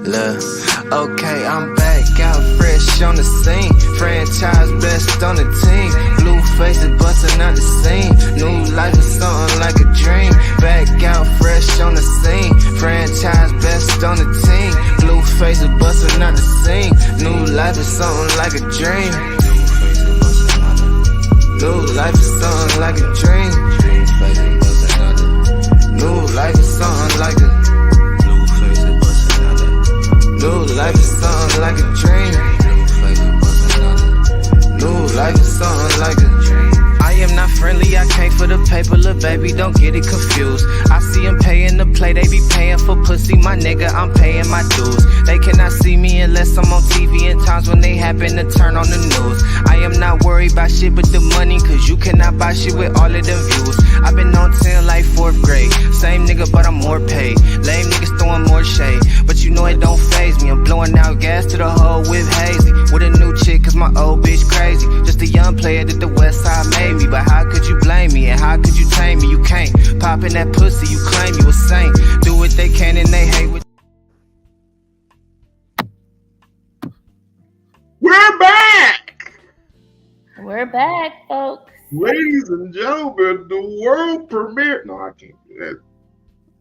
Look, okay, I'm back out fresh on the scene. Franchise best on the team. Blue faces busting out the scene. New life is something like a dream. Back out fresh on the scene. Franchise best on the team. Blue faces busting out the scene. New life is something like a dream. New life is something like a dream. New life is something like a new life is something like a dream. New life is something like a dream. I am not friendly, I came for the paper, little baby, don't get it confused. I see them paying to play, they be paying for pussy, my nigga, I'm paying my dues. They cannot see me unless I'm on TV in times when they happen to turn on the news. I am not worried about shit but the money, cause you cannot buy shit with all of them views. I've been on 10 like 4th grade, same nigga but I'm more paid. Lame niggas throwing more shade, but you know it don't faze me. I'm blowing out gas to the whole whip hazy, with a new chick cause my old bitch crazy. Just a young player that the west side made me. But how could you blame me and how could you tame me? You can't pop in that pussy, you claim you a saint. Do what they can and they hate what. We're back! We're back, folks. Ladies and gentlemen, the world premiere. No, I can't do that.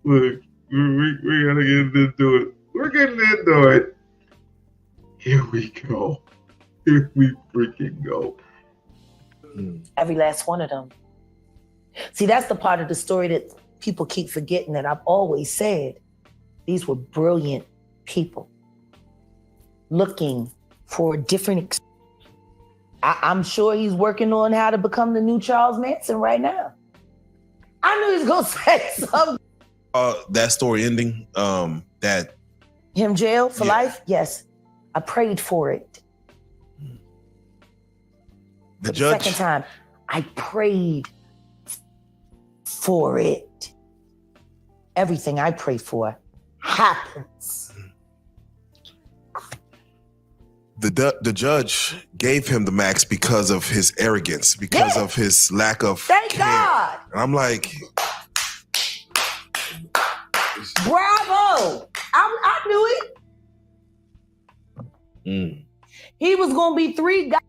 Look, we gotta get into it. We're getting into it. Here we go. Here we freaking go. Every last one of them. See, that's the part of the story that people keep forgetting, that I've always said. These were brilliant people looking for a different I'm sure he's working on how to become the new Charles Manson right now. I knew he was gonna say something. That story ending, that Him jail for life? Yes. I prayed for it. The judge. Second time, I prayed for it. Everything I pray for happens. The judge gave him the max because of his arrogance, because of his lack of Thank care. God. And I'm like, Bravo. I knew it. He was going to be 3 guys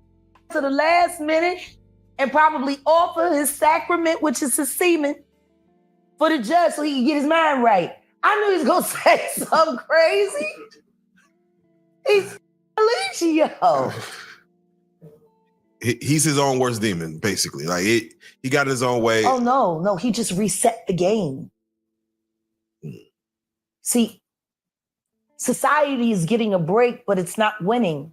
to the last minute and probably offer his sacrament, which is his semen, for the judge so he can get his mind right. I knew he was going to say something crazy. He's Alicia. he's his own worst demon, basically. Like he got his own way. Oh, no, he just reset the game. See, society is getting a break, but it's not winning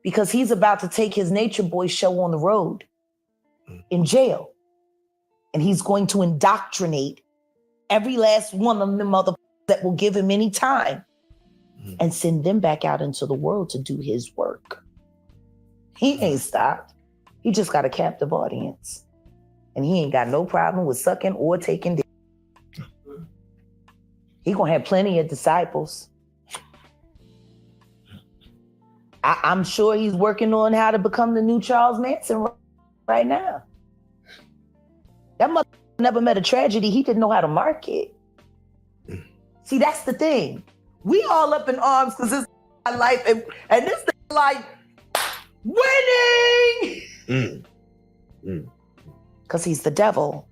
because he's about to take his Nature Boy show on the road in jail. And he's going to indoctrinate every last one of them motherfuckers that will give him any time and send them back out into the world to do his work. He ain't stopped. He just got a captive audience. And he ain't got no problem with sucking or taking dick. He gonna have plenty of disciples. I'm sure he's working on how to become the new Charles Manson right now. That mother never met a tragedy he didn't know how to market. See, that's the thing. We all up in arms because this is our life, and this thing like winning. Because he's the devil.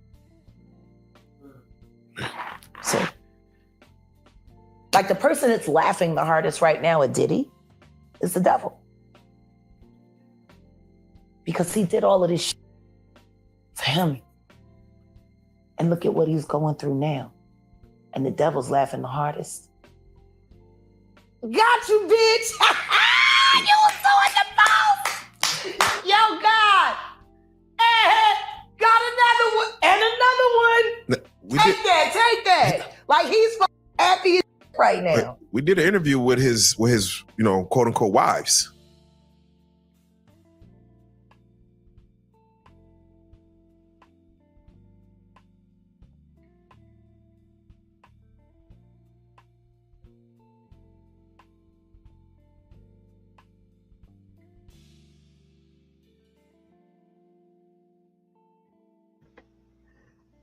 So, like the person that's laughing the hardest right now at Diddy is the devil. Because he did all of this shit for him. And look at what he's going through now. And the devil's laughing the hardest. Got you, bitch! You was so in the mouth! Yo, God! Got another one! And another one! Take that! Like he's happy right now. We did an interview with his quote unquote wives.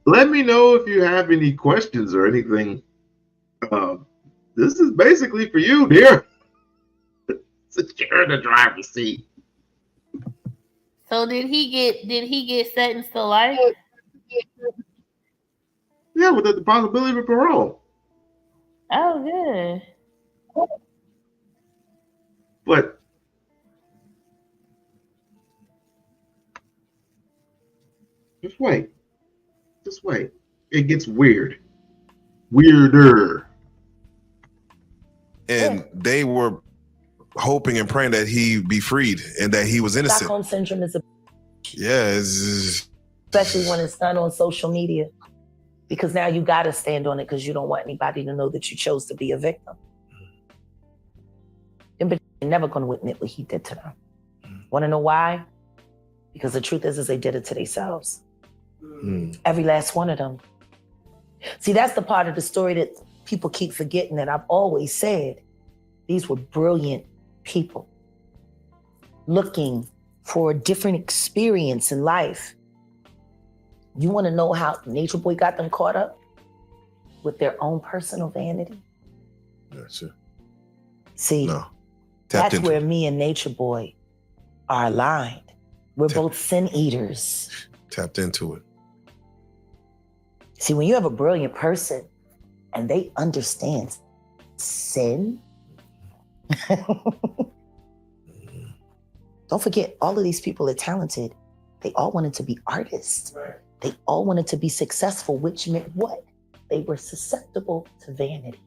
Let me know if you have any questions or anything. This is basically for you, dear. Since you're in the driver's seat. So did he get sentenced to life? Yeah, with the possibility of parole. Oh, good. But just wait. Just wait. It gets weird. Weirder. And they were hoping and praying that he be freed and that he was innocent. Stockholm syndrome is especially when it's done on social media. Because now you gotta stand on it because you don't want anybody to know that you chose to be a victim. But they're never gonna admit what he did to them. Wanna know why? Because the truth is they did it to themselves. Every last one of them. See, that's the part of the story that people keep forgetting, that I've always said. These were brilliant people looking for a different experience in life. You want to know how Nature Boy got them caught up? With their own personal vanity? That's it. See, that's where me and Nature Boy are aligned. We're both sin eaters. Tapped into it. See, when you have a brilliant person and they understand sin, don't forget, all of these people are talented. They all wanted to be artists. Right. They all wanted to be successful, which meant what? They were susceptible to vanity.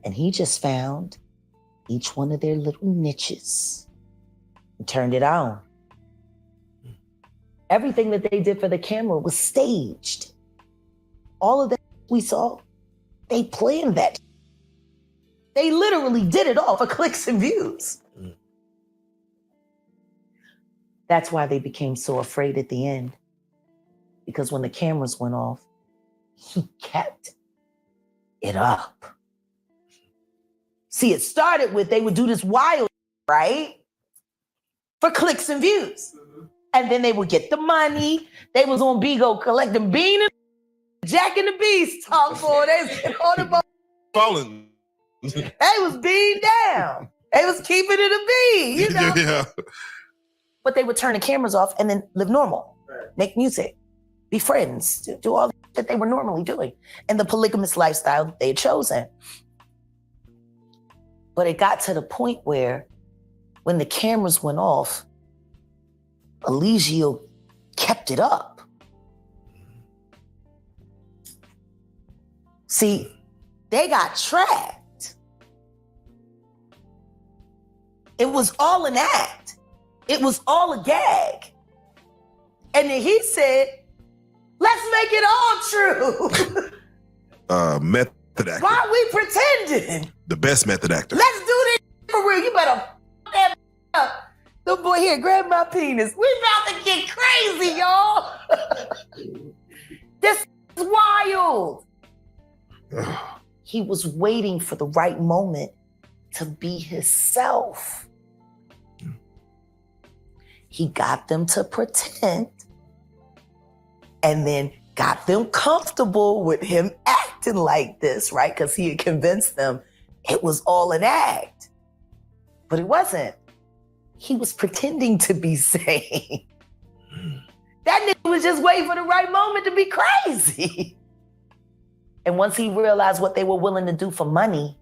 And he just found each one of their little niches and turned it on. Everything that they did for the camera was staged. All of that we saw, they planned that. They literally did it all for clicks and views. That's why they became so afraid at the end. Because when the cameras went off, he kept it up. See, it started with they would do this wild, right? For clicks and views. And then they would get the money. They was on Bigo collecting bean and Jack and the Beanstalk for they was on the boat. Falling. They was beamed down. They was keeping it a bean, you know? Yeah. But they would turn the cameras off and then live normal, make music, be friends, do all that they were normally doing, and the polygamous lifestyle they had chosen. But it got to the point where when the cameras went off, Eligio kept it up. See, they got trapped. It was all an act. It was all a gag. And then he said, let's make it all true. Method actor. Why are we pretending? The best method actor. Let's do this for real. You better that up. Little boy here, grab my penis. We about to get crazy, y'all. This is wild. He was waiting for the right moment to be himself. He got them to pretend and then got them comfortable with him acting like this, right? Because he had convinced them it was all an act. But it wasn't. He was pretending to be sane. That nigga was just waiting for the right moment to be crazy. And once he realized what they were willing to do for money,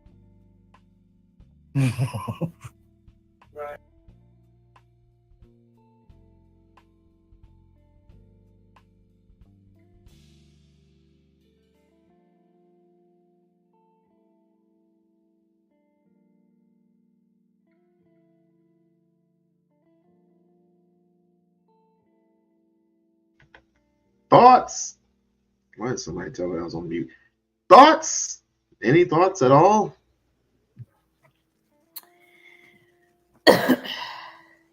Right. Thoughts? Why did somebody tell me I was on mute? Thoughts? Any thoughts at all?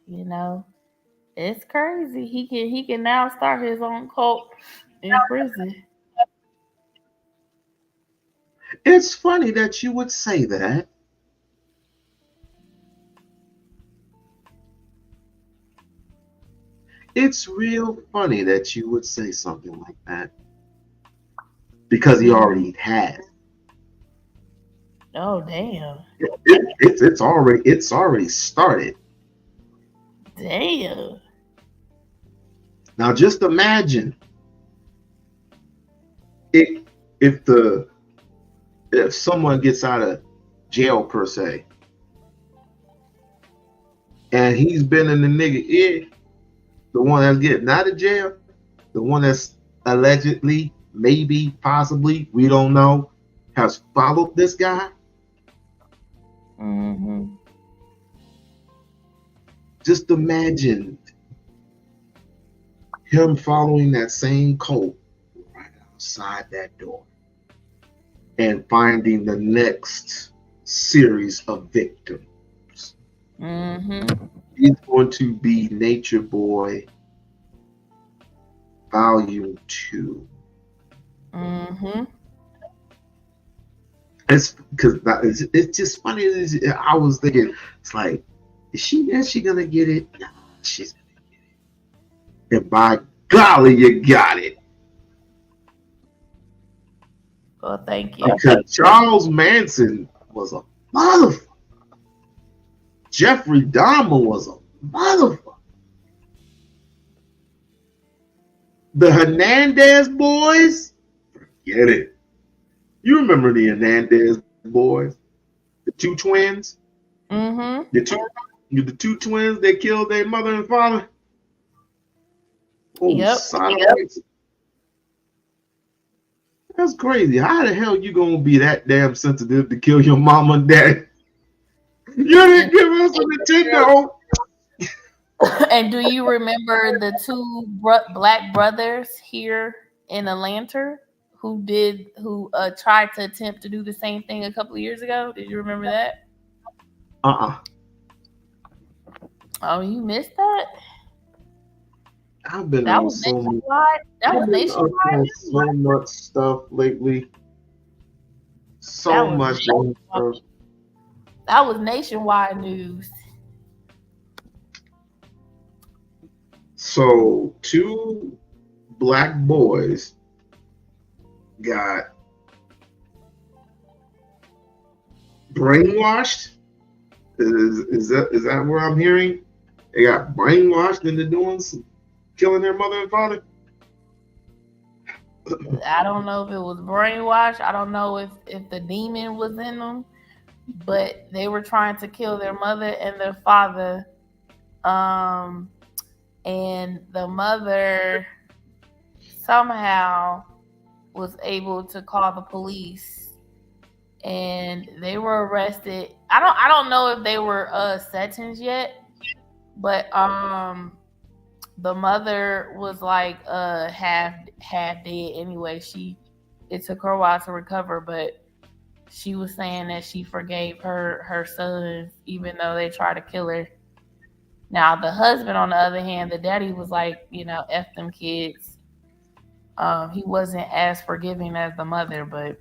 You know, it's crazy. He can now start his own cult in prison. It's funny that you would say that. It's real funny that you would say something like that. Because he already has. Oh damn. It's already started. Damn. Now just imagine if someone gets out of jail per se, and he's been in the nigga ear, the one that's getting out of jail, the one that's allegedly, maybe, possibly, we don't know, has followed this guy. Mm-hmm. Just imagine him following that same code right outside that door and finding the next series of victims. Mm-hmm. He's going to be Nature Boy Volume 2. Mm-hmm. It's because it's just funny. I was thinking, it's like, is she gonna get it? No, she's gonna get it. And by golly, you got it. Well, thank you. Because Charles Manson was a motherfucker. Jeffrey Dahmer was a motherfucker. The Hernandez boys, forget it. You remember the Hernandez boys? The two twins? Mm-hmm. The two twins that killed their mother and father? Oh, Yep. That's crazy. How the hell you gonna be that damn sensitive to kill your mama and daddy? You didn't give us a Nintendo. And do you remember the two black brothers here in Atlanta who tried to attempt to do the same thing a couple of years ago? Did you remember that? Oh, you missed that? I've been That on was so much. nationwide. That was nationwide. So much stuff lately. So much. That was nationwide news. So 2 black boys got brainwashed. Is that what I'm hearing? They got brainwashed into doing some killing their mother and father. I don't know if it was brainwashed. I don't know if the demon was in them, but they were trying to kill their mother and their father. And the mother somehow was able to call the police, and they were arrested. I don't know if they were sentenced yet, but the mother was like half dead anyway. It took her a while to recover, but she was saying that she forgave her sons even though they tried to kill her. Now the husband, on the other hand, the daddy was like, F them kids. He wasn't as forgiving as the mother, but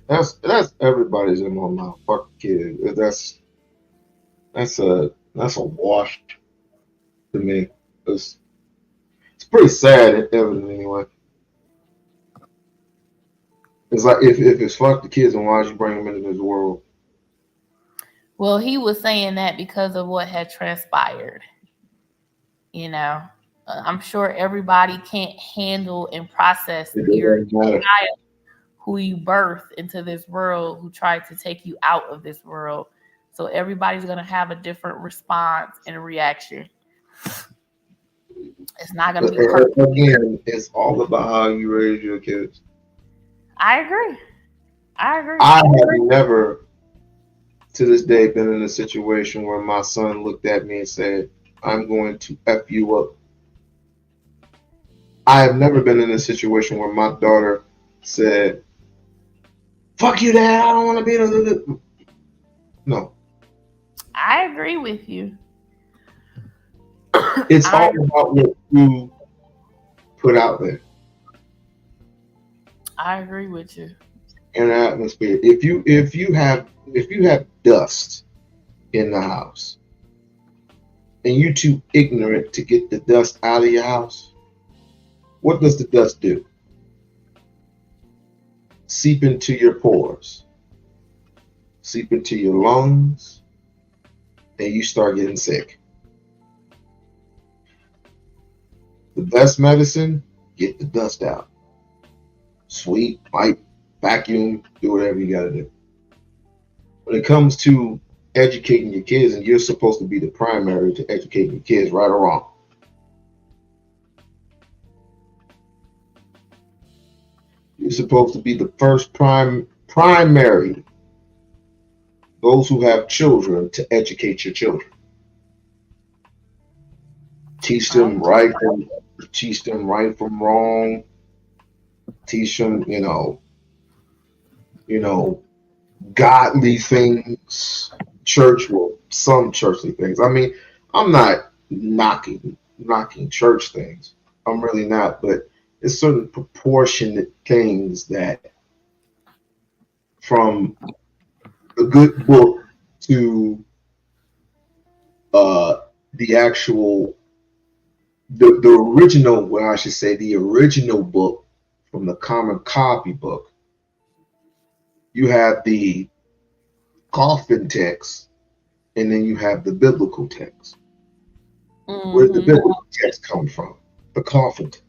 that's everybody's in my mouth. Fuck kid. That's a wash to me. It's pretty sad and evident anyway. It's like if it's fuck the kids, then why would you bring them into this world? well, he was saying that because of what had transpired. I'm sure everybody can't handle and process your child who you birth into this world, who tried to take you out of this world. So everybody's going to have a different response and reaction. It's not going to be perfect. Again, it's all about how you raise your kids. I agree. I have never, to this day, been in a situation where my son looked at me and said, I'm going to F you up. I have never been in a situation where my daughter said, fuck you, Dad, I don't want to be in a... No. I agree with you. It's all about what you put out there. I agree with you. In the atmosphere. If you have dust in the house and you're too ignorant to get the dust out of your house, what does the dust do? Seep into your pores, seep into your lungs, and you start getting sick. The best medicine, get the dust out. Sweep, wipe, vacuum, do whatever you gotta do. When it comes to educating your kids, and you're supposed to be the primary to educating your kids, right or wrong. You're supposed to be the first primary, those who have children, to educate your children. Teach them right from wrong. Teach them, godly things, some churchly things. I mean, I'm not knocking church things. I'm really not, but it's certain proportionate things that from the good book to the actual the original, well, I should say the original book from the common copy book. You have the coffin text, and then you have the biblical text. Where did the biblical text come from? The coffin text.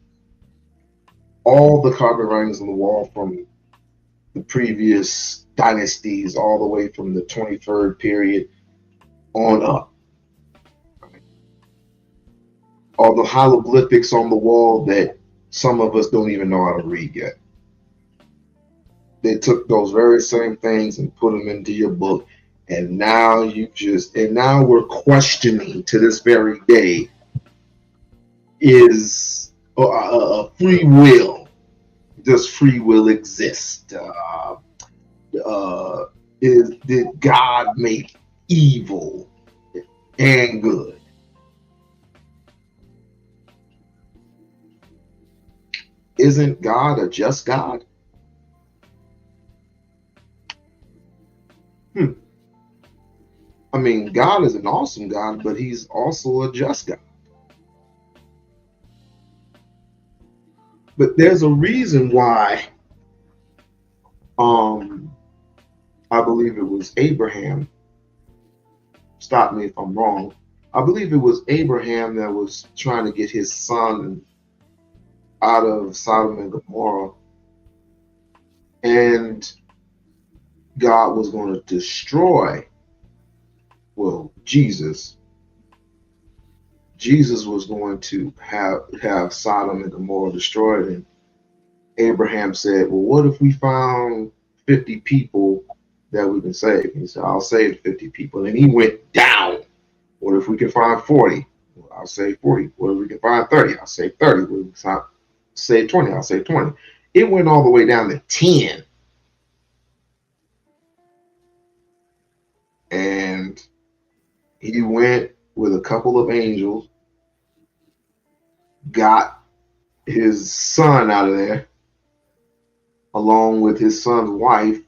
All the carved writings on the wall from the previous dynasties, all the way from the 23rd period on up. All the hieroglyphics on the wall that some of us don't even know how to read yet. They took those very same things and put them into your book, and now now we're questioning to this very day, is free will? Does free will exist? Did God make evil and good? Isn't God a just God? I mean, God is an awesome God, but he's also a just God. But there's a reason why I believe it was Abraham. Stop me if I'm wrong. I believe it was Abraham that was trying to get his son out of Sodom and Gomorrah, and God was going to destroy, well, Jesus was going to have Sodom and Gomorrah destroyed, and Abraham said, well, what if we found 50 people that we can save? He said, I'll save 50 people. And he went down. What if we can find 40? Well, I'll save 40. What if we can find 30? I'll save 30. What if we can save 20? I'll save 20. It went all the way down to 10. And he went with a couple of angels, got his son out of there, along with his son's wife,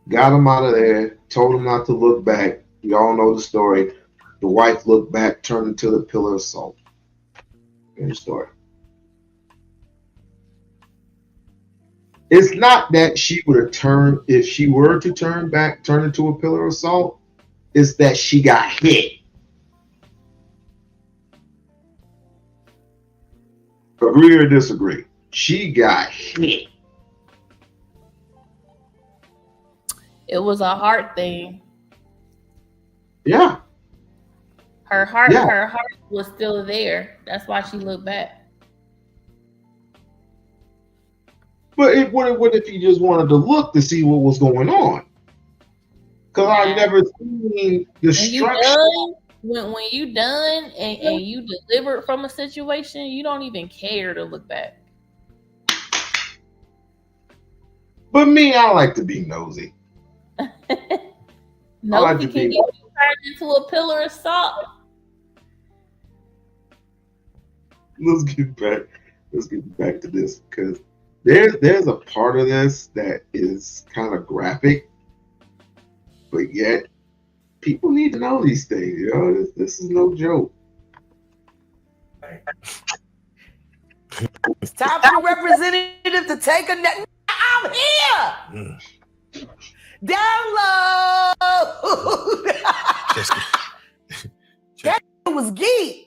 got him out of there, told him not to look back. We all know the story. The wife looked back, turned into the pillar of salt. In the story. It's not that she would have turned, if she were to turn back, turn into a pillar of salt, it's that she got hit. Agree or disagree? She got hit. It was a heart thing. Yeah. Her heart was still there. That's why she looked back. But what if he just wanted to look to see what was going on? Because I never seen destruction. When you done and you delivered from a situation, you don't even care to look back. But me, I like to be nosy. Nosy can get you turned into a pillar of salt. Let's get back to this, because there's a part of this that is kind of graphic, but yet people need to know these things. You know, this is no joke. It's time for the representative to take a net. I'm here. Download. That was geek.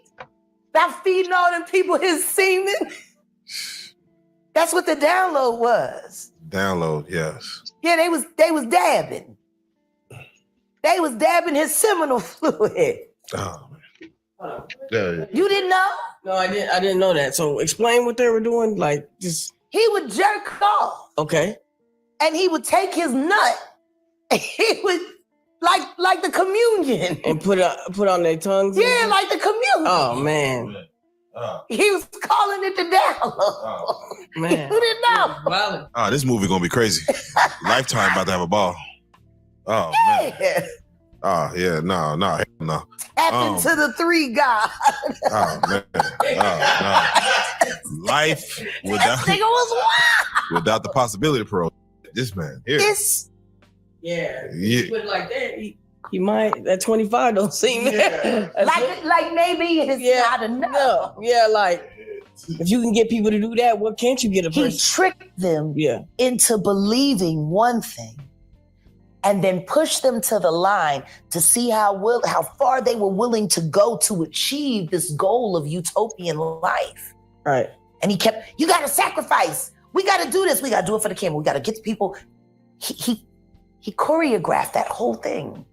Stop feeding all them people his semen. That's what the download was. Download, yes. Yeah, they was dabbing. They was dabbing his seminal fluid. Oh man. Yeah. You didn't know? No, I didn't know that. So explain what they were doing. Like just he would jerk off. Okay. And he would take his nut. And he would like the communion. And put on their tongues. Yeah, like the communion. Oh man. He was calling it the download. Oh, man. Who didn't know? Wow. Oh, this movie gonna be crazy. Lifetime about to have a ball. Oh yeah. Man. Oh yeah, no. Tap into the three God. Oh man. Oh no. Life That nigga was without the possibility of parole. This man here. Yeah. Yeah. Put it like that, he might. That 25 don't seem. like maybe it's not enough. No. Yeah, like if you can get people to do that, what can't you get a person? He tricked them into believing one thing, and then pushed them to the line to see how far they were willing to go to achieve this goal of utopian life. Right. And he kept, you got to sacrifice. We got to do this. We got to do it for the camera. We got to get the people. He choreographed that whole thing.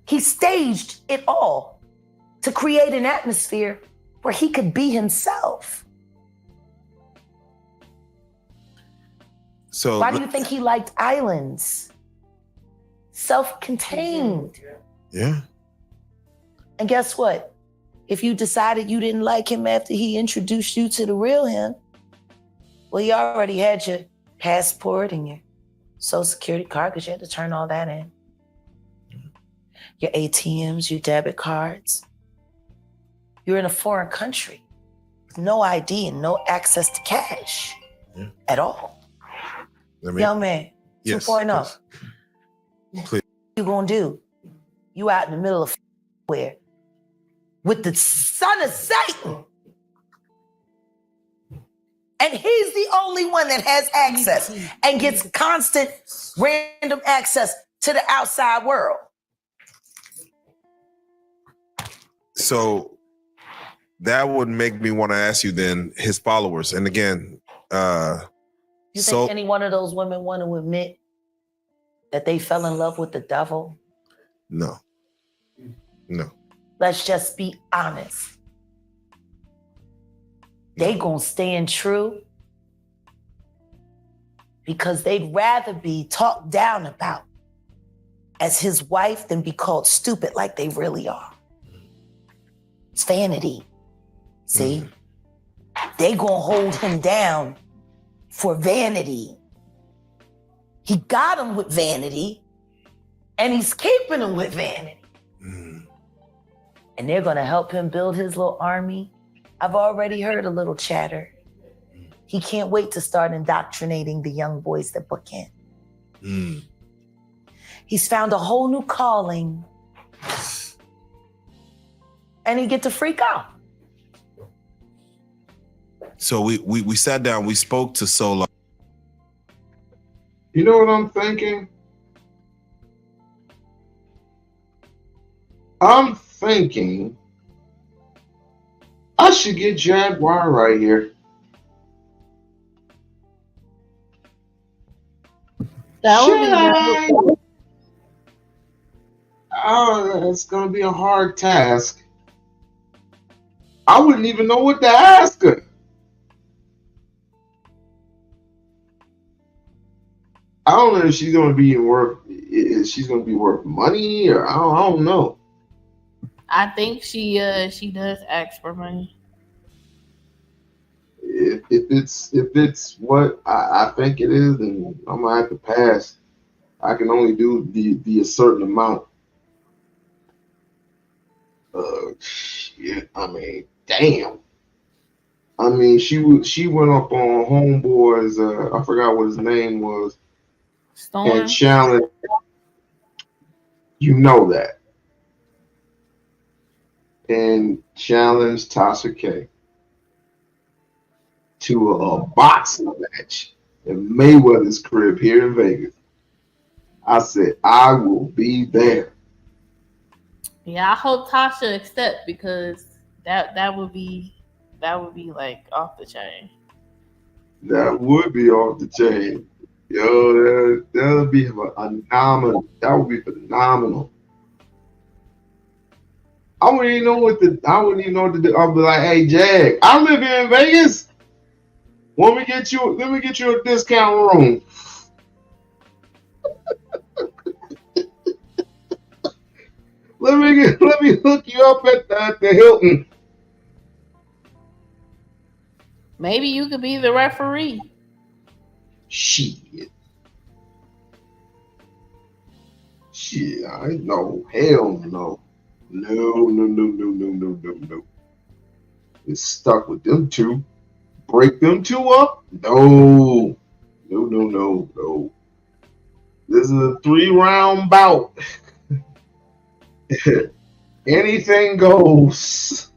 He staged it all to create an atmosphere where he could be himself. So why do you think he liked islands? Self-contained. Yeah. And guess what? If you decided you didn't like him after he introduced you to the real him, well, you already had your passport and your social security card because you had to turn all that in. Your ATMs, your debit cards. You're in a foreign country with no ID and no access to cash at all. Young man, 2.0. What you gonna do? You out in the middle of where? With the son of Satan. And he's the only one that has access and gets constant random access to the outside world. So that would make me want to ask you then, his followers. And again, you think any one of those women want to admit that they fell in love with the devil? No. Let's just be honest. They gonna stand true because they'd rather be talked down about as his wife than be called stupid like they really are. It's vanity. See? They gonna hold him down for vanity. He got him with vanity, and he's keeping him with vanity. And they're gonna help him build his little army. I've already heard a little chatter. He can't wait to start indoctrinating the young boys that book in. He's found a whole new calling, and he get to freak out. So we sat down, we spoke to Solo. You know what I'm thinking? I'm thinking I should get Jaguar right here. That would be Oh, it's gonna be a hard task. I wouldn't even know what to ask her. I don't know if she's gonna be worth. She's gonna be worth money, or I don't know. I think she does ask for money. If it's what I think it is, then I'm gonna have to pass. I can only do the a certain amount. Shit. I mean, damn. I mean, she went up on Homeboy's. I forgot what his name was. Storm. And challenged. You know that. And challenged Tasha K to a boxing match in Mayweather's crib here in Vegas. I said, I will be there. Yeah, I hope Tasha accept because that would be like off the chain. That would be off the chain. Yo, that would be phenomenal. That would be phenomenal. I wouldn't even know what to do. I'll be like, hey Jag, I live here in Vegas. Let me get you a discount room. let me hook you up at the Hilton. Maybe you could be the referee. Shit, I know. Hell no. No. It's stuck with them two. break them two up? No. No. This is a 3-round bout. Anything goes.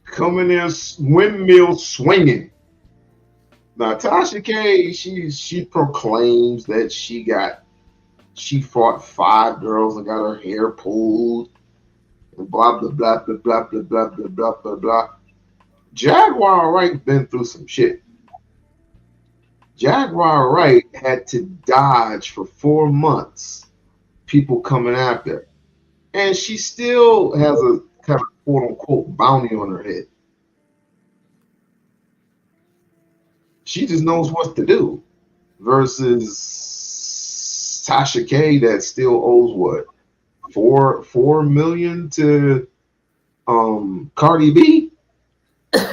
Coming in windmill swinging. Now Tasha K, she proclaims that she fought 5 girls and got her hair pulled and blah blah blah blah blah blah blah blah blah blah blah. Jaguar Wright been through some shit. Jaguar Wright had to dodge for 4 months people coming after her. And she still has a kind of quote unquote bounty on her head. She just knows what to do. Versus Tasha K that still owes what? $4 million to Cardi B?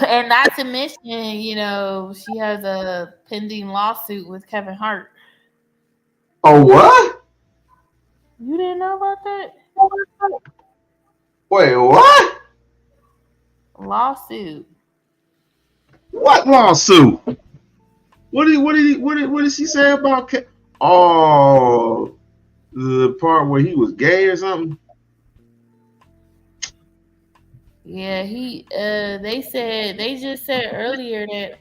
And not to mention, you know, she has a pending lawsuit with Kevin Hart. Oh, what? You didn't know about that? Wait, what? Lawsuit. What lawsuit? What did she say about oh, the part where he was gay or something? Yeah, they just said earlier that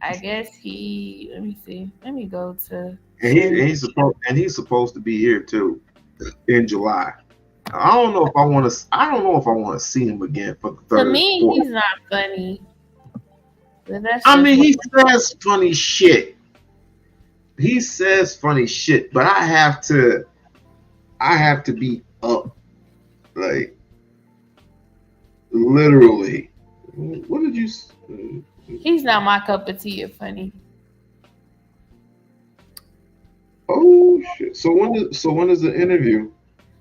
I guess let me see. Let me go to And he's supposed to be here too in July. I don't know if I want to see him again for the third. To me, he's not funny. I mean, he says funny shit. He says funny shit, but I have to be up, like literally. What did you? He's not my cup of tea. Of funny. Oh shit! So when is the interview?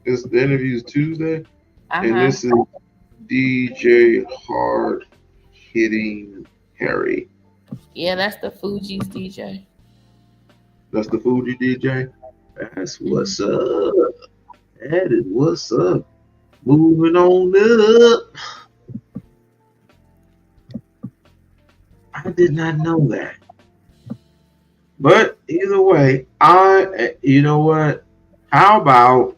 The interview is Tuesday, and this is DJ Hard Hitting Harry. Yeah, that's the Fuji's DJ. That's the Fuji DJ. That's what's up. That is what's up. Moving on up. I did not know that. But either way, you know what? How about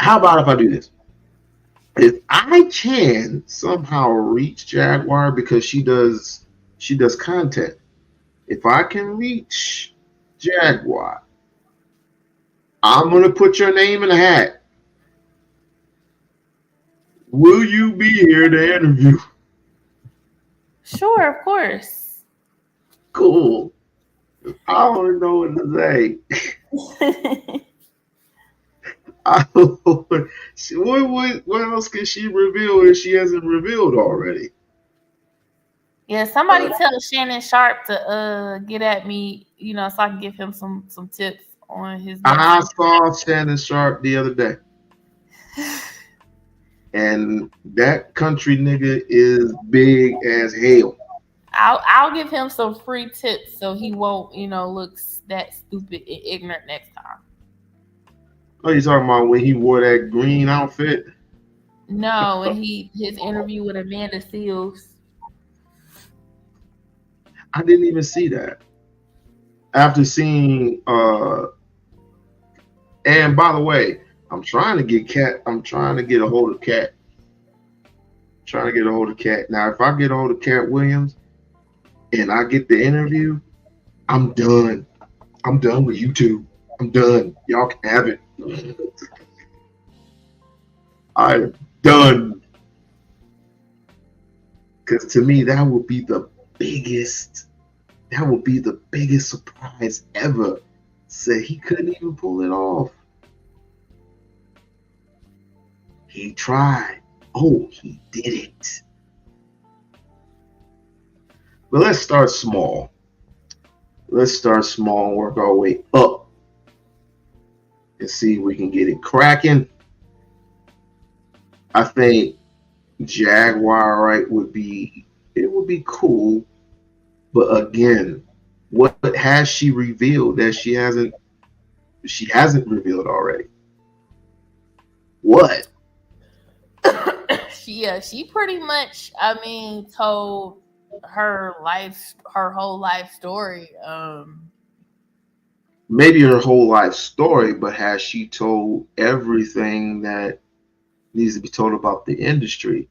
if I do this? If I can somehow reach Jaguar because she does content. If I can reach Jaguar, I'm gonna put your name in a hat. Will you be here to interview? Sure, of course. Cool. I don't know what to say. What else can she reveal if she hasn't revealed already? Yeah, somebody tell Shannon Sharp to get at me, you know, so I can give him some tips on his. I saw Shannon Sharp the other day, and that country nigga is big as hell. I'll give him some free tips so he won't, you know, look that stupid and ignorant next time. Oh, you talking about when he wore that green outfit? No, and his interview with Amanda Seales. I didn't even see that. After seeing and by the way, I'm trying to get a hold of Cat. Now, if I get a hold of Cat Williams and I get the interview, I'm done. I'm done with YouTube. I'm done. Y'all can have it. I'm done. Because to me, that would be the biggest surprise ever. Said he couldn't even pull it off. He tried. Oh, he did it. But let's start small. And work our way up and see if we can get it cracking. I think Jaguar Wright would be cool. But again, what has she revealed that she hasn't revealed already? What? She pretty much, I mean, told her whole life story. Maybe her whole life story, but has she told everything that needs to be told about the industry?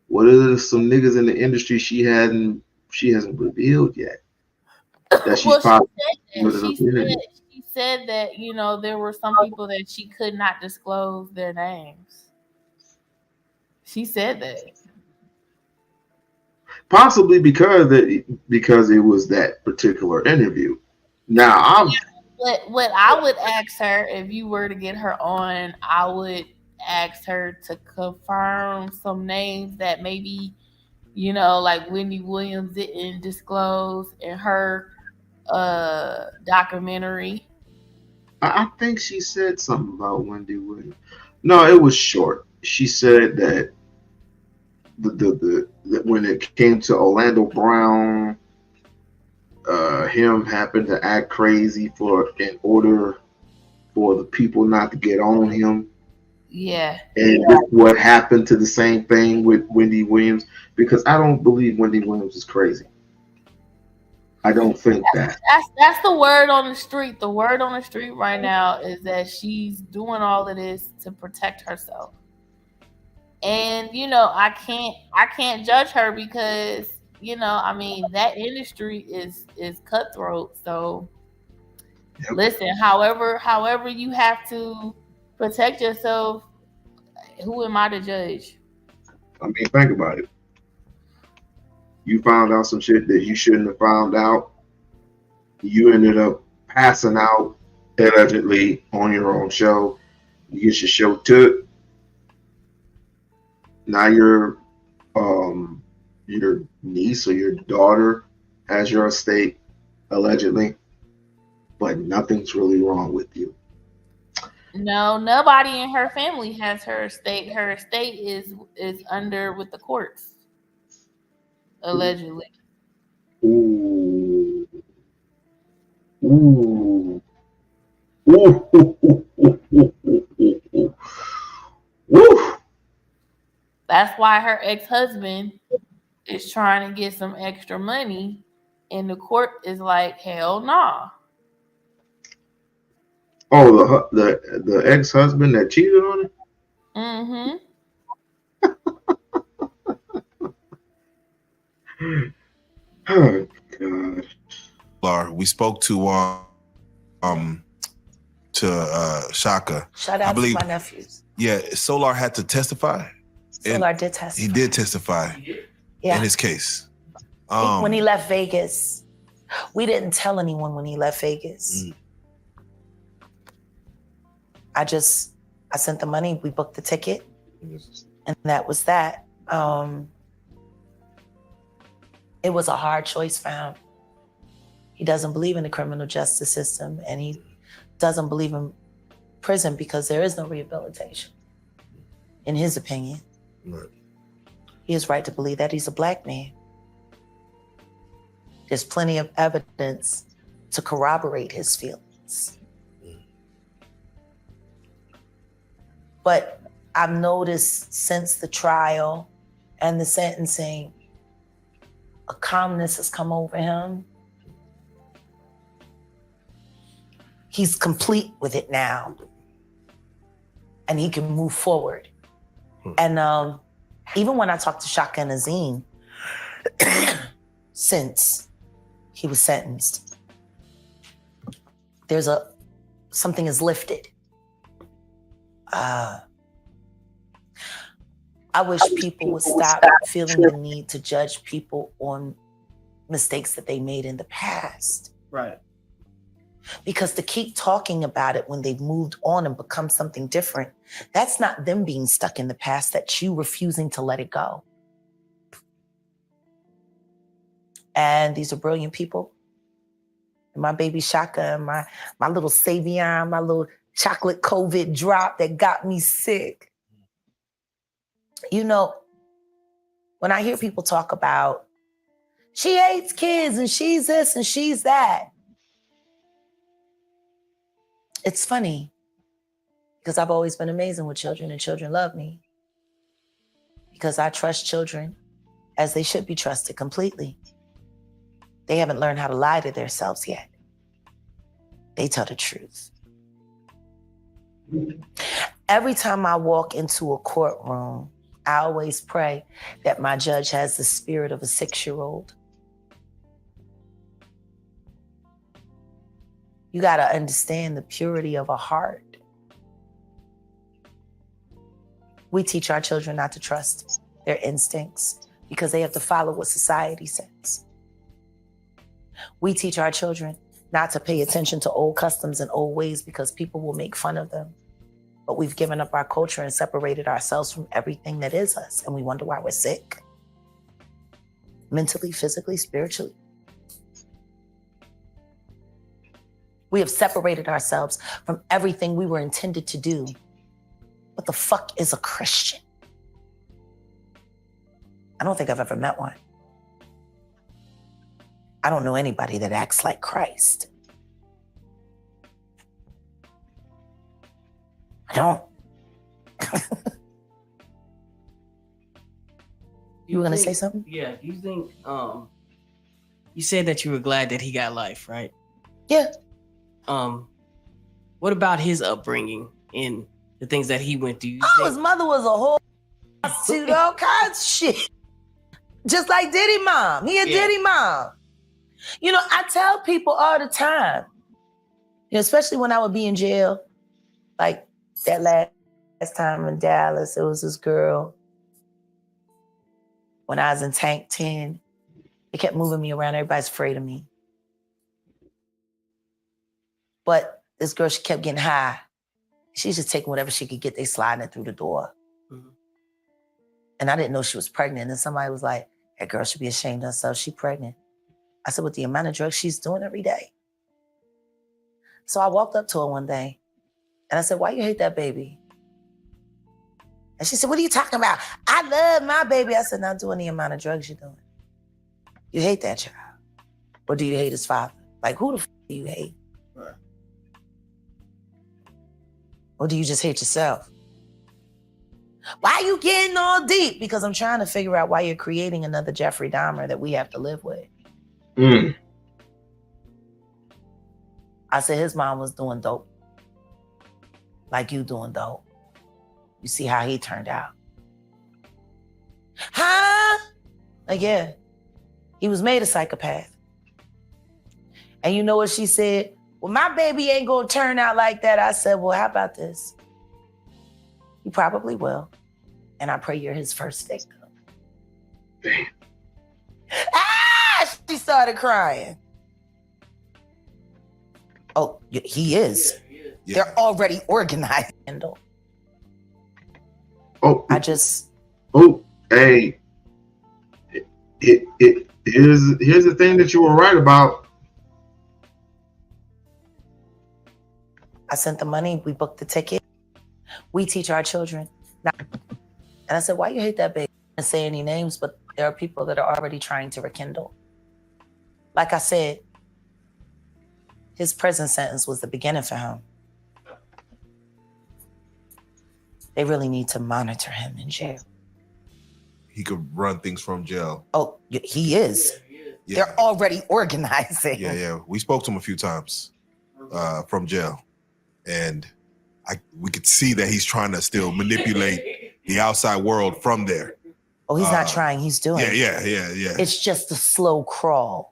What are some niggas in the industry she hasn't revealed yet? That she's Well, probably she said that, you know, there were some people that she could not disclose their names. She said that. possibly because it was that particular interview. Now What I would ask her if you were to get her on, I would ask her to confirm some names that maybe, you know, like Wendy Williams didn't disclose in her documentary. I think she said something about Wendy Williams. No, it was short. She said that that when it came to Orlando Brown, him happened to act crazy in order for the people not to get on him. Yeah. And what happened to the same thing with Wendy Williams? Because I don't believe Wendy Williams is crazy. I don't think that. That's the word on the street. The word on the street right now is that she's doing all of this to protect herself. And you know, I can't judge her because, you know, I mean, that industry is cutthroat. So listen, however you have to protect yourself, who am I to judge? I mean, think about it. You found out some shit that you shouldn't have found out. You ended up passing out allegedly on your own show. You get your show took. Now your niece or your daughter has your estate allegedly, but nothing's really wrong with you. No, nobody in her family has her estate. Her estate is under with the courts, allegedly. Ooh. Ooh. Ooh. Woo. That's why her ex-husband is trying to get some extra money, and the court is like, hell nah. Oh, the ex-husband that cheated on her? Mm-hmm. Oh God. We spoke to Shaka. Shout out to my nephews. Yeah, Solar had to testify. Solar did testify. He did testify in his case. When he left Vegas, we didn't tell anyone when he left Vegas. I sent the money, we booked the ticket, and that was that. It was a hard choice for him. He doesn't believe in the criminal justice system, and he doesn't believe in prison because there is no rehabilitation, in his opinion. Right. He has right to believe that. He's a Black man. There's plenty of evidence to corroborate his feelings. But I've noticed since the trial and the sentencing, a calmness has come over him. He's complete with it now. And he can move forward. And even when I talked to Shaka and Azim, since he was sentenced, something is lifted. I wish people would stop feeling the need to judge people on mistakes that they made in the past. Right. Because to keep talking about it when they've moved on and become something different, that's not them being stuck in the past, that's you refusing to let it go. And these are brilliant people. And my baby Shaka and my little Savion, my little chocolate COVID drop that got me sick. You know, when I hear people talk about, she hates kids and she's this and she's that, it's funny because I've always been amazing with children and children love me because I trust children as they should be trusted completely. They haven't learned how to lie to themselves yet. They tell the truth. Every time I walk into a courtroom, I always pray that my judge has the spirit of a 6-year-old. You got to understand the purity of a heart. We teach our children not to trust their instincts because they have to follow what society says. We teach our children not to pay attention to old customs and old ways because people will make fun of them. But we've given up our culture and separated ourselves from everything that is us, and we wonder why we're sick. Mentally, physically, spiritually. We have separated ourselves from everything we were intended to do. What the fuck is a Christian? I don't think I've ever met one. I don't know anybody that acts like Christ. I don't. You were gonna say something? Yeah. Do you think you said that you were glad that he got life, right? Yeah. What about his upbringing and the things that he went through? His mother was a whole prostitute, all kinds of shit. Just like Diddy mom. He a Diddy mom. You know, I tell people all the time, you know, especially when I would be in jail, like that last time in Dallas, it was this girl. When I was in Tank 10, they kept moving me around. Everybody's afraid of me. But this girl, she kept getting high. She's just taking whatever she could get. They sliding it through the door. Mm-hmm. And I didn't know she was pregnant. And somebody was like, that girl should be ashamed of herself. She's pregnant. I said, with the amount of drugs she's doing every day. So I walked up to her one day and I said, why you hate that baby? And she said, what are you talking about? I love my baby. I said, not doing the amount of drugs you're doing. You hate that child. Or do you hate his father? Like, who the fuck do you hate? Right. Or do you just hate yourself? Why are you getting all deep? Because I'm trying to figure out why you're creating another Jeffrey Dahmer that we have to live with. Mm. I said his mom was doing dope. Like you doing dope. You see how he turned out. Huh? Like, yeah. He was made a psychopath. And you know what she said? Well, my baby ain't gonna turn out like that. I said, well, how about this? He probably will. And I pray you're his first victim. Damn. Ah! She started crying. Oh, he is. Yeah. They're already organized. Oh, here's the thing that you were right about. I sent the money. We booked the ticket. We teach our children. And I said, why you hate that baby? I didn't say any names, but there are people that are already trying to rekindle. Like I said, his prison sentence was the beginning for him. They really need to monitor him in jail. He could run things from jail. Oh, he is. Yeah. They're already organizing. Yeah. We spoke to him a few times from jail. And we could see that he's trying to still manipulate the outside world from there. Oh, he's not trying. He's doing it. Yeah. It's just a slow crawl.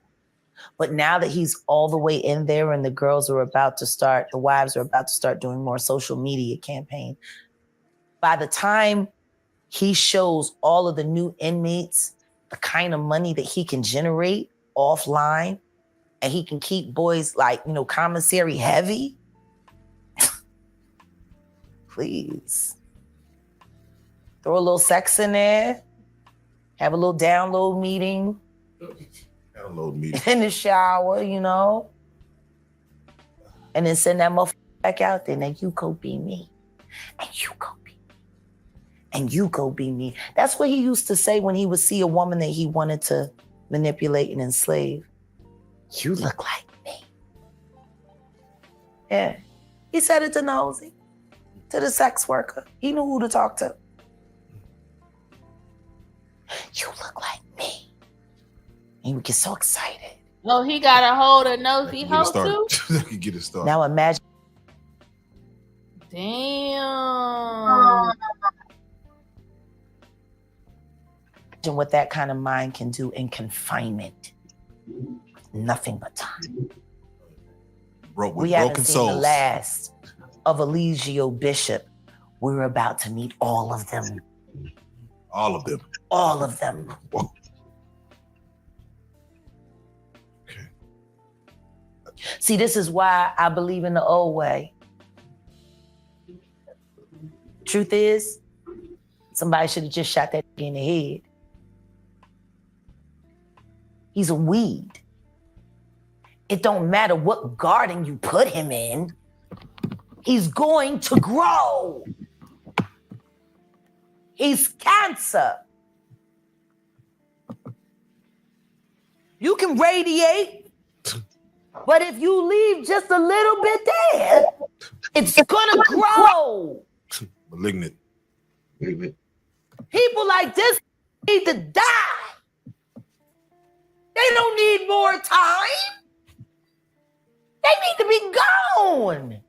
But now that he's all the way in there and the wives are about to start doing more social media campaign, by the time he shows all of the new inmates the kind of money that he can generate offline, and he can keep boys like, commissary heavy, please. Throw a little sex in there, have a little download meeting. In the shower, and then send that motherfucker back out there. Now you go be me. And you go be me. And you go be me. That's what he used to say when he would see a woman that he wanted to manipulate and enslave. You look like me. Yeah. He said it to Nosy, to the sex worker. He knew who to talk to. You look like me. And we get so excited. Oh, he got a hold of nosy hoe too? He get it started. Now imagine. Damn. Imagine what that kind of mind can do in confinement. Nothing but time. We haven't broken seen souls. the last of Eligio Bishop. We're about to meet all of them. All of them. All of them. Whoa. See, this is why I believe in the old way. Truth is, somebody should have just shot that in the head. He's a weed. It don't matter what garden you put him in. He's going to grow. He's cancer. You can radiate, but if you leave just a little bit there, it's gonna grow. Malignant. People like this need to die. They don't need more time. They need to be gone.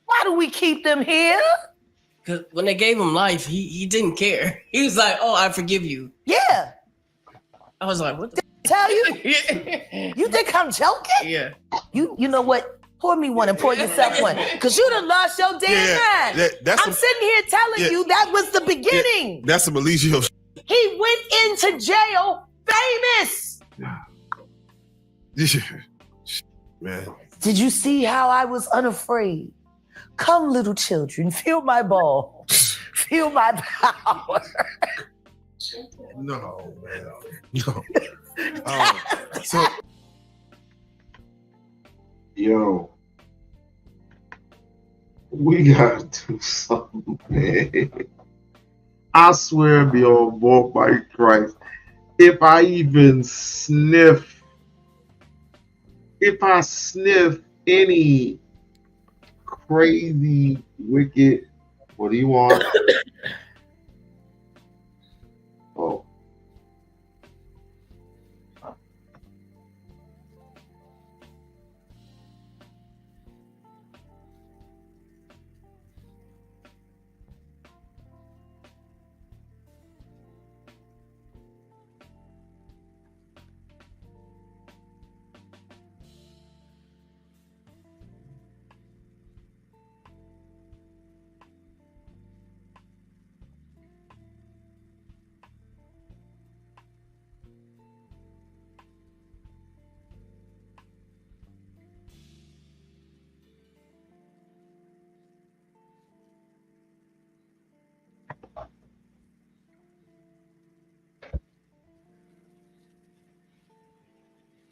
Why do we keep them here? Because when they gave him life, he didn't care. He was like, "Oh, I forgive you." Yeah. I was like, "What the?" Tell you? You think I'm joking? Yeah. You know what? Pour me one and pour yourself one. Because you done lost your damn mind. I'm sitting here telling you that was the beginning. Yeah, that's some Eligio. He went into jail famous. Man. Did you see how I was unafraid? Come, little children, feel my ball. Feel my power. No, man. No. So, yo, we gotta do something, man. I swear beyond both by Christ, if I sniff any crazy, wicked, what do you want? Oh.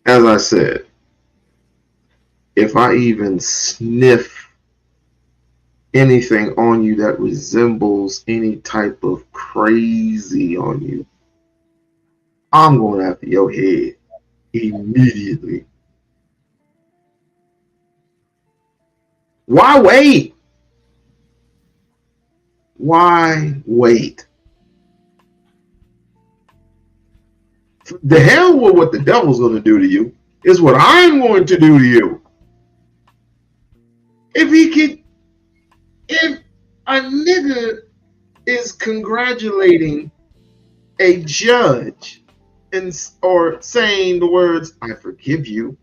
As I said, if I even sniff anything on you that resembles any type of crazy on you, I'm going after your head immediately. Why wait? Why wait? The hell with what the devil's going to do to you is what I'm going to do to you. If a nigga is congratulating a judge or saying the words, "I forgive you,"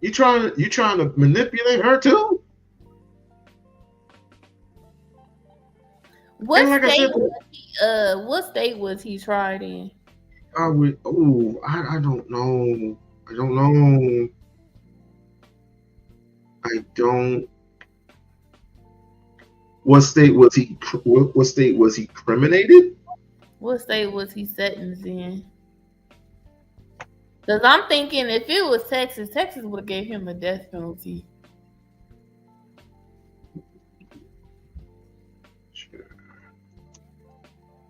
you trying to manipulate her too? What like what state was he tried in? I don't know. What state was he? What state was he criminated? What state was he sentenced in? Because I'm thinking if it was Texas would have gave him a death penalty.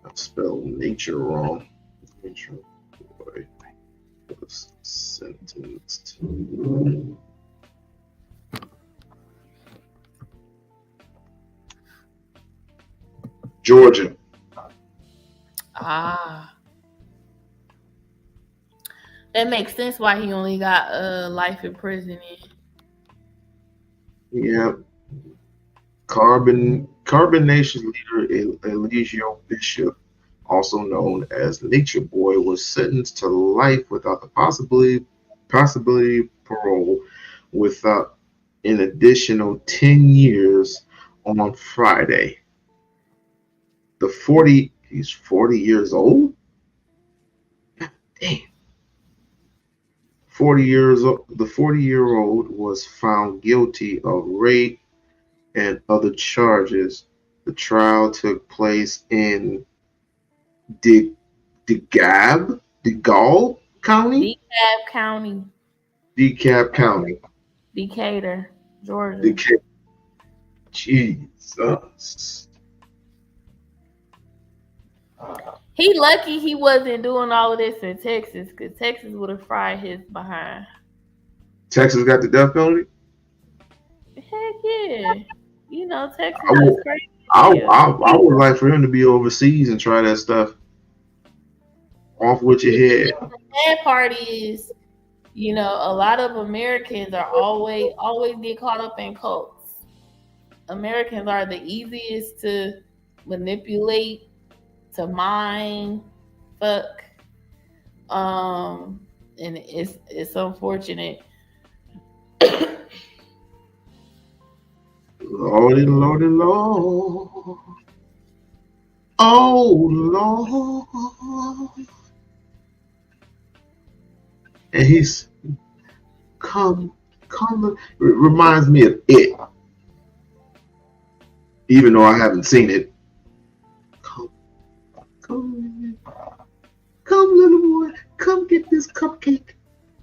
I spelled nature wrong. Nature boy was sentenced to. Georgia. Ah, that makes sense why he only got life in prison. Yeah. Carbonation leader Eligio Bishop, also known as Nature Boy, was sentenced to life without the possibility of parole, without an additional 10 years on Friday. He's 40 years old? Damn. 40 years old. The 40-year-old was found guilty of rape and other charges. The trial took place in DeKalb County? DeKalb County. DeKalb County. Decatur, Georgia. Decatur. Jesus. He lucky he wasn't doing all of this in Texas, because Texas would have fried his behind. Texas got the death penalty? Heck yeah. You know, Texas is crazy. I would like for him to be overseas and try that stuff. Off with your head. The bad part is, you know, a lot of Americans are always get caught up in cults. Americans are the easiest to manipulate, to mine, fuck. And it's unfortunate. Lordy, Lordy, Lord. Oh, Lord. And he's come. It reminds me of It. Even though I haven't seen it. Come, little boy. Come get this cupcake.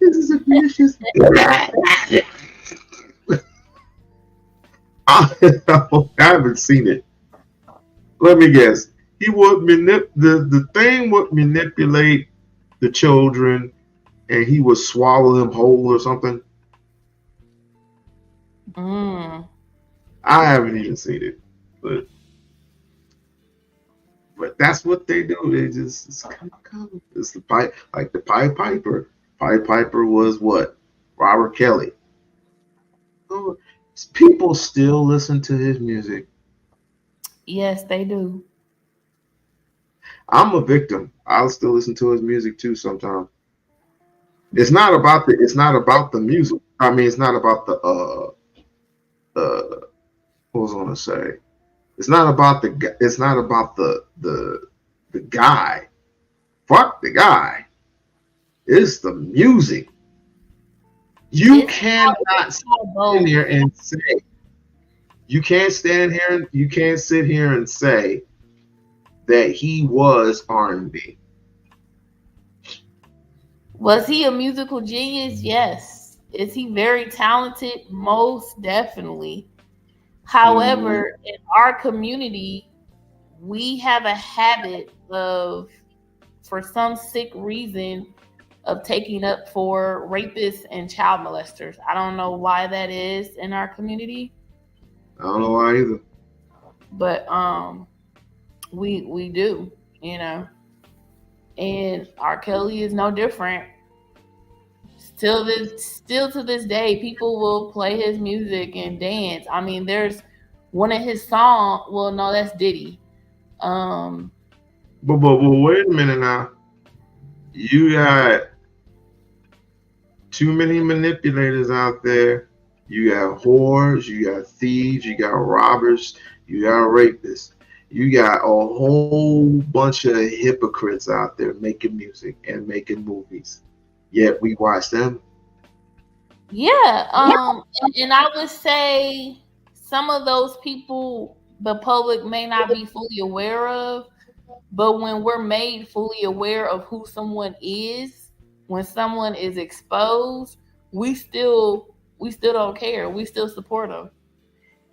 This is a delicious. I haven't seen it. Let me guess. He would the thing would manipulate the children, and he would swallow them whole or something. I haven't even seen it, but that's what they do. They just come. It's the pipe, like the Pied Piper. Pied Piper was what? Robert Kelly. Oh, people still listen to his music. Yes, they do. I'm a victim. I'll still listen to his music too sometimes. It's not about the music. I mean, it's not about the what was I gonna say? It's not about the guy. Fuck the guy. It's the music. You cannot stand here and say. You can't stand here and you can't sit here and say that he was R&B. Was he a musical genius? Yes. Is he very talented? Most definitely. However, in our community, we have a habit of, for some sick reason, of taking up for rapists and child molesters. I don't know why that is in our community. I don't know why either. But we do, you know. And R. Kelly is no different. Still to this day, people will play his music and dance. I mean, there's one of his songs. Well, no, that's Diddy. But wait a minute now. You got too many manipulators out there. You got whores, you got thieves, you got robbers, you got rapists. You got a whole bunch of hypocrites out there making music and making movies. Yet we watch them. Yeah. And I would say some of those people the public may not be fully aware of, but when we're made fully aware of who someone is, when someone is exposed, we still don't care. We still support them.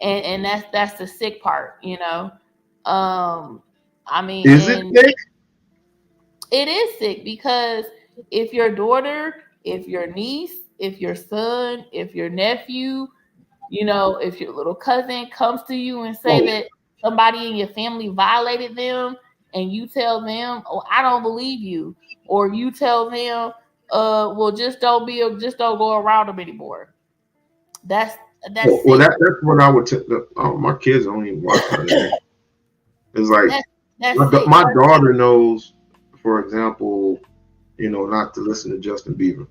And that's the sick part, you know. I mean, is it sick? It is sick because if your daughter, if your niece, if your son, if your nephew, you know, if your little cousin comes to you and say that somebody in your family violated them, and you tell them, "Oh, I don't believe you," or you tell them, well, just don't go around them anymore." That's Well, sick. that's what I would tell. My kids don't even watch none of that. It's like That's sick. my daughter knows, for example, not to listen to Justin Bieber.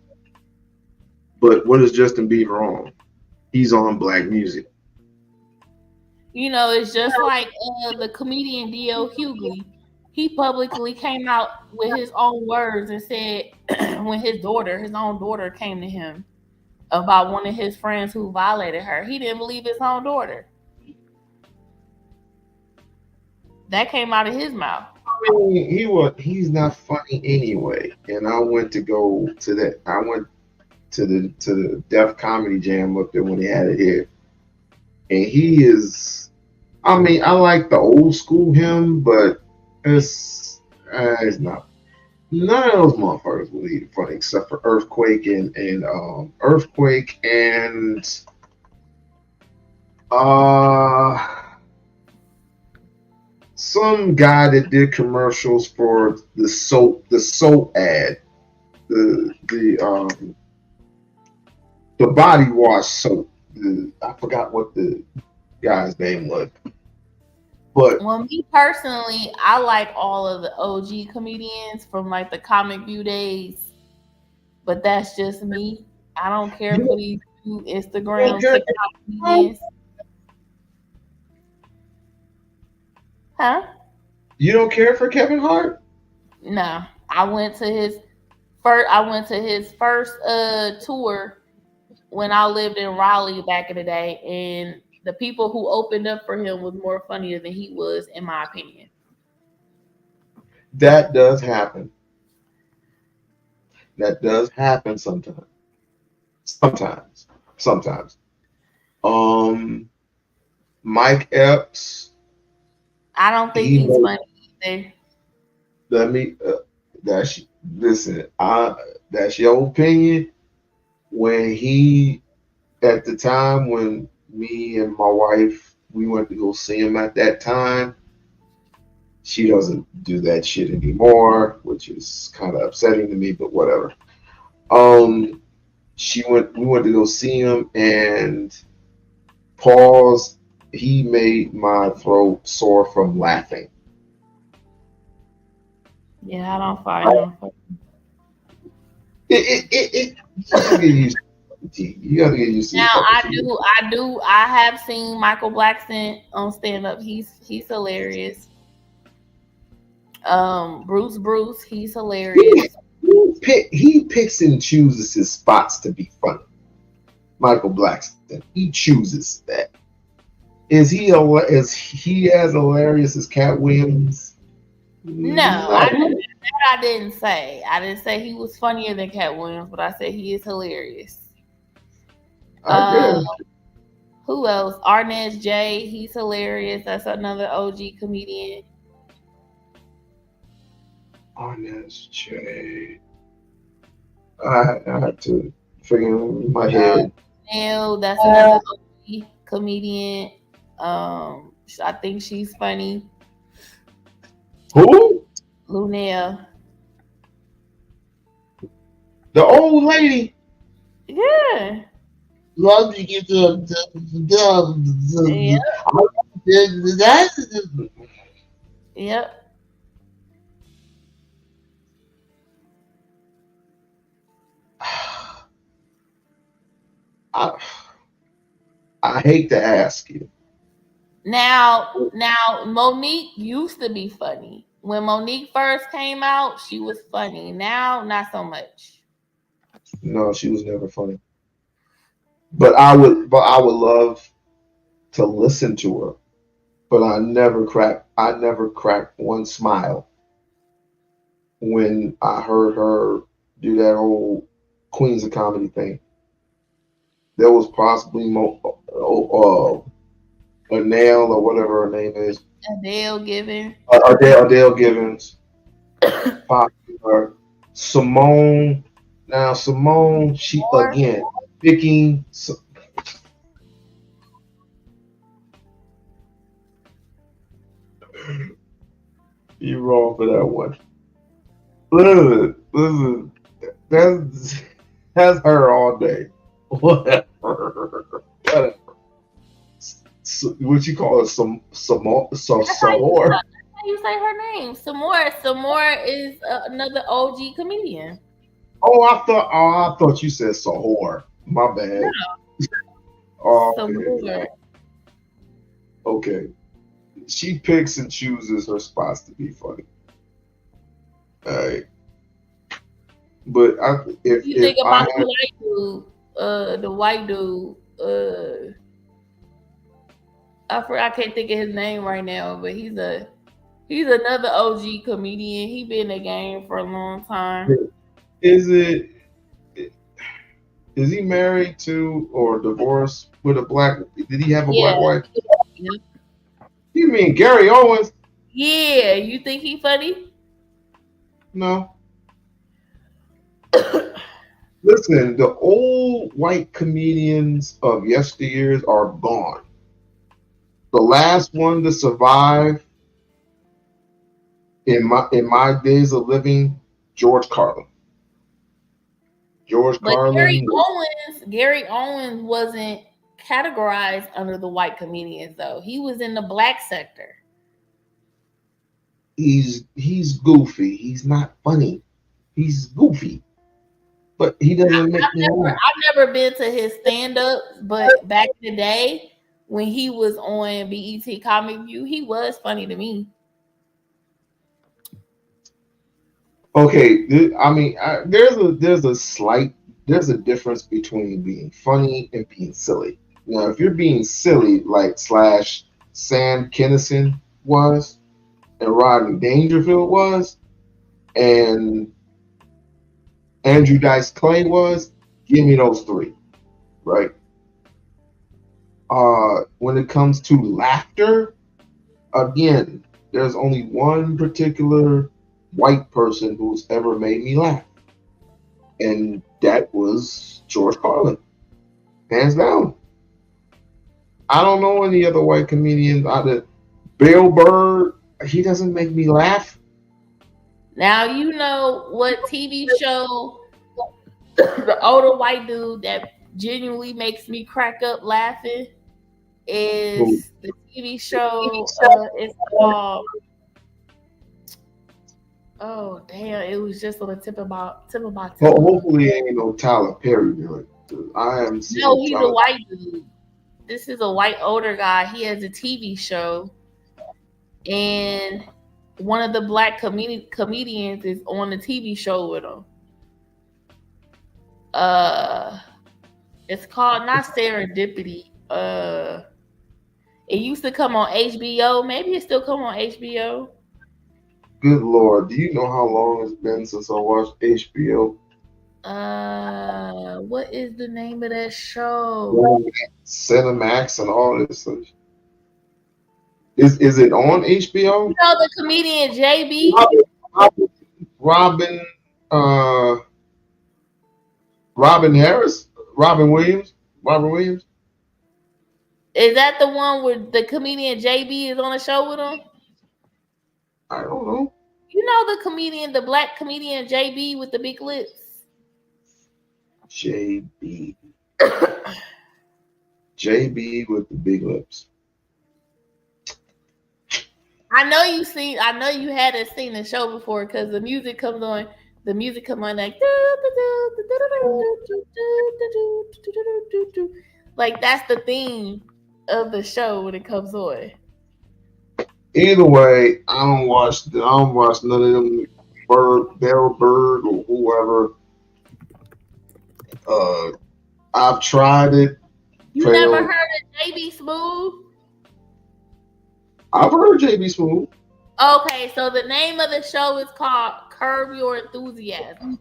But what is Justin Bieber on? He's on black music. It's just like the comedian D.L. Hughley. He publicly came out with his own words and said when his own daughter came to him about one of his friends who violated her, he didn't believe his own daughter. That came out of his mouth. I mean, he's not funny anyway. And I went to go to that. I went to the Def Comedy Jam up there when he had it here. And he is, I mean, I like the old school him, but it's not. None of those motherfuckers were really funny except for Earthquake and some guy that did commercials for the soap ad, the body wash soap. I forgot what the guy's name was. But well, me personally, I like all of the OG comedians from like the Comic View days, but that's just me. I don't care for these new Instagram TikTok comedians. Huh? You don't care for Kevin Hart? No, I went to his first tour when I lived in Raleigh back in the day, and the people who opened up for him was more funnier than he was, in my opinion. That does happen. That does happen sometimes. Sometimes. Mike Epps. I don't think he's funny either. That's your opinion. When he, at the time when me and my wife, we went to go see him at that time, she doesn't do that shit anymore, which is kind of upsetting to me, but whatever. We went to go see him, and he made my throat sore from laughing. Yeah, I don't find him funny. You gotta get used to it. Now I have seen Michael Blackson on stand up. He's hilarious. Bruce, he's hilarious. He picks and chooses his spots to be funny. Michael Blackson, he chooses that. Is he as hilarious as Cat Williams? No, I didn't say. I didn't say he was funnier than Cat Williams, but I said he is hilarious. Who else? Arnez J, he's hilarious. That's another OG comedian. Arnez J. I have to figure in my head. Neil, that's another OG comedian. I think she's funny. Who? Lunel. The old lady. Yeah. Love to get Yep. I hate to ask you. Now, Monique used to be funny. When Monique first came out, she was funny. Now, not so much. No, she was never funny. But I would love to listen to her. But I never cracked one smile when I heard her do that whole Queens of Comedy thing. There was possibly Adele or whatever her name is. Adele Givens. Adele Givens. Popular. Simone. Now Simone, she again picking. You wrong for that one. Listen. That's her all day. Whatever. What you call it? Some Samor. How you say her name? Samora. Samora is another OG comedian. Oh, I thought you said Sahor. My bad. No. Oh, Samora. Okay. She picks and chooses her spots to be funny. All right. But if You think if about I had, the white dude, I can't think of his name right now, but he's another OG comedian. He been in the game for a long time. is he married to or divorced with a black? Did he have a black wife? Yeah. You mean Gary Owens? Yeah, you think he funny? No. Listen, the old white comedians of yesteryears are gone. The last one to survive in my days of living, George Carlin. But Gary Owens wasn't categorized under the white comedians though. He was in the black sector. He's goofy. He's not funny. He's goofy. But he doesn't make me laugh. I've never been to his stand-up, but back in the day when he was on BET Comic View, he was funny to me. Okay, I mean, there's a difference between being funny and being silly. Now, if you're being silly, like slash Sam Kinison was, and Rodney Dangerfield was, and Andrew Dice Clay was, give me those three, right? When it comes to laughter, again, there's only one particular white person who's ever made me laugh, and that was George Carlin, hands down. I don't know any other white comedians. Bill Burr, he doesn't make me laugh. Now you know what TV show the older white dude that genuinely makes me crack up laughing is the TV show. It's called. Oh damn! It was just on the tip of my tongue. Well, hopefully, it ain't no Tyler Perry doing it. I haven't seen. No, he's a white dude. This is a white older guy. He has a TV show, and one of the black comedians is on the TV show with him. It's called not Serendipity. It used to come on HBO. Maybe it still come on HBO. Good Lord, do you know how long it's been since I watched HBO? What is the name of that show? Cinemax and all this stuff. Is it on HBO? You know the comedian JB? Robin Harris? Robin Williams? Robert Williams? Is that the one where the comedian JB is on the show with him? I don't know. You know the comedian, the black comedian JB with the big lips? JB. JB with the big lips. I know you hadn't seen the show before because the music comes on. The music comes on like that's the theme of the show when it comes on. Either way, I don't watch none of them Bill Bird or whoever. I've tried it. You never heard of JB Smooth? I've heard JB Smooth. Okay, so the name of the show is called Curb Your Enthusiasm.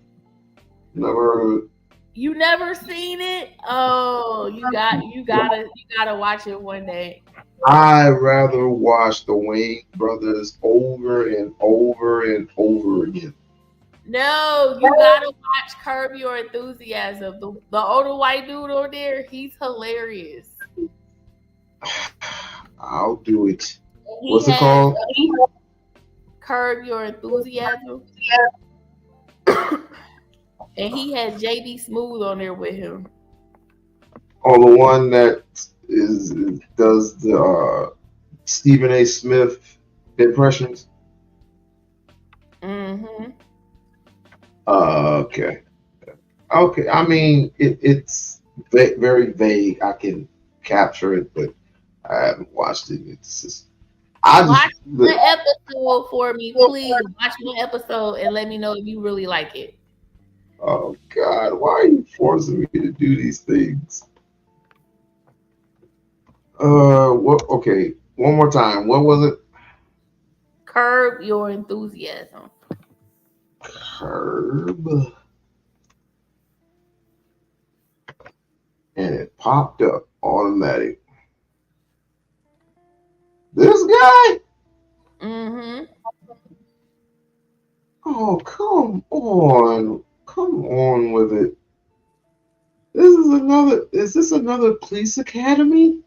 Never heard of it. You never seen it? Oh, you gotta watch it one day. I'd rather watch the Wayans brothers over and over and over again. No, you gotta watch Curb Your Enthusiasm. The older white dude over there, he's hilarious. I'll do it. What's it called? Curb Your Enthusiasm. And he had JD Smooth on there with him. Oh, the one that does the Stephen A. Smith impressions. Mm-hmm. Okay. Okay. I mean, it's very vague. I can capture it, but I haven't watched it. It's just Watch one episode for me, please. Watch one episode and let me know if you really like it. Oh God, why are you forcing me to do these things? What? Okay, one more time. What was it? Curb Your Enthusiasm. Curb. And it popped up automatic. This guy? Mm-hmm. Oh, come on. Come on with it. Is this another police academy?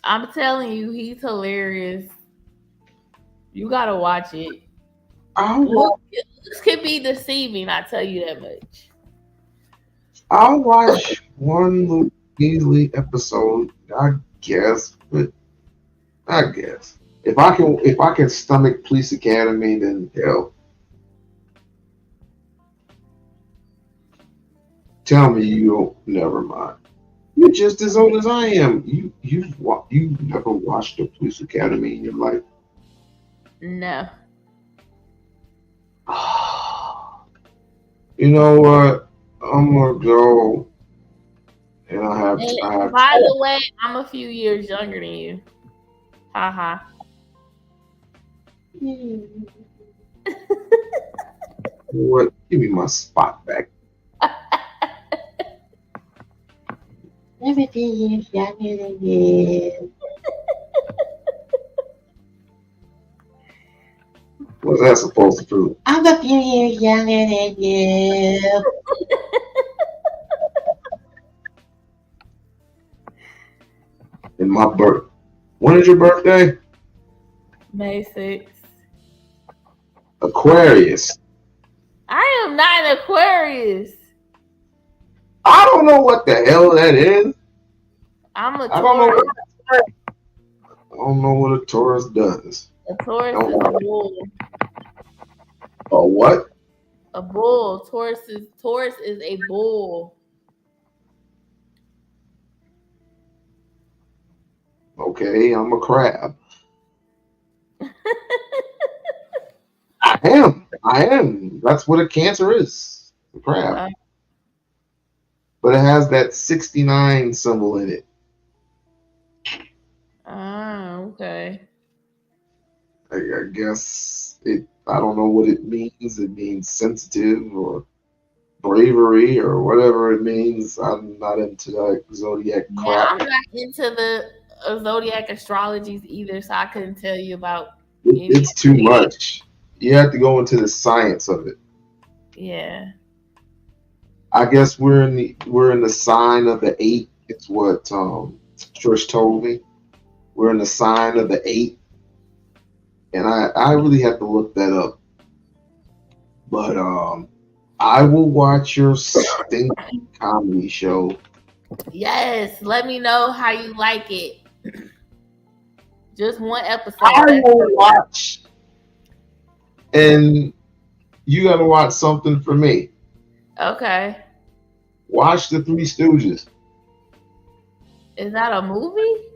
I'm telling you, he's hilarious. You gotta watch it. This could be deceiving, I tell you that much. I'll watch one little easily episode, I guess, but I guess. If I can stomach Police Academy, then hell. Tell me you don't. Never mind. You're just as old as I am. You've never watched a Police Academy in your life. No. You know what? I'm gonna go, and I have. By the way, I'm a few years younger than you. Haha. What? Give me my spot back. Everything is younger than you. What's that supposed to prove? I'm a few years younger than you. And my birth. When is your birthday? May 6th. Aquarius. I am not an Aquarius. I don't know what the hell that is. I'm a I don't know. Taurus. I don't know what a Taurus does. A Taurus is a bull. A what? A bull. Taurus is a bull. Okay, I'm a crab. I am. That's what a Cancer is. A crab. But it has that 69 symbol in it. Ah, okay. I guess I don't know what it means. It means sensitive or bravery or whatever it means. I'm not into that zodiac crap. Yeah, I'm not into the zodiac astrologies either, so I couldn't tell you about It's too much. You have to go into the science of it. Yeah. I guess we're in the sign of the 8. It's what Trish told me. We're in the sign of the 8. And I really have to look that up. But I will watch your stinky comedy show. Yes, let me know how you like it. Just one episode. I will watch. And you got to watch something for me. Okay. Watch The Three Stooges. Is that a movie?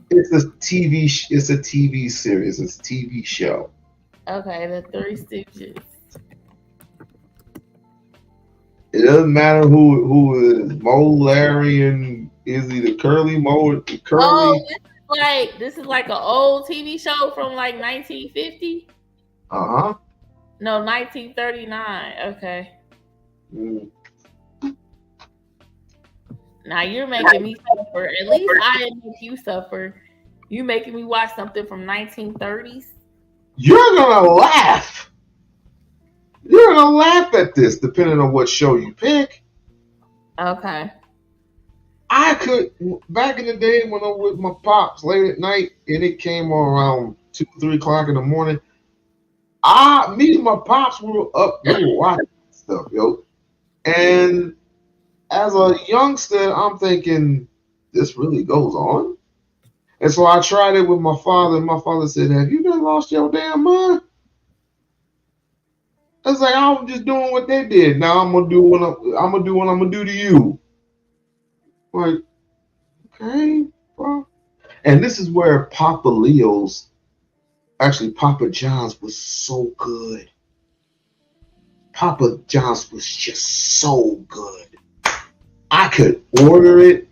It's a TV. It's a TV series. It's a TV show. Okay, The Three Stooges. It doesn't matter who is Mo, Larry, and is he the Curly Mo? Curly? Oh, this is like an old TV show from like 1950. Uh-huh. No, 1939. Okay. Now you're making me suffer. At least I didn't make you suffer. You making me watch something from 1930s? You're gonna laugh. You're gonna laugh at this, depending on what show you pick. Okay. I could back in the day when I was with my pops late at night, and it came on around 2, 3 o'clock in the morning. Me and my pops were up, we were watching stuff, yo. And as a youngster, I'm thinking, this really goes on. And so I tried it with my father, and my father said, "Have you done lost your damn mind?" I was like, "I was just doing what they did. Now I'm gonna do what I'm gonna do to you." Like, okay, bro. And this is where Papa John's was so good. Papa John's was just so good. I could order it,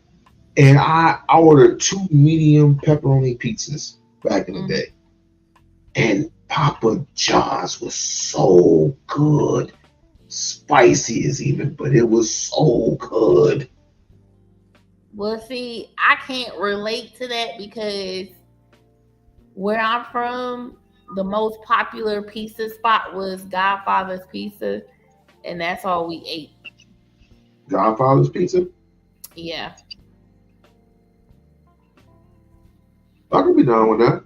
and I ordered 2 medium pepperoni pizzas back in the day. And Papa John's was so good. Spicy as even, but it was so good. Well, see, I can't relate to that because where I'm from, the most popular pizza spot was Godfather's Pizza, and that's all we ate. Godfather's Pizza? Yeah. I could be down with that.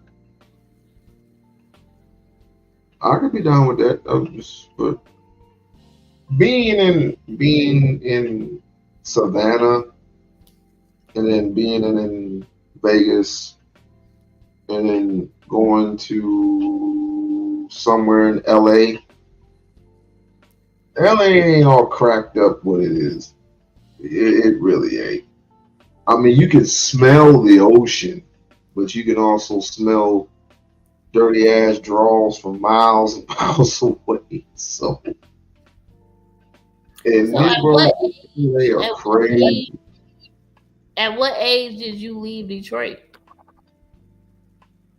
But being in Savannah, and then being in Vegas, and then going to somewhere in LA. LA ain't all cracked up what it is. It really ain't. I mean, you can smell the ocean, but you can also smell dirty ass draws from miles and miles away. So, and So these at brothers, what they are crazy. At what age did you leave Detroit?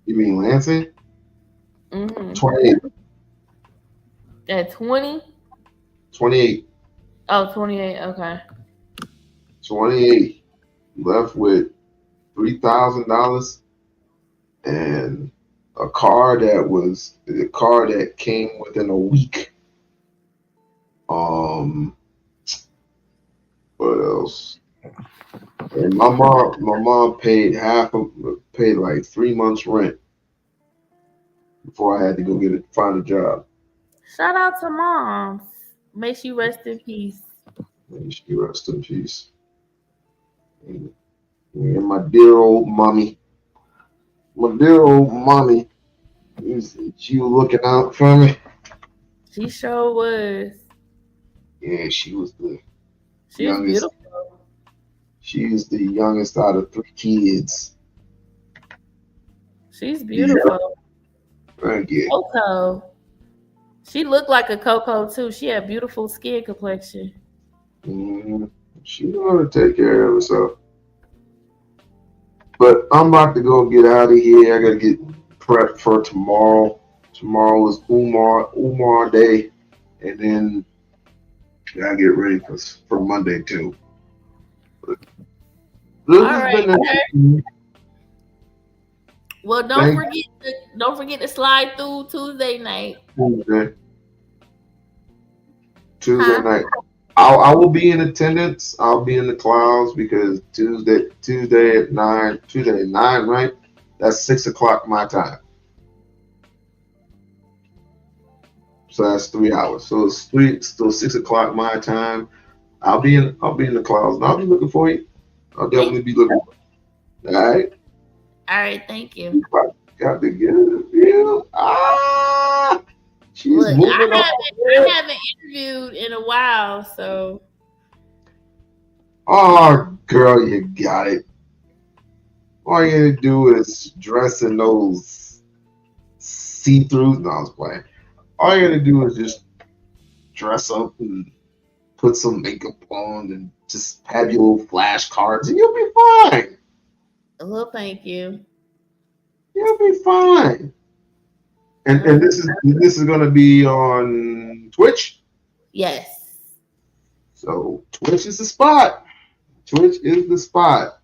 You mean Lansing? Mm-hmm. 28. At 20? 28. Oh, 28. Okay. 28. Left with $3,000 and a car that came within a week. What else? And my mom paid like 3 months rent before I had to go find a job. Shout out to moms. May she rest in peace. May she rest in peace. And my dear old mommy. She was looking out for me. She sure was. Yeah, she was the She was youngest. beautiful. She is the youngest out of 3 kids. She's beautiful. Thank you. Coco. She looked like a Coco too. She had beautiful skin complexion. She know how to take care of herself. But I'm about to go get out of here. I gotta get prepped for tomorrow. Tomorrow is Umar Day, and then I gotta get ready for Monday too. All right. Well, don't forget to slide through Tuesday night. Tuesday night. I will be in attendance. I'll be in the clouds because Tuesday at 9, right? That's 6 o'clock my time. So that's 3 hours. So it's still 6 o'clock my time. I'll be in the clouds, and I'll be looking for you. I'll definitely be looking for you. All right. All right, thank you. Got to get it. She's moving I haven't interviewed in a while, so. Oh, girl, you got it. All you gotta do is dress in those see-throughs. No, I was playing. All you gotta do is just dress up and put some makeup on and just have your little flashcards, and you'll be fine. Well, thank you. You'll be fine. And this is gonna be on Twitch? Yes. So Twitch is the spot. Twitch is the spot.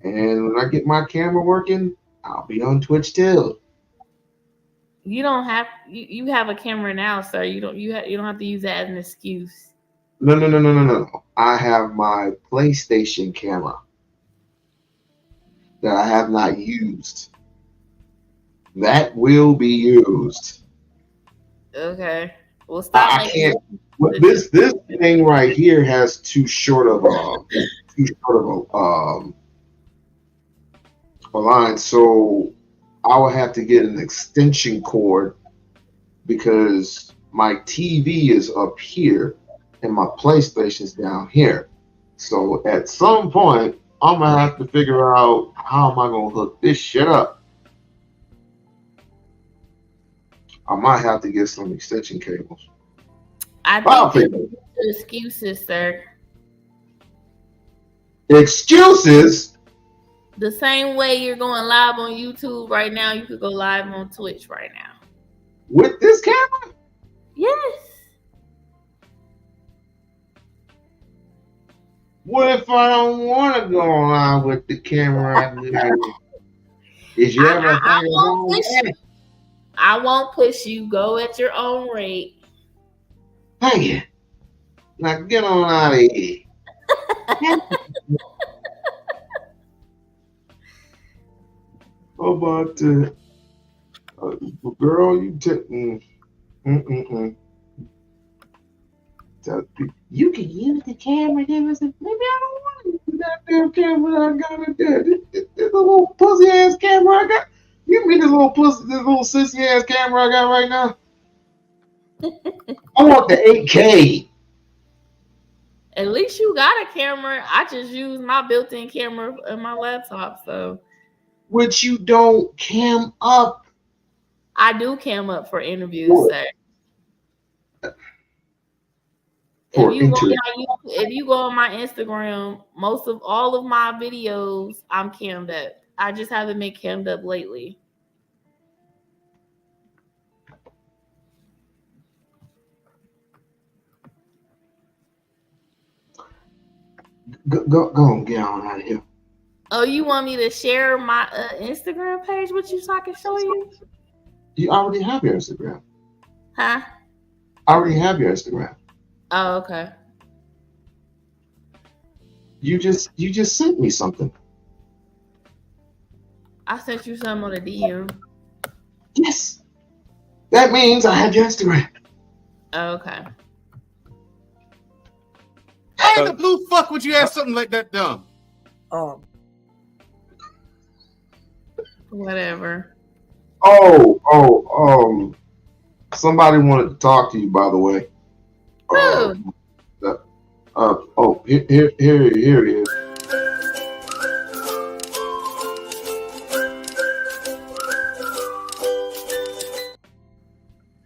And when I get my camera working, I'll be on Twitch too. You don't have you have a camera now, sir. You don't have to use that as an excuse. No. I have my PlayStation camera. that I have not used. That will be used. Okay. Well, stop I making can't. This thing right here has too short of a line, so I will have to get an extension cord because my TV is up here and my PlayStation's down here. So at some point, I'm gonna have to figure out how am I gonna hook this shit up. I might have to get some extension cables. I think it's excuses, sir. Excuses? The same way you're going live on YouTube right now, you could go live on Twitch right now. With this camera? Yes. What if I don't want to go on with the camera? Is you ever I won't push you. Go at your own rate. Dang it. Now get on out of here. How about girl, you you can use the camera. Maybe I don't want to use that damn camera I got in there. This little pussy ass camera I got. You mean this little sissy ass camera I got right now? I want the 8K. At least you got a camera. I just use my built-in camera in my laptop, so. Which you don't cam up. I do cam up for interviews, sir. If you go on my Instagram, most of all of my videos, I'm cammed up. I just haven't been cammed up lately. Go on, get on out of here. Oh, you want me to share my Instagram page with you so I can show you? You already have your Instagram. Huh? I already have your Instagram. Oh, okay. You just sent me something. I sent you something on a DM. Yes. That means I have your Instagram. Oh, okay. Why in the blue fuck would you ask something like that dumb? Whatever. Somebody wanted to talk to you, by the way. Who? Here it is.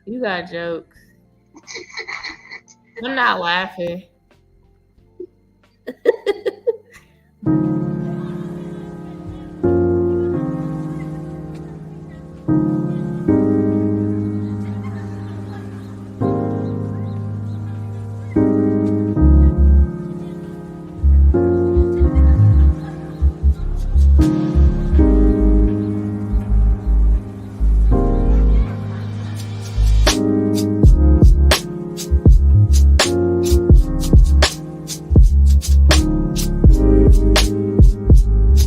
You got jokes. I'm not laughing.